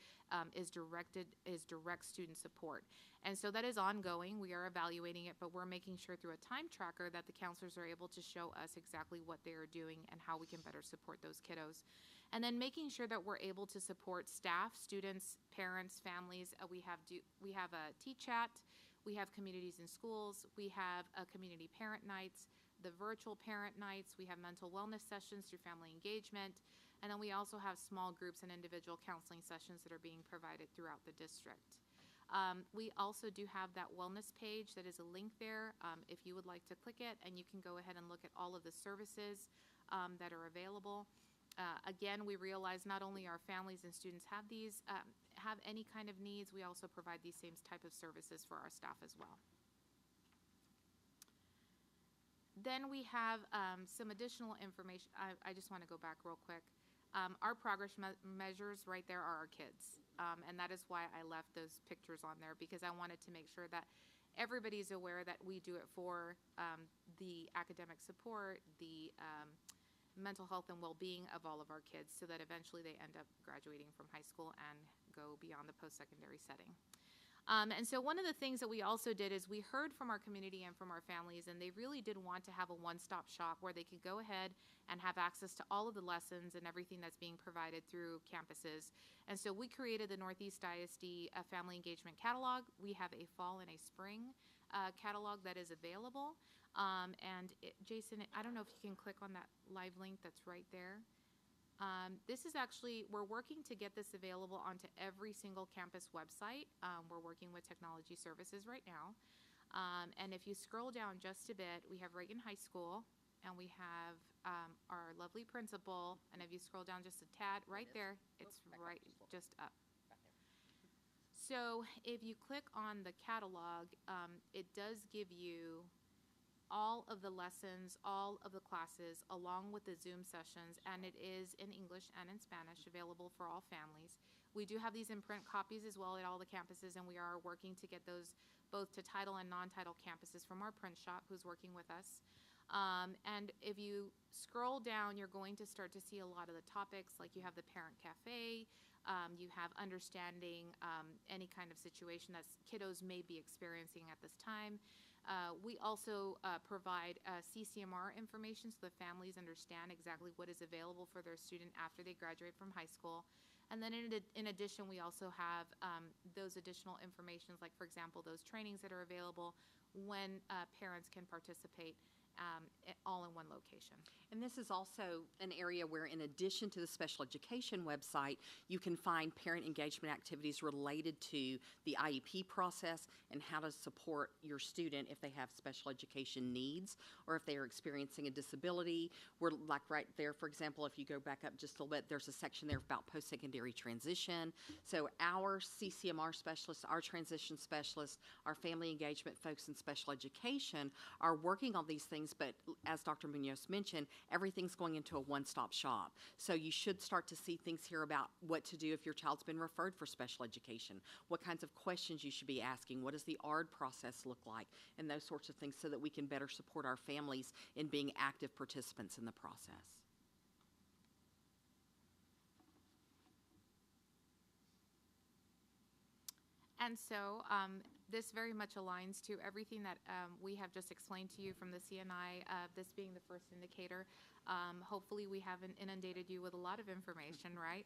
is direct student support. And so that is ongoing. We are evaluating it, but we're making sure through a time tracker that the counselors are able to show us exactly what they are doing and how we can better support those kiddos. And then making sure that we're able to support staff, students, parents, families. We have a T-Chat, we have communities in schools, we have community parent nights, the virtual parent nights, we have mental wellness sessions through Family Engagement, and then we also have small groups and individual counseling sessions that are being provided throughout the district. We also do have that wellness page that is a link there if you would like to click it, and you can go ahead and look at all of the services that are available. Again, we realize not only our families and students have these, have any kind of needs, we also provide these same type of services for our staff as well. Then we have some additional information. I just want to go back real quick. Our progress measures right there are our kids. And that is why I left those pictures on there, because I wanted to make sure that everybody's aware that we do it for the academic support, the mental health and well-being of all of our kids, so that eventually they end up graduating from high school and go beyond the post-secondary setting. And so one of the things that we also did is we heard from our community and from our families, and they really did want to have a one-stop shop where they could go ahead and have access to all of the lessons and everything that's being provided through campuses. And so we created the Northeast ISD Family Engagement Catalog. We have a fall and a spring catalog that is available. Jason, I don't know if you can click on that live link that's right there. This is actually, we're working to get this available onto every single campus website. We're working with Technology Services right now. And if you scroll down just a bit, we have Reagan High School, and we have our lovely principal. And if you scroll down just a tad, right there, it's right just up. So if you click on the catalog, it does give you all of the lessons, all of the classes, along with the Zoom sessions, and it is in English and in Spanish, available for all families. We do have these in print copies as well at all the campuses, and we are working to get those both to title and non-title campuses from our print shop, who's working with us. And if you scroll down, you're going to start to see a lot of the topics, like you have the Parent Cafe, you have understanding any kind of situation that kiddos may be experiencing at this time. We also provide CCMR information so the families understand exactly what is available for their student after they graduate from high school. And then in addition, we also have those additional informations, like, for example, those trainings that are available when parents can participate all in one location. And this is also an area where, in addition to the special education website, you can find parent engagement activities related to the IEP process and how to support your student if they have special education needs or if they are experiencing a disability. We're like right there, for example, if you go back up just a little bit, there's a section there about post-secondary transition. So our CCMR specialists, our transition specialists, our family engagement folks in special education are working on these things, but as Dr. Munoz mentioned, everything's going into a one-stop shop. So you should start to see things here about what to do if your child's been referred for special education, what kinds of questions you should be asking, what does the ARD process look like, and those sorts of things so that we can better support our families in being active participants in the process. And so this very much aligns to everything that we have just explained to you from the CNI, this being the first indicator. Hopefully we haven't inundated you with a lot of information, right?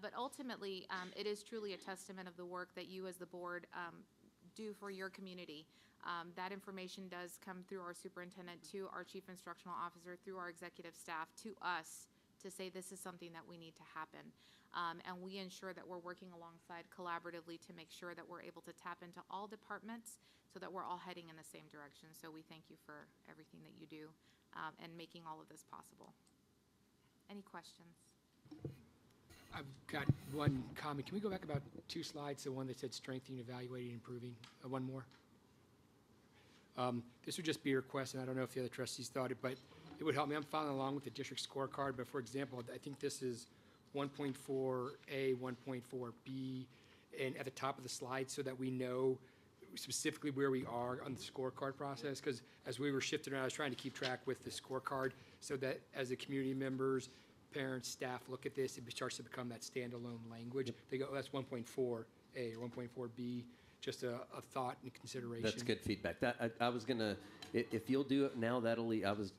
But ultimately, it is truly a testament of the work that you as the board do for your community. That information does come through our superintendent, to our chief instructional officer, through our executive staff, to us, to say this is something that we need to happen. And we ensure that we're working alongside collaboratively to make sure that we're able to tap into all departments so that we're all heading in the same direction. So we thank you for everything that you do and making all of this possible. Any questions? I've got one comment. Can we go back about 2 slides, the one that said strengthening, evaluating, improving? One more. This would just be a request, and I don't know if the other trustees thought it, but it would help me. I'm following along with the district scorecard, but for example, I think this is 1.4A, 1.4B, and at the top of the slide so that we know specifically where we are on the scorecard process, because as we were shifting around, I was trying to keep track with the scorecard so that as the community members, parents, staff look at this, it starts to become that standalone language. They go, oh, that's 1.4A or 1.4B, just a thought and consideration. That's good feedback. I was going to, if you'll do it now,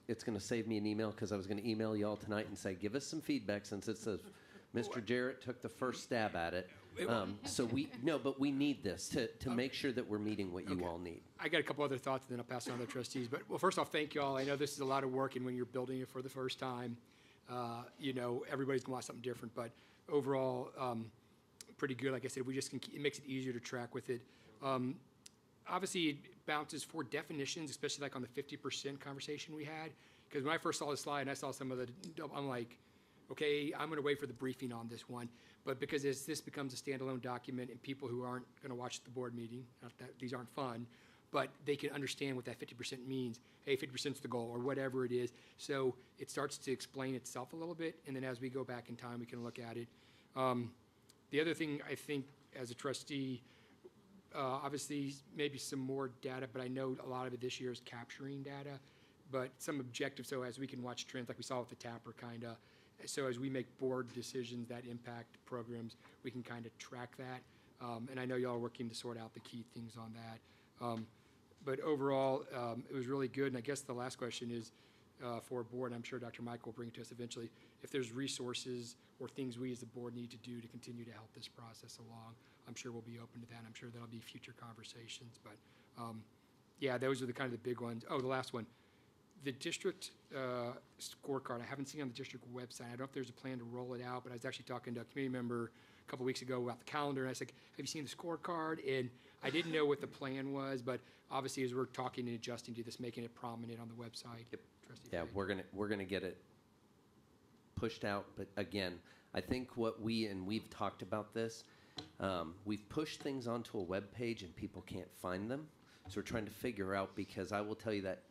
it's going to save me an email, because I was going to email you all tonight and say, give us some feedback, since it says Mr. Jarrett took the first stab at it. But we need this to make sure that we're meeting what you all need. I got a couple other thoughts, and then I'll pass it on to the trustees. But, well, first off, thank you all. I know this is a lot of work, and when you're building it for the first time, everybody's going to want something different. But overall, pretty good. Like I said, it makes it easier to track with it. Obviously, it bounces for definitions, especially like on the 50% conversation we had. Because when I first saw the slide and I saw some of the, I'm like, okay, I'm going to wait for the briefing on this one. But because as this becomes a standalone document and people who aren't going to watch the board meeting, not that these aren't fun, but they can understand what that 50% means. Hey, 50% is the goal, or whatever it is. So it starts to explain itself a little bit, and then as we go back in time, we can look at it. The other thing I think as a trustee, obviously maybe some more data, but I know a lot of it this year is capturing data, but some objectives, so as we can watch trends like we saw with the TAPR kind of, so as we make board decisions that impact programs, we can kind of track that. And I know y'all are working to sort out the key things on that. But overall, it was really good. And I guess the last question is for board, I'm sure Dr. Mike will bring it to us eventually, if there's resources or things we as the board need to do to continue to help this process along, I'm sure we'll be open to that. I'm sure there'll be future conversations. But yeah, those are the kind of the big ones. Oh, the last one. The district scorecard, I haven't seen on the district website. I don't know if there's a plan to roll it out, but I was actually talking to a community member a couple weeks ago about the calendar, and I said, have you seen the scorecard? And I didn't know what the plan was, but obviously as we're talking and adjusting to this, making it prominent on the website. Yep. Trustee Yeah, Fay. we're gonna get it pushed out, but again, I think we've talked about this, we've pushed things onto a web page and people can't find them. So we're trying to figure out, because I will tell you that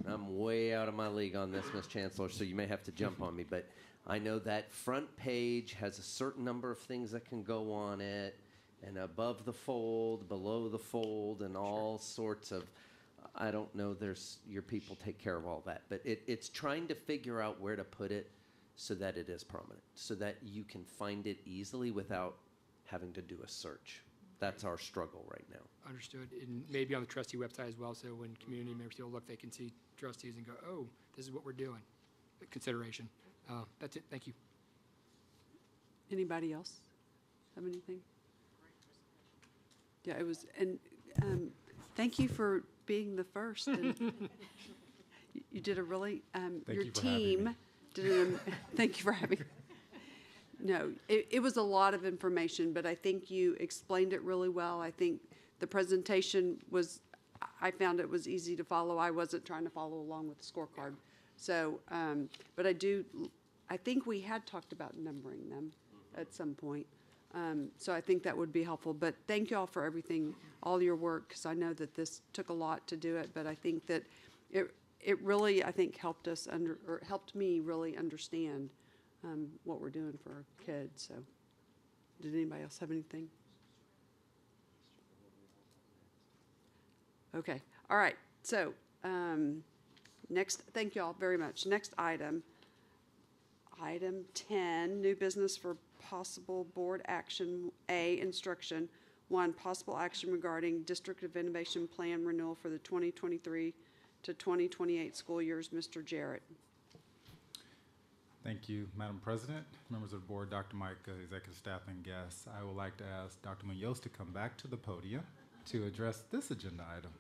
I'm way out of my league on this, Ms. Chancellor, so you may have to jump on me, but I know that front page has a certain number of things that can go on it, and above the fold, below the fold, and all sorts of, I don't know, your people take care of all that, but it's trying to figure out where to put it so that it is prominent, so that you can find it easily without having to do a search. That's our struggle right now. Understood. And maybe on the trustee website as well, so when community members will look, they can see trustees and go, oh, this is what we're doing. Consideration. That's it. Thank you. Anybody else have anything? Yeah, it was, and thank you for being the first. And you did a really, your team did thank you for having me. No, it was a lot of information, but I think you explained it really well. I think the presentation was, I found it was easy to follow. I wasn't trying to follow along with the scorecard. So, but I think we had talked about numbering them at some point. So I think that would be helpful. But thank you all for everything, all your work, because I know that this took a lot to do it. But I think that it really, I think, helped us helped me really understand what we're doing for our kids. So, did anybody else have anything? Okay. All right. So, next, thank you all very much. Next item, item 10, new business for possible board action. A, instruction. 1, possible action regarding District of Innovation Plan renewal for the 2023 to 2028 school years. Mr. Jarrett. Thank you, Madam President, members of the board, Dr. Micah, executive staff, and guests. I would like to ask Dr. Munoz to come back to the podium to address this agenda item.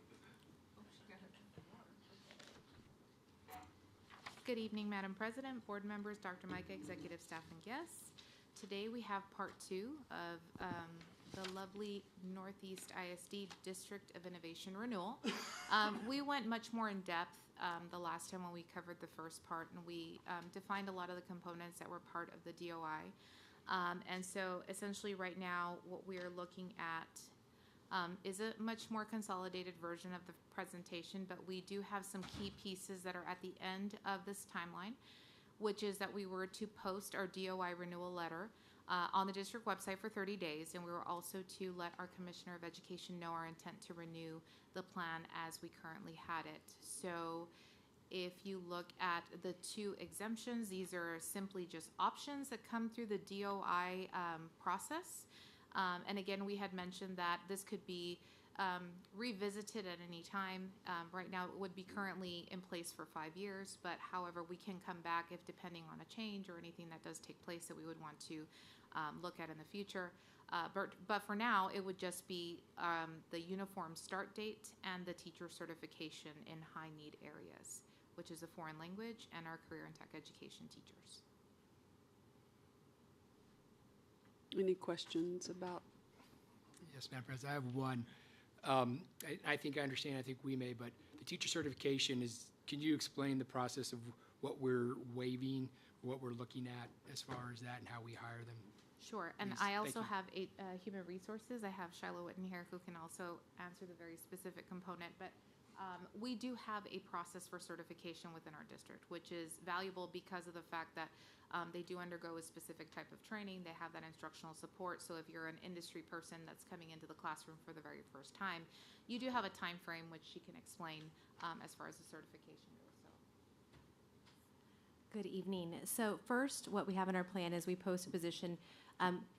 Good evening, Madam President, board members, Dr. Micah, executive staff, and guests. Today we have part 2 of the lovely Northeast ISD District of Innovation renewal. We went much more in depth the last time when we covered the first part, and we defined a lot of the components that were part of the DOI. And so essentially right now what we are looking at is a much more consolidated version of the presentation, but we do have some key pieces that are at the end of this timeline, which is that we were to post our DOI renewal letter on the district website for 30 days, and we were also to let our Commissioner of Education know our intent to renew the plan as we currently had it. So if you look at the 2 exemptions, these are simply just options that come through the DOI process. And again, we had mentioned that this could be revisited at any time. Right now, it would be currently in place for 5 years, but however, we can come back if depending on a change or anything that does take place that we would want to look at in the future. But for now, it would just be the uniform start date and the teacher certification in high need areas, which is a foreign language and our career and tech education teachers. Any questions about? Yes, Madam President, I have one. I think I understand, I think we may, but the teacher certification is, can you explain the process of what we're waiving, what we're looking at as far as that and how we hire them? Sure, and Please. I Thank also you. have human resources. I have Shiloh Witten here who can also answer the very specific component, but we do have a process for certification within our district, which is valuable because of the fact that they do undergo a specific type of training. They have that instructional support. So if you're an industry person that's coming into the classroom for the very first time, you do have a time frame which she can explain as far as the certification goes. So. Good evening. So first, what we have in our plan is we post a position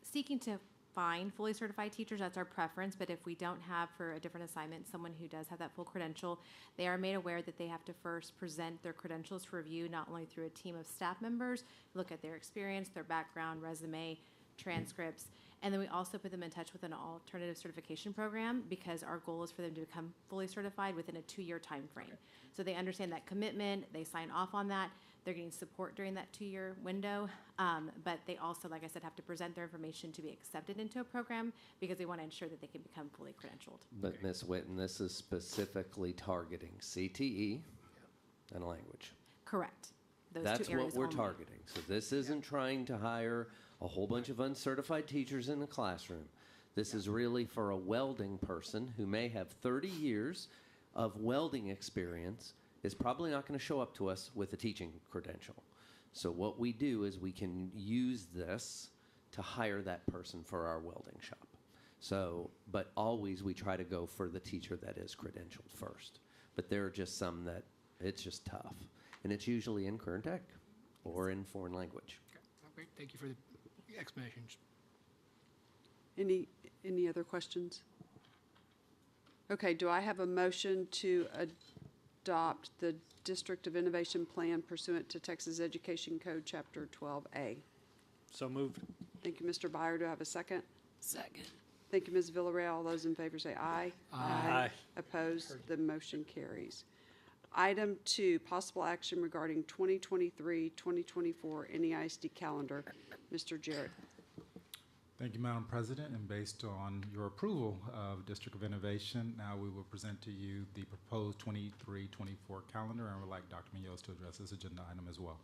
seeking to find fully certified teachers, that's our preference, but if we don't have for a different assignment someone who does have that full credential, they are made aware that they have to first present their credentials for review, not only through a team of staff members, look at their experience, their background, resume, transcripts, and then we also put them in touch with an alternative certification program because our goal is for them to become fully certified within a 2-year time frame. So they understand that commitment, they sign off on that, they're getting support during that 2-year window, but they also, like I said, have to present their information to be accepted into a program because they want to ensure that they can become fully credentialed. But Ms. Witten, this is specifically targeting CTE and language. Correct. Those That's two areas what we're only. targeting. So this isn't trying to hire a whole bunch of uncertified teachers in the classroom. This is really for a welding person who may have 30 years of welding experience, is probably not going to show up to us with a teaching credential. So what we do is we can use this to hire that person for our welding shop. So, but always we try to go for the teacher that is credentialed first. But there are just some that it's just tough. And it's usually in current ec or in foreign language. Great, thank you for the explanations. Any other questions? Okay, do I have a motion to adopt the District of Innovation Plan pursuant to Texas Education Code, Chapter 12A? So moved. Thank you, Mr. Byer. Do I have a second? Second. Thank you, Ms. Villarreal. All those in favor say aye. Aye. Opposed? The motion carries. Item 2, possible action regarding 2023-2024 NEISD calendar. Mr. Jarrett. Thank you, Madam President, and based on your approval of District of Innovation, now we will present to you the proposed 23-24 calendar, and would like Dr. Munoz to address this agenda item as well.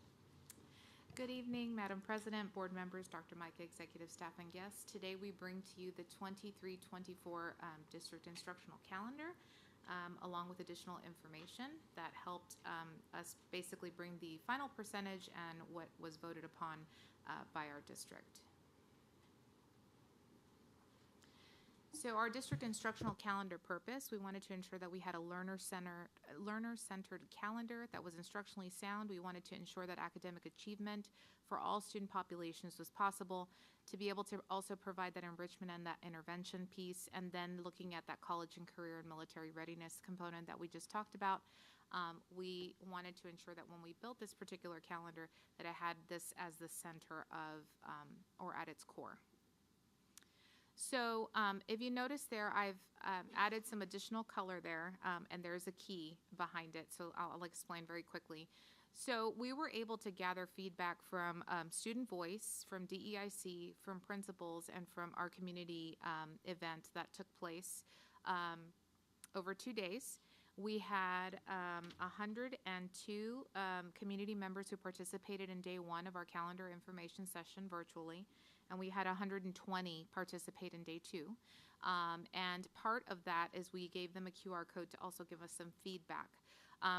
Good evening, Madam President, board members, Dr. Micah, executive staff, and guests. Today we bring to you the 23-24 district instructional calendar, along with additional information that helped us basically bring the final percentage and what was voted upon by our district. So our district instructional calendar purpose, we wanted to ensure that we had a learner-centered calendar that was instructionally sound. We wanted to ensure that academic achievement for all student populations was possible, to be able to also provide that enrichment and that intervention piece, and then looking at that college and career and military readiness component that we just talked about. We wanted to ensure that when we built this particular calendar, that it had this as the center of, or at its core. So if you notice there, I've added some additional color there, and there's a key behind it, so I'll explain very quickly. So we were able to gather feedback from student voice, from DEIC, from principals, and from our community event that took place over 2 days. We had 102 community members who participated in day 1 of our calendar information session virtually, and we had 120 participate in day 2. And part of that is we gave them a QR code to also give us some feedback.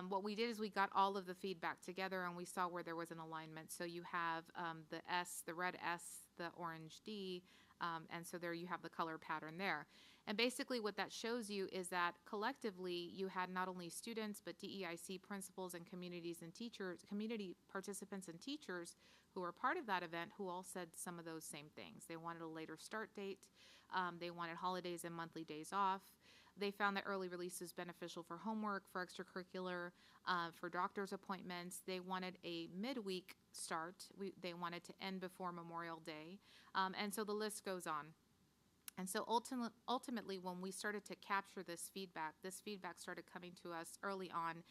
What we did is we got all of the feedback together and we saw where there was an alignment. So you have the S, the red S, the orange D, and so there you have the color pattern there. And basically what that shows you is that collectively you had not only students but DEIC principals and communities and teachers, community participants and teachers who were part of that event who all said some of those same things. They wanted a later start date. They wanted holidays and monthly days off. They found that early release is beneficial for homework, for extracurricular, for doctor's appointments. They wanted a midweek start. They wanted to end before Memorial Day. And so the list goes on. And so ultimately, when we started to capture this feedback started coming to us early on.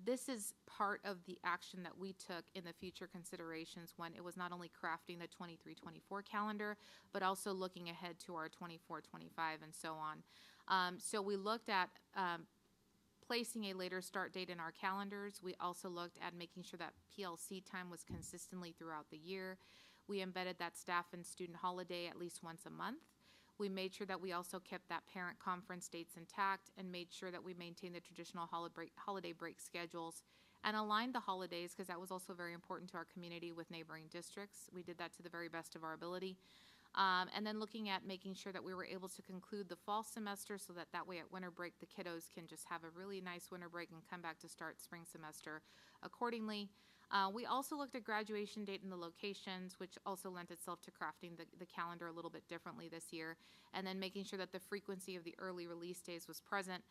This is part of the action that we took in the future considerations when it was not only crafting the 23-24 calendar, but also looking ahead to our 24-25 and so on. So we looked at placing a later start date in our calendars. We also looked at making sure that PLC time was consistently throughout the year. We embedded that staff and student holiday at least once a month. We made sure that we also kept that parent conference dates intact and made sure that we maintained the traditional holiday break schedules and aligned the holidays, because that was also very important to our community with neighboring districts. We did that to the very best of our ability. And then looking at making sure that we were able to conclude the fall semester so that way at winter break the kiddos can just have a really nice winter break and come back to start spring semester accordingly. We also looked at graduation date and the locations, which also lent itself to crafting the calendar a little bit differently this year, and then making sure that the frequency of the early release days was present,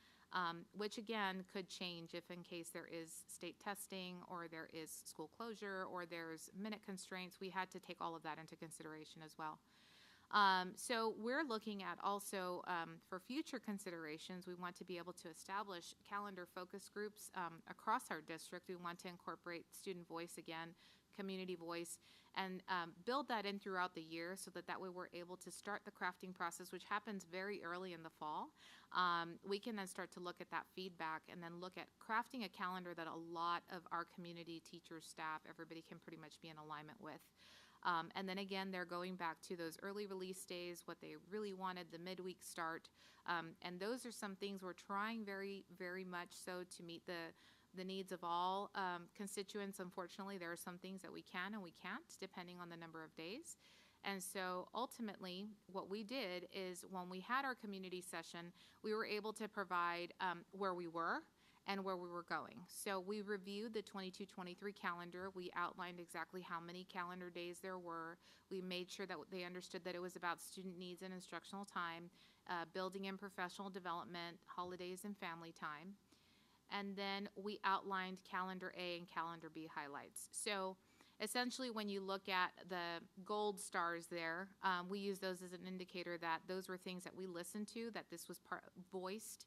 which again could change if in case there is state testing or there is school closure or there's minute constraints. We had to take all of that into consideration as well. So we're looking at also for future considerations, we want to be able to establish calendar focus groups across our district. We want to incorporate student voice again, community voice, and build that in throughout the year so that way we're able to start the crafting process, which happens very early in the fall. We can then start to look at that feedback and then look at crafting a calendar that a lot of our community, teachers, staff, everybody can pretty much be in alignment with. And then again, they're going back to those early release days, what they really wanted, the midweek start. And those are some things we're trying very, very much so to meet the needs of all constituents. Unfortunately, there are some things that we can and we can't, depending on the number of days. And so ultimately, what we did is when we had our community session, we were able to provide where we were and where we were going. So we reviewed the 22-23 calendar. We outlined exactly how many calendar days there were. We made sure that they understood that it was about student needs and instructional time, building in professional development, holidays, and family time. And then we outlined calendar A and calendar B highlights. So essentially, when you look at the gold stars there, we use those as an indicator that those were things that we listened to, that this was voiced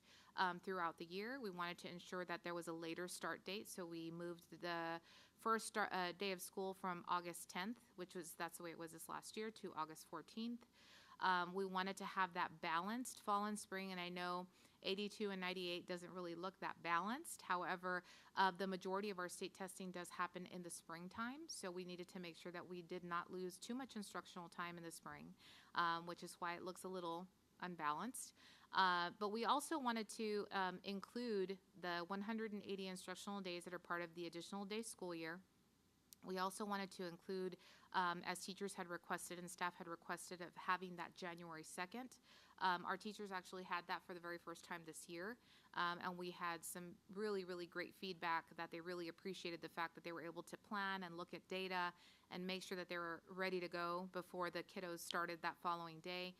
throughout the year. We wanted to ensure that there was a later start date, so we moved the first day of school from August 10th, that's the way it was this last year, to August 14th. We wanted to have that balanced fall and spring, and I know 82 and 98 doesn't really look that balanced. However, the majority of our state testing does happen in the springtime, so we needed to make sure that we did not lose too much instructional time in the spring, which is why it looks a little unbalanced. But we also wanted to include the 180 instructional days that are part of the additional day school year. We also wanted to include, as teachers had requested and staff had requested, of having that January 2nd. Our teachers actually had that for the very first time this year, and we had some really, really great feedback that they really appreciated the fact that they were able to plan and look at data and make sure that they were ready to go before the kiddos started that following day.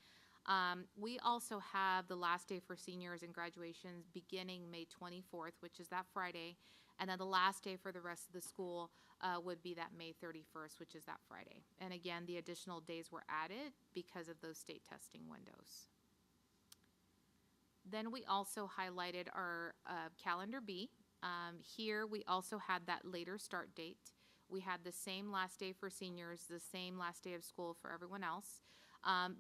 We also have the last day for seniors and graduations beginning May 24th, which is that Friday, and then the last day for the rest of the school would be that May 31st, which is that Friday. And again, the additional days were added because of those state testing windows. Then we also highlighted our calendar B. Here we also had that later start date. We had the same last day for seniors, the same last day of school for everyone else.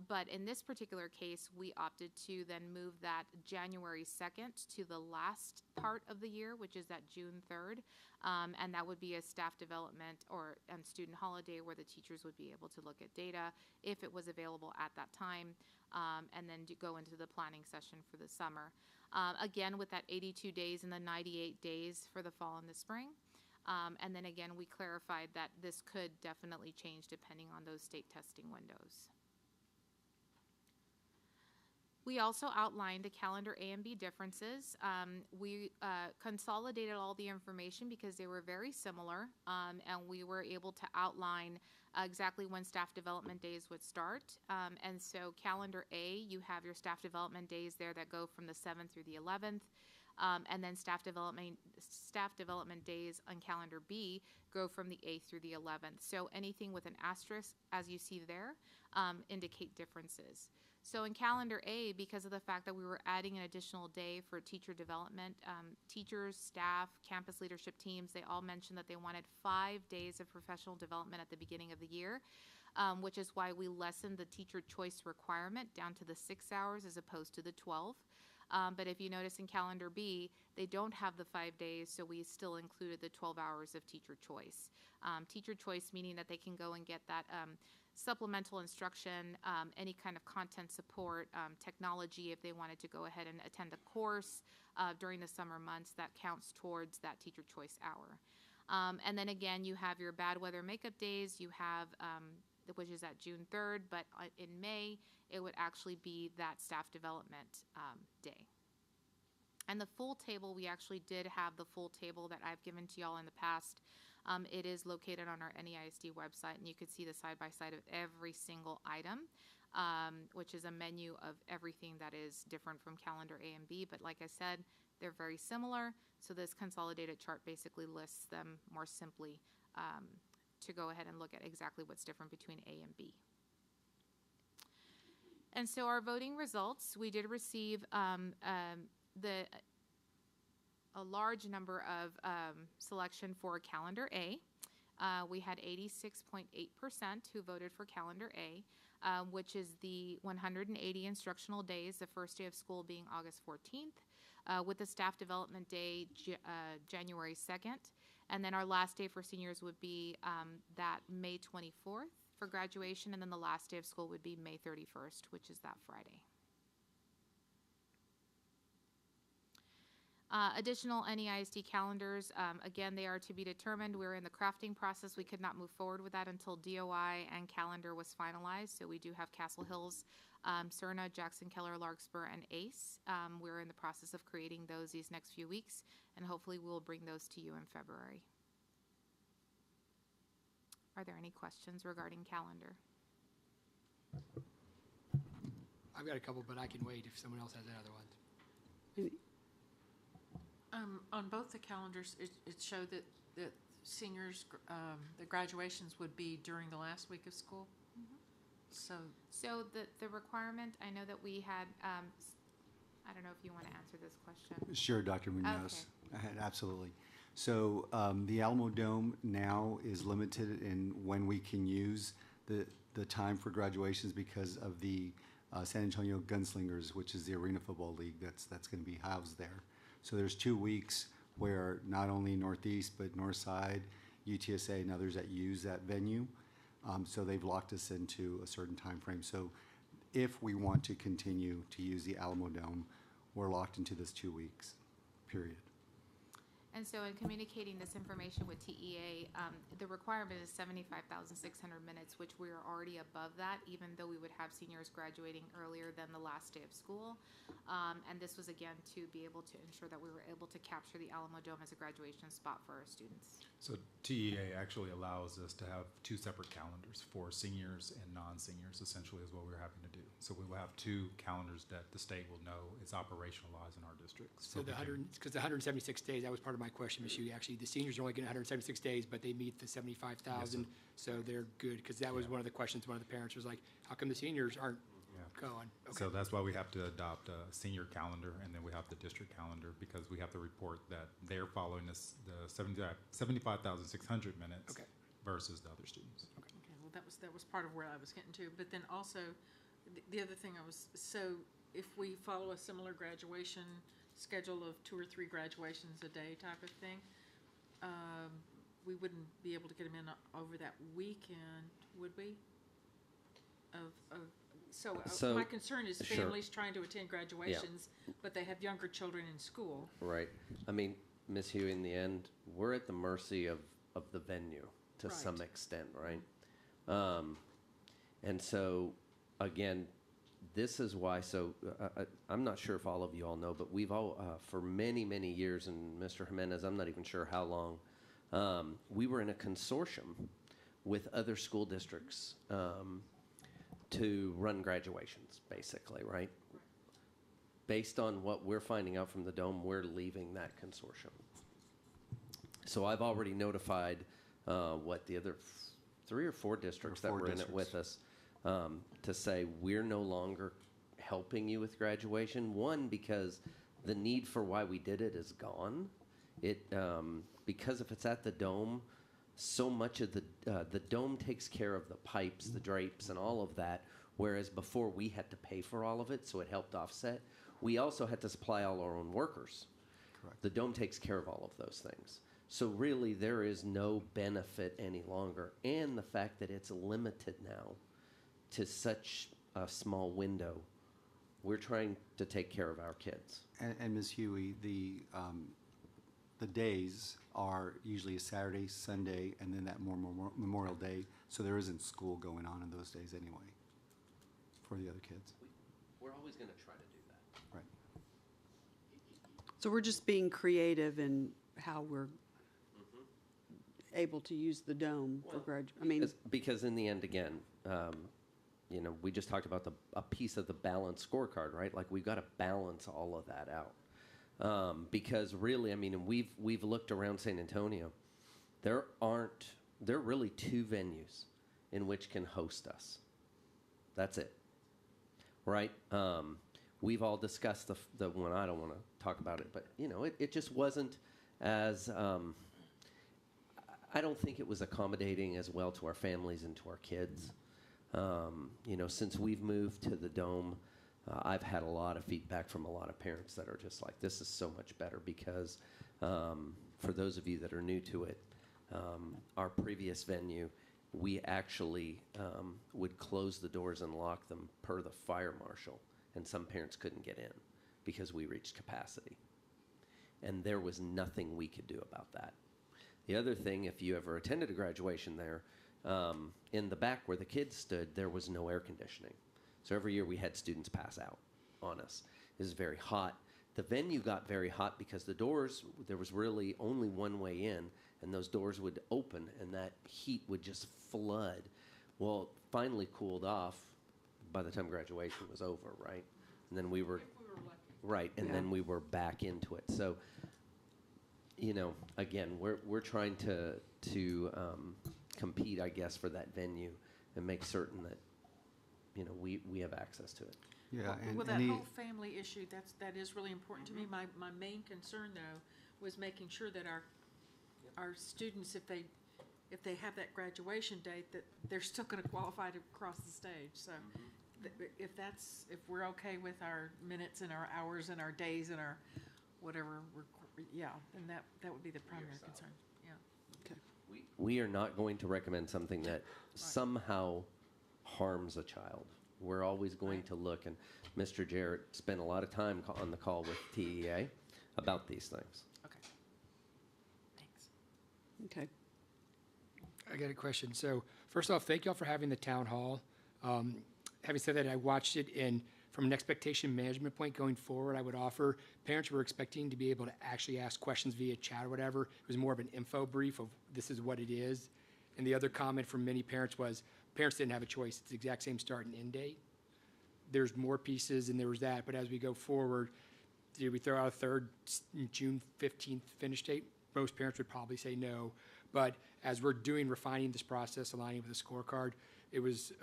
But in this particular case, we opted to then move that January 2nd to the last part of the year, which is that June 3rd. And that would be a staff development and student holiday where the teachers would be able to look at data if it was available at that time, and then go into the planning session for the summer. Again, with that 82 days and the 98 days for the fall and the spring. And then again, we clarified that this could definitely change depending on those state testing windows. We also outlined the calendar A and B differences. We consolidated all the information because they were very similar, and we were able to outline exactly when staff development days would start. And so calendar A, you have your staff development days there that go from the 7th through the 11th. And then staff development days on calendar B go from the 8th through the 11th. So anything with an asterisk, as you see there, indicate differences. So in calendar A, because of the fact that we were adding an additional day for teacher development, teachers, staff, campus leadership teams, they all mentioned that they wanted 5 days of professional development at the beginning of the year, which is why we lessened the teacher choice requirement down to the 6 hours as opposed to the 12. But if you notice in calendar B, they don't have the 5 days, so we still included the 12 hours of teacher choice. Teacher choice meaning that they can go and get that supplemental instruction, any kind of content support, technology if they wanted to go ahead and attend a course during the summer months that counts towards that teacher choice hour. And then again, you have your bad weather makeup days, you have which is at June 3rd, but in May, it would actually be that staff development day. And the full table, we actually did have the full table that I've given to y'all in the past. It is located on our NEISD website, and you could see the side-by-side of every single item, which is a menu of everything that is different from calendar A and B. But like I said, they're very similar, so this consolidated chart basically lists them more simply to go ahead and look at exactly what's different between A and B. And so our voting results, we did receive a large number of selection for calendar A. We had 86.8% who voted for calendar A, which is the 180 instructional days, the first day of school being August 14th, with the staff development day January 2nd. And then our last day for seniors would be that May 24th for graduation, and then the last day of school would be May 31st, which is that Friday. Additional NEISD calendars, again, they are to be determined. We're in the crafting process. We could not move forward with that until DOI and calendar was finalized. So we do have Castle Hills, Cerna, Jackson, Keller, Larkspur, and ACE. We're in the process of creating those these next few weeks, and hopefully we'll bring those to you in February. Are there any questions regarding calendar? I've got a couple, but I can wait if someone else has another one. On both the calendars, it showed that seniors, the graduations would be during the last week of school. So the requirement, I know that we had, I don't know if you want to answer this question. Sure, Dr. Munoz. Absolutely. So the Alamo Dome now is limited in when we can use the time for graduations because of the San Antonio Gunslingers, which is the Arena Football League that's going to be housed there. So there's 2 weeks where not only Northeast, but Northside, UTSA, and others that use that venue. So they've locked us into a certain time frame. So if we want to continue to use the Alamo Dome, we're locked into this 2 weeks, period. And so in communicating this information with TEA, the requirement is 75,600 minutes, which we are already above that, even though we would have seniors graduating earlier than the last day of school. And this was, again, to be able to ensure that we were able to capture the Alamo Dome as a graduation spot for our students. So TEA actually allows us to have 2 separate calendars for seniors and non-seniors, essentially is what we're having to do. So we will have 2 calendars that the state will know is operationalized in our district. So because the 176 days, that was part of my question, Ms. Hugh. Actually, the seniors are only getting 176 days, but they meet the 75,000, so they're good. Because that was one of the questions. One of the parents was like, "How come the seniors aren't going?" Okay. So that's why we have to adopt a senior calendar, and then we have the district calendar, because we have to report that they're following this, the 75,600 minutes versus the other students. Okay, well, that was part of where I was getting to. But then also, the other thing so if we follow a similar graduation schedule of 2 or 3 graduations a day type of thing, we wouldn't be able to get them in over that weekend, would we? So my concern is families trying to attend graduations, but they have younger children in school. Right. I mean, Ms. Hugh, in the end, we're at the mercy of the venue to some extent, right? And so, again, this is why, I'm not sure if all of you all know, but we've all, for many, many years, and Mr. Jimenez, I'm not even sure how long, we were in a consortium with other school districts to run graduations, basically, right? Based on what we're finding out from the Dome, we're leaving that consortium. So I've already notified, the other 3 or 4 districts that were in it with us, to say we're no longer helping you with graduation. One, because the need for why we did it is gone. Because if it's at the Dome, so much of the Dome takes care of the pipes, the drapes, and all of that, whereas before we had to pay for all of it, so it helped offset. We also had to supply all our own workers. Correct. The Dome takes care of all of those things. So really, there is no benefit any longer, and the fact that it's limited now to such a small window, we're trying to take care of our kids. And Ms. Huey, the days are usually a Saturday, Sunday, and then that Memorial Day, so there isn't school going on in those days anyway for the other kids. We're always going to try to do that. Right. So we're just being creative in how we're able to use the dome for I mean, Because in the end, again, you know, we just talked about a piece of the balance scorecard, right? Like we've got to balance all of that out. Because really, I mean, and we've looked around San Antonio. There are really two venues in which can host us. That's it, right? We've all discussed the one. I don't want to talk about it, but you know, it just wasn't as. I don't think it was accommodating as well to our families and to our kids. You know, since we've moved to the Dome, I've had a lot of feedback from a lot of parents that are just like, this is so much better because for those of you that are new to it, our previous venue, we actually would close the doors and lock them per the fire marshal, and some parents couldn't get in because we reached capacity. And there was nothing we could do about that. The other thing, if you ever attended a graduation there, in the back where the kids stood, there was no air conditioning. So every year we had students pass out on us. It was very hot. The venue got very hot because the doors, there was really only one way in, and those doors would open, and that heat would just flood. Well, it finally cooled off by the time graduation was over, right? And then we were right, and then we were back into it. So, you know, again, we're trying to compete, I guess, for that venue and make certain that, you know, we have access to it. Yeah, well, that whole family issue, that is really important to me. My main concern, though, was making sure that our students, if they have that graduation date, that they're still going to qualify to cross the stage. So, if we're okay with our minutes and our hours and our days and our whatever, then that would be the primary concern. Yeah. Okay. We are not going to recommend something that somehow harms a child. We're always going to look, and Mr. Jarrett spent a lot of time on the call with TEA about these things. Okay. Thanks. Okay. I got a question. So first off, thank y'all for having the town hall. Having said that, I watched it, and from an expectation management point going forward, I would offer parents were expecting to be able to actually ask questions via chat or whatever. It was more of an info brief of this is what it is. And the other comment from many parents was parents didn't have a choice. It's the exact same start and end date. There's more pieces, and there was that. But as we go forward, did we throw out a third June 15th finish date? Most parents would probably say no. But as we're refining this process, aligning with the scorecard, it was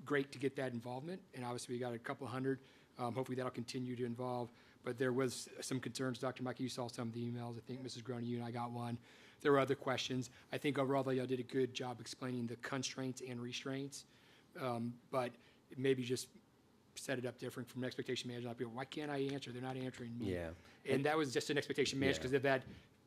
great to get that involvement. And obviously, we got a couple hundred. Hopefully, that'll continue to involve. But there was some concerns. Dr. Mike, you saw some of the emails. I think Mrs. Grona, you and I got one. There were other questions. I think overall, though, y'all did a good job explaining the constraints and restraints. But maybe just set it up different from an expectation management. People, why can't I answer? They're not answering me. Yeah. And that was just an expectation management because of that.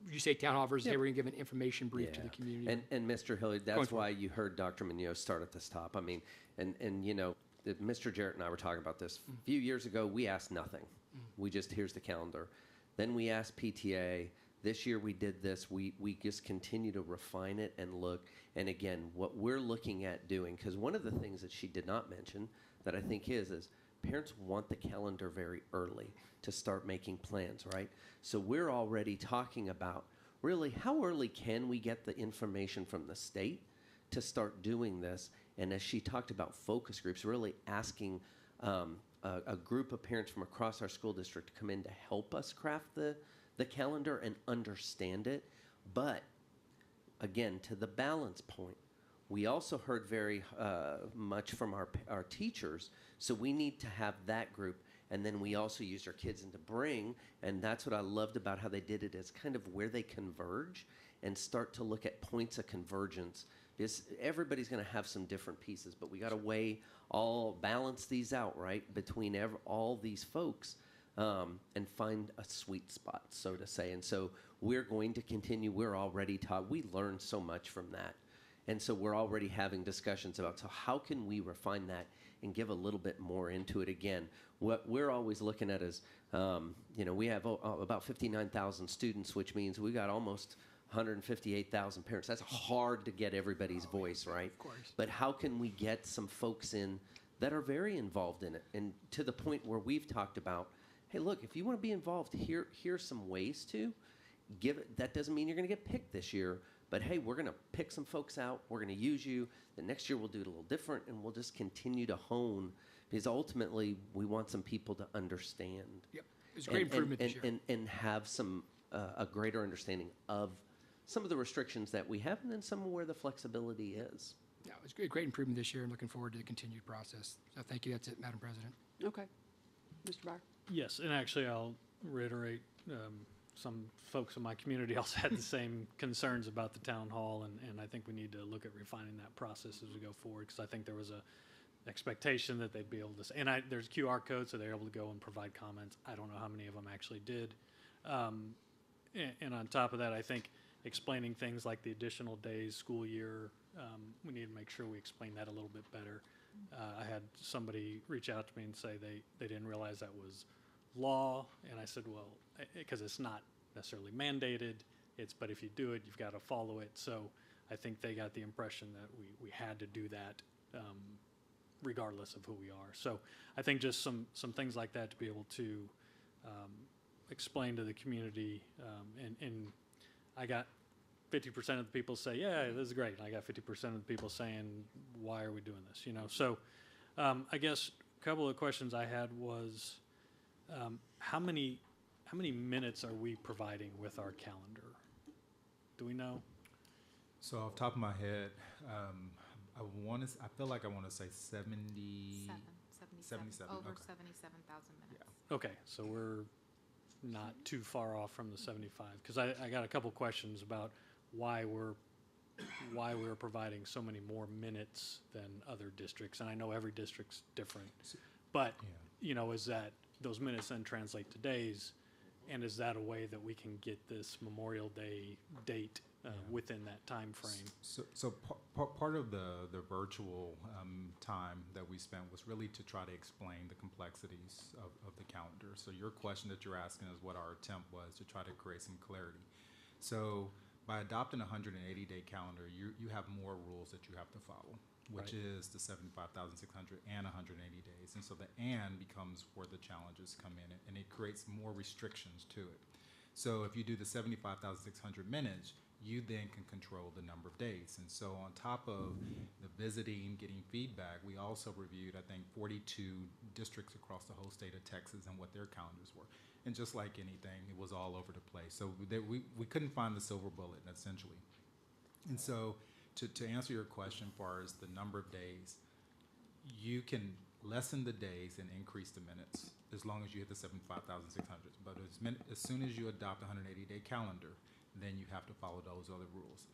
You say town hall versus, hey, we're going to give an information brief to the community. And Mr. Hilliard, that's why you heard Dr. Munoz start at this top. I mean, and you know, Mr. Jarrett and I were talking about this. A few years ago, we asked nothing. We just, here's the calendar. Then we asked PTA. This year we did this. We just continue to refine it and look. And again, what we're looking at doing, because one of the things that she did not mention that I think is parents want the calendar very early to start making plans, right? So we're already talking about really how early can we get the information from the state to start doing this. And as she talked about focus groups, really asking a group of parents from across our school district to come in to help us craft the calendar and understand it. But again, to the balance point, we also heard very much from our teachers, so we need to have that group. And then we also used our kids to bring, and that's what I loved about how they did it, is kind of where they converge and start to look at points of convergence. Because everybody's going to have some different pieces, but we got to balance these out, right, between all these folks and find a sweet spot, so to say. And so we're going to continue. We're already taught. We learned so much from that. And so we're already having discussions about, so how can we refine that and give a little bit more into it? Again, what we're always looking at is, you know, we have about 59,000 students, which means we got almost 158,000 parents. That's hard to get everybody's voice, right? Of course. But how can we get some folks in that are very involved in it? And to the point where we've talked about, hey, look, if you want to be involved, here's some ways to give it. That doesn't mean you're going to get picked this year, But hey, we're going to pick some folks out. We're going to use you. The next year we'll do it a little different, and we'll just continue to hone, because ultimately we want some people to understand. Yep, it's a great improvement this year. And have some a greater understanding of some of the restrictions that we have, and then some of where the flexibility is. Yeah, it's a great improvement this year, and looking forward to the continued process. So thank you. That's it, Madam President. Okay. Mr. Byer? Yes, and actually I'll reiterate, some folks in my community also had the same concerns about the town hall, and I think we need to look at refining that process as we go forward, because I think there was a expectation that they'd be able to, and there's QR codes, so they're able to go and provide comments. I don't know how many of them actually did. And on top of that, I think explaining things like the additional days, school year, we need to make sure we explain that a little bit better. I had somebody reach out to me and say they didn't realize that was law, and I said, well, because it's not necessarily mandated, but if you do it, you've got to follow it. So I think they got the impression that we had to do that regardless of who we are. So I think just some things like that to be able to explain to the community, and I got 50% of the people say, yeah, this is great. And I got 50% of the people saying, why are we doing this? So I guess a couple of questions I had was, how many minutes are we providing with our calendar? Do we know? So off the top of my head, I feel like I want to say 77. Over Okay. 77,000 minutes. Okay, so we're not too far off from the 75, because I got a couple questions about why we're providing so many more minutes than other districts, and I know every district's different, but is that those minutes then translate to days, and is that a way that we can get this Memorial Day date within that time frame? So part of the virtual time that we spent was really to try to explain the complexities of the calendar. So your question that you're asking is what our attempt was to try to create some clarity. So by adopting a 180-day calendar, you have more rules that you have to follow, which is the 75,600 and 180 days. And so the and becomes where the challenges come in, and it creates more restrictions to it. So if you do the 75,600 minutes, you then can control the number of days. And so on top of the visiting, getting feedback, we also reviewed, I think, 42 districts across the whole state of Texas and what their calendars were. And just like anything, it was all over the place. So we couldn't find the silver bullet, essentially. And so to answer your question as far as the number of days, you can lessen the days and increase the minutes as long as you hit the 75,600. But as soon as you adopt a 180-day calendar, then you have to follow those other rules.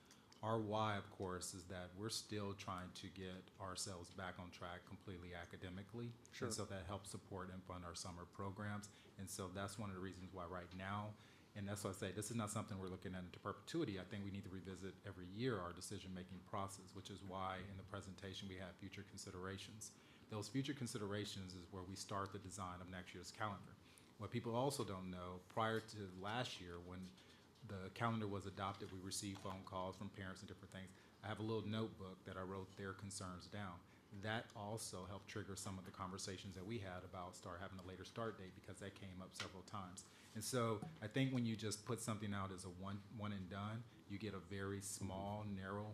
Our why, of course, is that we're still trying to get ourselves back on track completely academically. Sure. And so that helps support and fund our summer programs. And so that's one of the reasons why right now, and that's why I say this is not something we're looking at into perpetuity. I think we need to revisit every year our decision-making process, which is why in the presentation we have future considerations. Those future considerations is where we start the design of next year's calendar. What people also don't know, prior to last year when the calendar was adopted, we received phone calls from parents and different things. I have a little notebook that I wrote their concerns down. That also helped trigger some of the conversations that we had about having a later start date, because that came up several times. And so I think when you just put something out as a one and done, you get a very small, narrow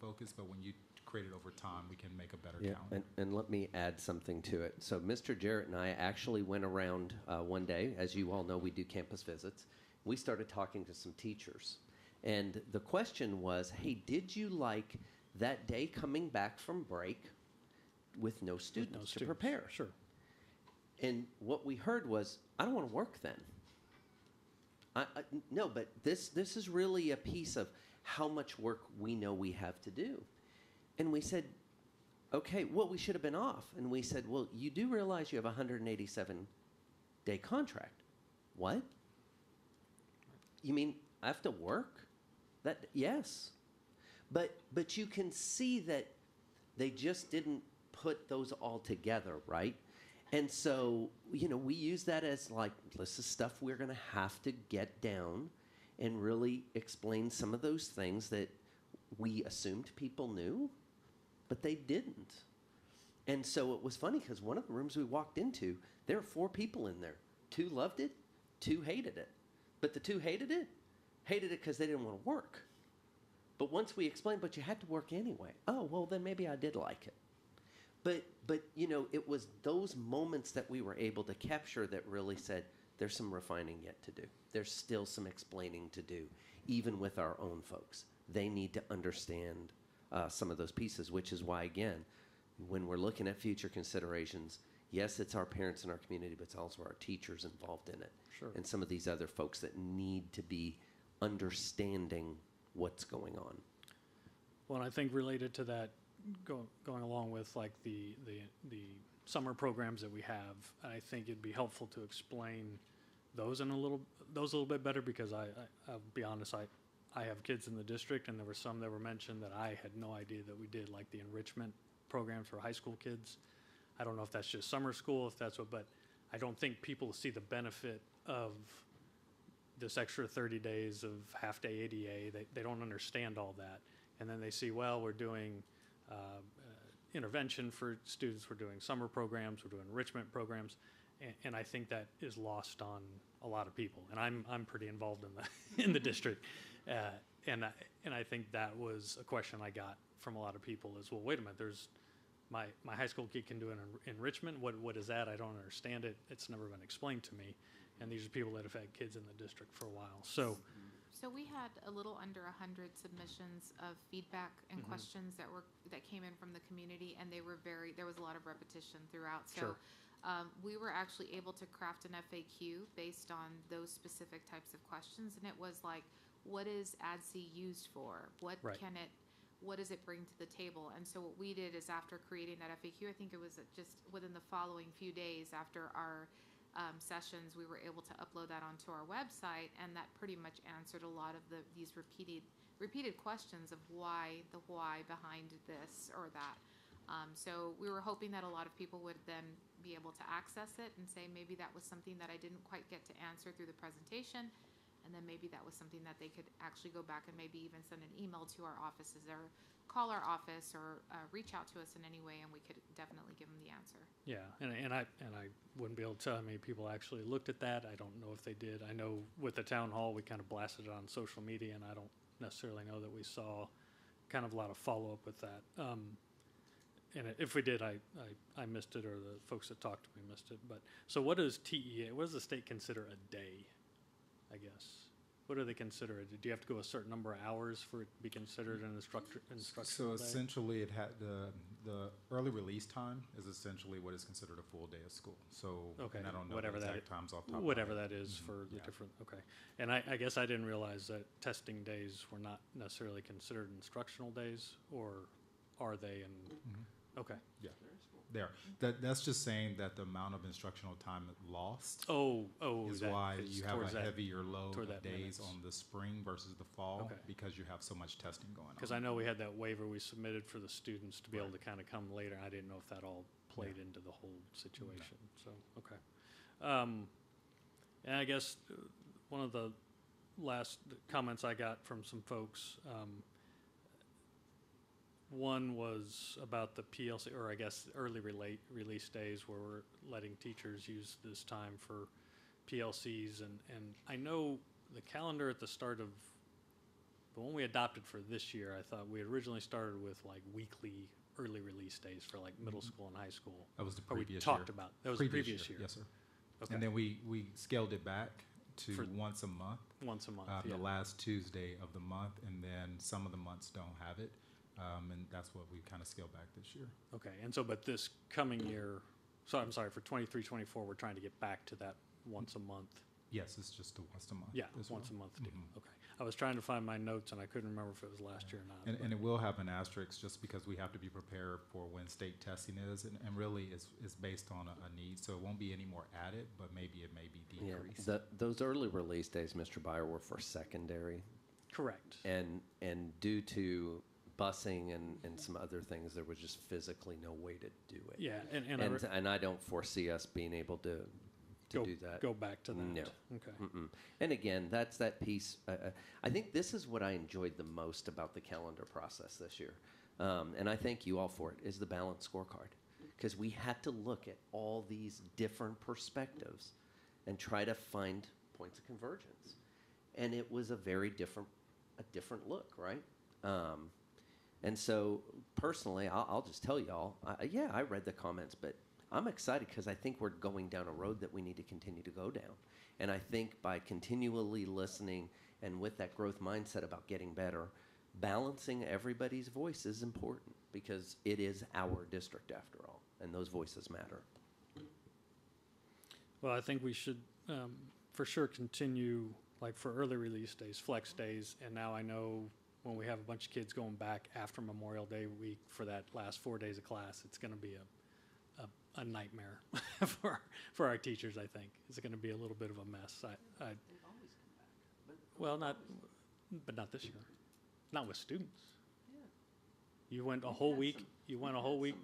focus. But when you create it over time, we can make a better calendar. And let me add something to it. So Mr. Jarrett and I actually went around one day. As you all know, we do campus visits. We started talking to some teachers. And the question was, hey, did you like that day coming back from break with no students to prepare? Sure. And what we heard was, I don't want to work then. No, but this is really a piece of how much work we know we have to do. And we said, okay, well, we should have been off. And we said, well, you do realize you have a 187-day contract. What? You mean I have to work? Yes. But you can see that they just didn't put those all together, right? And so, we use that as like, this is stuff we're going to have to get down and really explain some of those things that we assumed people knew, but they didn't. And so it was funny because one of the rooms we walked into, there were 4 people in there. 2 loved it, 2 hated it. But the 2 hated it because they didn't want to work. But once we explained, but you had to work anyway. Oh, well, then maybe I did like it. But you know, it was those moments that we were able to capture that really said, there's some refining yet to do. There's still some explaining to do, even with our own folks. They need to understand some of those pieces, which is why, again, when we're looking at future considerations, yes, it's our parents in our community, but it's also our teachers involved in it. Sure. And some of these other folks that need to be understanding what's going on. Well, and I think related to that, going along with like the summer programs that we have, I think it'd be helpful to explain those a little bit better, because I'll be honest, I have kids in the district, and there were some that were mentioned that I had no idea that we did, like the enrichment programs for high school kids. I don't know if that's just summer school, if that's what, but I don't think people see the benefit of this extra 30 days of half-day ADA. They don't understand all that. And then they see, well, we're doing intervention for students, we're doing summer programs, we're doing enrichment programs, and I think that is lost on a lot of people. And I'm pretty involved in the district, and I think that was a question I got from a lot of people is, well, wait a minute, there's my high school kid can do an enrichment. What is that? I don't understand it. It's never been explained to me. And these are people that have had kids in the district for a while. So we had a little under 100 submissions of feedback and questions that came in from the community, and there was a lot of repetition throughout. So we were actually able to craft an FAQ based on those specific types of questions, and it was like, what is ADSE used for? What does it bring to the table? And so what we did is, after creating that FAQ, I think it was just within the following few days after our sessions, we were able to upload that onto our website, and that pretty much answered a lot of these repeated questions of why behind this or that. So we were hoping that a lot of people would then be able to access it and say, maybe that was something that I didn't quite get to answer through the presentation, and then maybe that was something that they could actually go back and maybe even send an email to our offices or call our office or reach out to us in any way, and we could definitely give them the answer. yeah, and I wouldn't be able to tell how many people actually looked at that. I don't know if they did. I know with the town hall, we kind of blasted it on social media, and I don't necessarily know that we saw kind of a lot of follow-up with that. And if we did, I missed it, or the folks that talked to me missed it. But so what does TEA, what does the state consider a day, I guess? What do they consider it? Do you have to go a certain number of hours for it to be considered an instructional So day? essentially, it had the early release time is essentially what is considered a full day of school. So, Okay, and I don't know whatever the that exact times off the top of my whatever head. that is for the Yeah. different, okay. And I guess I didn't realize that testing days were not necessarily considered instructional days, or are they? And okay. Yeah, there. That's just saying that the amount of instructional time lost is that why is you have a towards that- heavier load toward of that days minutes. on the spring versus the fall, Okay. because you have so much testing going on. Because I know we had that waiver we submitted for the students to be able to kind of come later. I didn't know if that all played into the whole situation. So, okay. And I guess one of the last comments I got from some folks, one was about the PLC, or I guess early release days, where we're letting teachers use this time for PLCs. And I know the calendar at the start of the one we adopted for this year, I thought we had originally started with like weekly early release days for like middle school and high school. That was the Or previous we talked year. about. That was the previous year. Yes, sir. Okay. And then we scaled it back to For once a month. Once a month, The last Tuesday of the month, and then some of the months don't have it. And that's what we kind of scaled back this year. Okay, and so, but this coming year, so I'm sorry, for 23-24, we're trying to get back to that once a month. Yes, it's just a once a month. Yeah, as once a well. month deal. Okay. I was trying to find my notes, and I couldn't remember if it was last year or not. And it will have an asterisk just because we have to be prepared for when state testing is, and really it's based on a need, so it won't be any more added, but maybe it may be decreased. Those early release days, Mr. Byer, were for secondary. Correct. And due to busing and some other things, there was just physically no way to do it. Yeah, and I don't foresee us being able to do that. Go back to that. No. Okay. And again, that's that piece. I think this is what I enjoyed the most about the calendar process this year, and I thank you all for it, is the balanced scorecard. Because we had to look at all these different perspectives and try to find points of convergence. And it was a very different look, right? And so personally, I'll just tell y'all, yeah, I read the comments, but I'm excited because I think we're going down a road that we need to continue to go down. And I think by continually listening and with that growth mindset about getting better, balancing everybody's voice is important because it is our district after all, and those voices matter. Well, I think we should for sure continue, like for early release days, flex days, and now I know when we have a bunch of kids going back after Memorial Day week for that last 4 days of class, it's going to be a nightmare for our teachers. I think it's going to be a little bit of a mess. Well, not this year, not with students. You went a whole week. You went a whole week.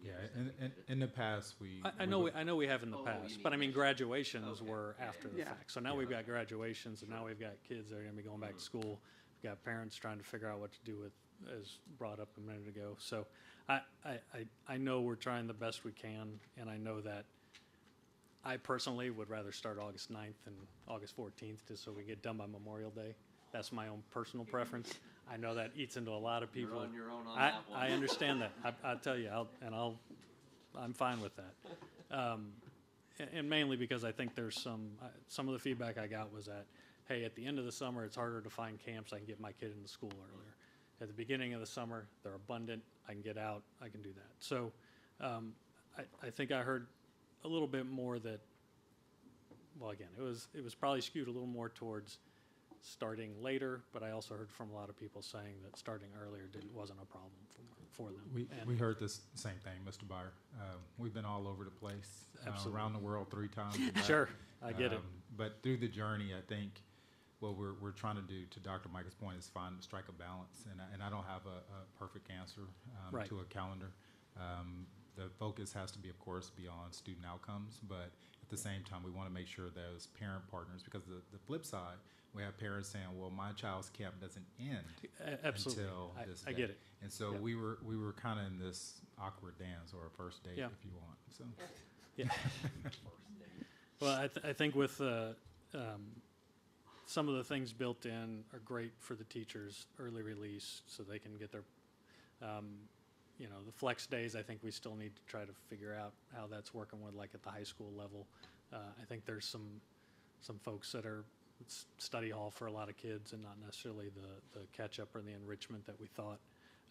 Yeah, in the past, I know we have in the past, but I mean graduations were after the fact. So now we've got graduations, and now we've got kids that are going to be going back to school. We've got parents trying to figure out what to do with, as brought up a minute ago. So I know we're trying the best we can, and I know that I personally would rather start August 9th than August 14th, just so we get done by Memorial Day. That's my own personal preference. I know that eats into a lot of people. You're on your own on that one. I understand that. I'll tell you, I'm fine with that. And mainly because I think there's some of the feedback I got was that, hey, at the end of the summer, it's harder to find camps. I can get my kid into school earlier. At the beginning of the summer, they're abundant. I can get out. I can do that. So I think I heard a little bit more that, well, again, it was probably skewed a little more towards starting later, but I also heard from a lot of people saying that starting earlier wasn't a problem for them. We heard this same thing, Mr. Byer. We've been all over the place, around the world 3 times. Sure, I get it. But through the journey, I think what we're trying to do, to Dr. Micah's point, is strike a balance. And I don't have a perfect answer to a calendar. The focus has to be, of course, beyond student outcomes, but at the same time, we want to make sure those parent partners, because the flip side, we have parents saying, well, my child's camp doesn't end Absolutely. until this day. I get it. And so we were kind of in this awkward dance, or a first date, if you want. So. Yeah. Well, I think with some of the things built in are great for the teachers, early release, so they can get their, the flex days. I think we still need to try to figure out how that's working with, like at the high school level. I think there's some folks that are study hall for a lot of kids and not necessarily the catch up or the enrichment that we thought.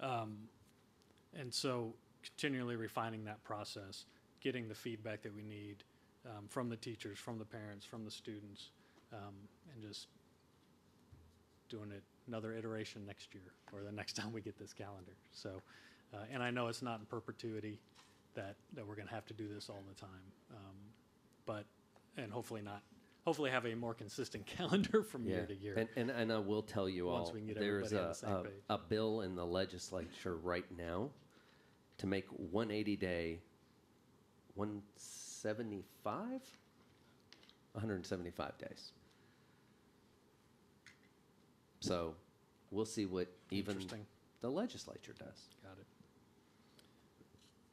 And so continually refining that process, getting the feedback that we need from the teachers, from the parents, from the students, and just doing it another iteration next year or the next time we get this calendar. So, and I know it's not in perpetuity that we're going to have to do this all the time, and hopefully have a more consistent calendar from year to year. And I will tell you Once all, we can get there's everybody on the same page. a bill in the legislature right now to make 180-day 175 days. So we'll see what even the legislature does. Got it.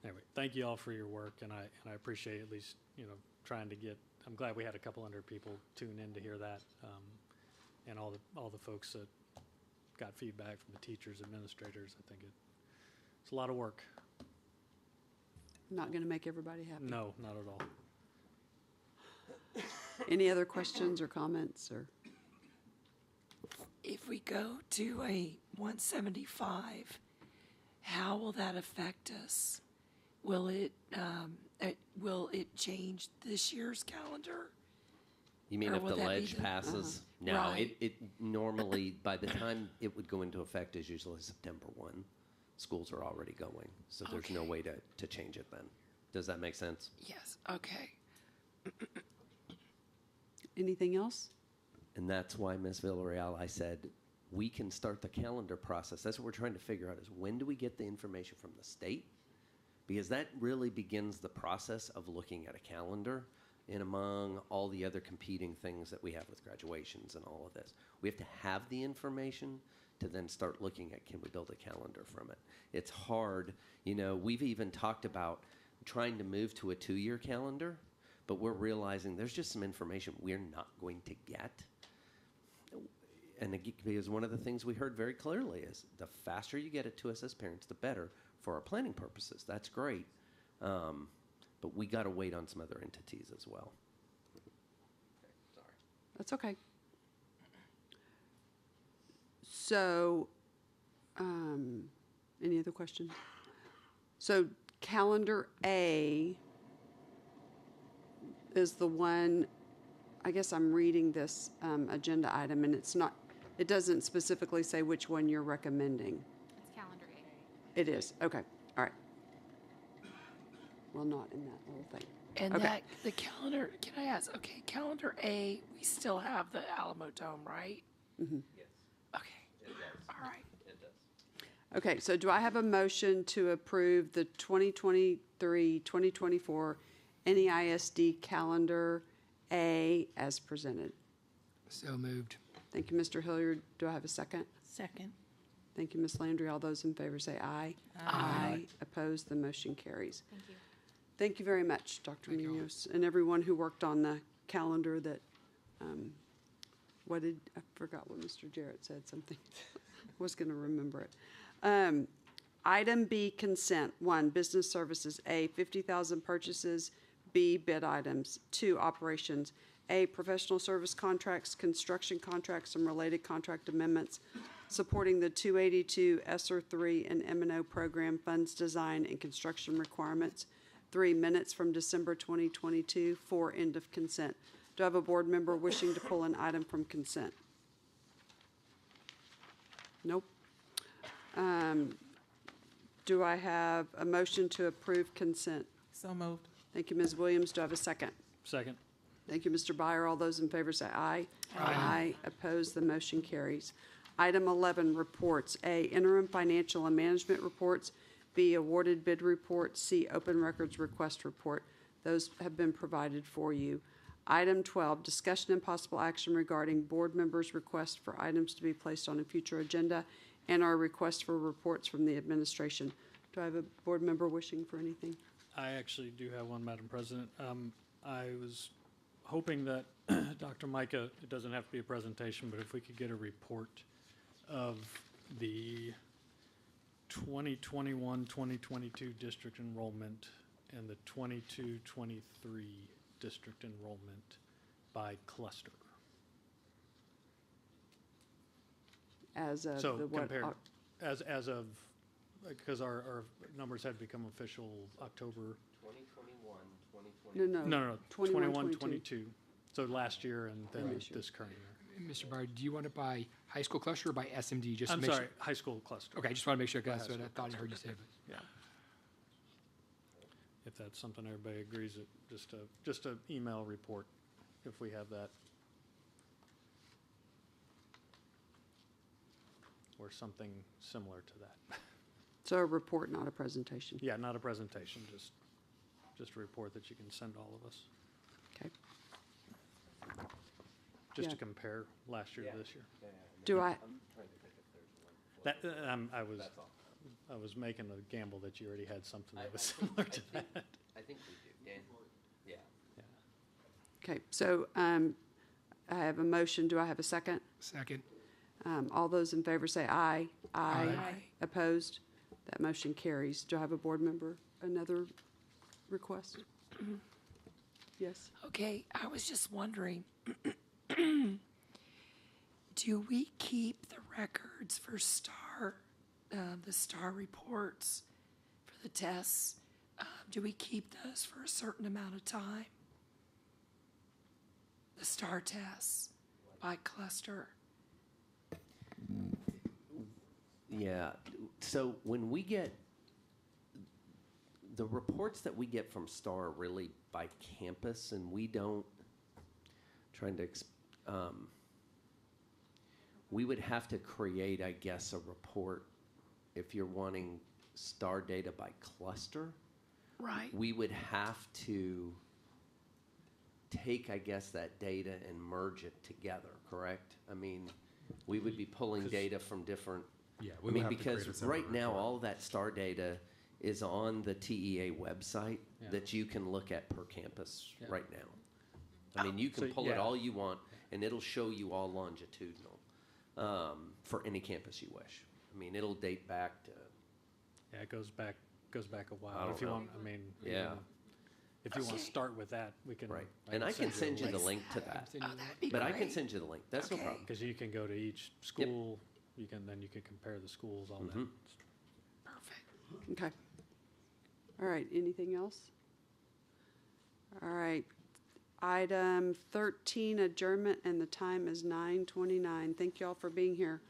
Anyway, thank you all for your work, and I appreciate at least trying to get. I'm glad we had a couple hundred people tune in to hear that, and all the folks that got feedback from the teachers, administrators. I think it's a lot of work. Not going to make everybody happy. No, not at all. Any other questions or comments or? If we go to a 175, how will that affect us? Will it change this year's calendar? You mean Or if will the that be ledge the- passes? Uh-huh. No, Right. it normally, by the time it would go into effect is usually September 1. Schools are already going, so there's no way to change it then. Does that make sense? Yes, okay. Anything else? And that's why, Ms. Villarreal, I said, we can start the calendar process. That's what we're trying to figure out is when do we get the information from the state? Because that really begins the process of looking at a calendar and among all the other competing things that we have with graduations and all of this. We have to have the information to then start looking at, can we build a calendar from it? It's hard. We've even talked about trying to move to a 2-year calendar, but we're realizing there's just some information we're not going to get. because one of the things we heard very clearly is the faster you get it to us as parents, the better for our planning purposes. That's great. But we got to wait on some other entities as well. That's okay. So, any other questions? So calendar A is the one, I guess I'm reading this agenda item, and it doesn't specifically say which one you're recommending. It's calendar A. It is, okay, all right. Well, not in that little thing. And Okay. that, the calendar, can I ask, okay, calendar A, we still have the Alamo Dome, right? Mhm. Okay, all right. Okay, so do I have a motion to approve the 2023-2024 NEISD calendar A as presented? So moved. Thank you, Mr. Hilliard. Do I have a second? Second. Thank you, Ms. Landry. All those in favor say aye. Aye. Opposed, the motion carries. Thank you. Thank you very much, Dr. Munoz, and everyone who worked on the calendar that, I forgot what Mr. Jarrett said, something. I was going to remember it. Item B, consent. 1, business services. A, 50,000 purchases. B, bid items. 2, operations. A, professional service contracts, construction contracts, and related contract amendments supporting the 282 ESSER 3 and M&O program funds design and construction requirements. 3, minutes from December 2022. 4, end of consent. Do I have a board member wishing to pull an item from consent? Nope. Do I have a motion to approve consent? So moved. Thank you, Ms. Williams. Do I have a second? Second. Thank you, Mr. Byer. All those in favor say aye. Aye. Opposed, the motion carries. Item 11, reports. A, interim financial and management reports. B, awarded bid report. C, open records request report. Those have been provided for you. Item 12, discussion and possible action regarding board members' request for items to be placed on a future agenda and our request for reports from the administration. Do I have a board member wishing for anything? I actually do have one, Madam President. I was hoping that Dr. Micah, it doesn't have to be a presentation, but if we could get a report of the 2021-2022 district enrollment and the 22-23 district enrollment by cluster. As of So the what? compared, as of, because our numbers had become official October. 2021, 2022. No. 21, 22. So last year and then this year. this current year. Mr. Byer, do you want it by high school cluster or by SMD? Just to I'm make sorry, sure. high school cluster. Okay, I just want to make sure, By that's high what I school thought I heard you cluster. say. But Yeah. If that's something everybody agrees, just a email report, if we have that. Or something similar to that. So a report, not a presentation. Yeah, not a presentation, just a report that you can send all of us. Okay. Just Yeah. to compare last year to this year. Do I, That, I was making a gamble that you already had something that was similar to that. I think we do. Dan? Yeah. okay, so I have a motion. Do I have a second? second. All those in favor say aye. Aye. Opposed? That motion carries. Do I have a board member, another request? Yes? Okay, I was just wondering, do we keep the records for the STAR reports for the tests? Do we keep those for a certain amount of time? The STAR tests by cluster? Yeah, so when we get, the reports that we get from STAR are really by campus, and we don't, we would have to create, I guess, a report if you're wanting STAR data by cluster. Right. We would have to take, I guess, that data and merge it together, correct? I mean, we would be pulling data from different. Yeah, I we would mean, have to create a because separate right now, report. all that STAR data is on the TEA website Yeah. that you can look at per campus Yeah. right now. I mean, you can So, pull it yeah. all you want, and it'll show you all longitudinal. for any campus you wish. I mean, it'll date back to, Yeah, it goes back a while. I don't If you know. want, I mean, Yeah. if you want to start with that, we can. right. And I can send you the link to that. But I can send you the link. That's no problem. Because you can go to each school, you can compare the schools on that. Okay. All right, anything else? All right. Item 13, adjournment, and the time is 9:29. Thank you all for being here.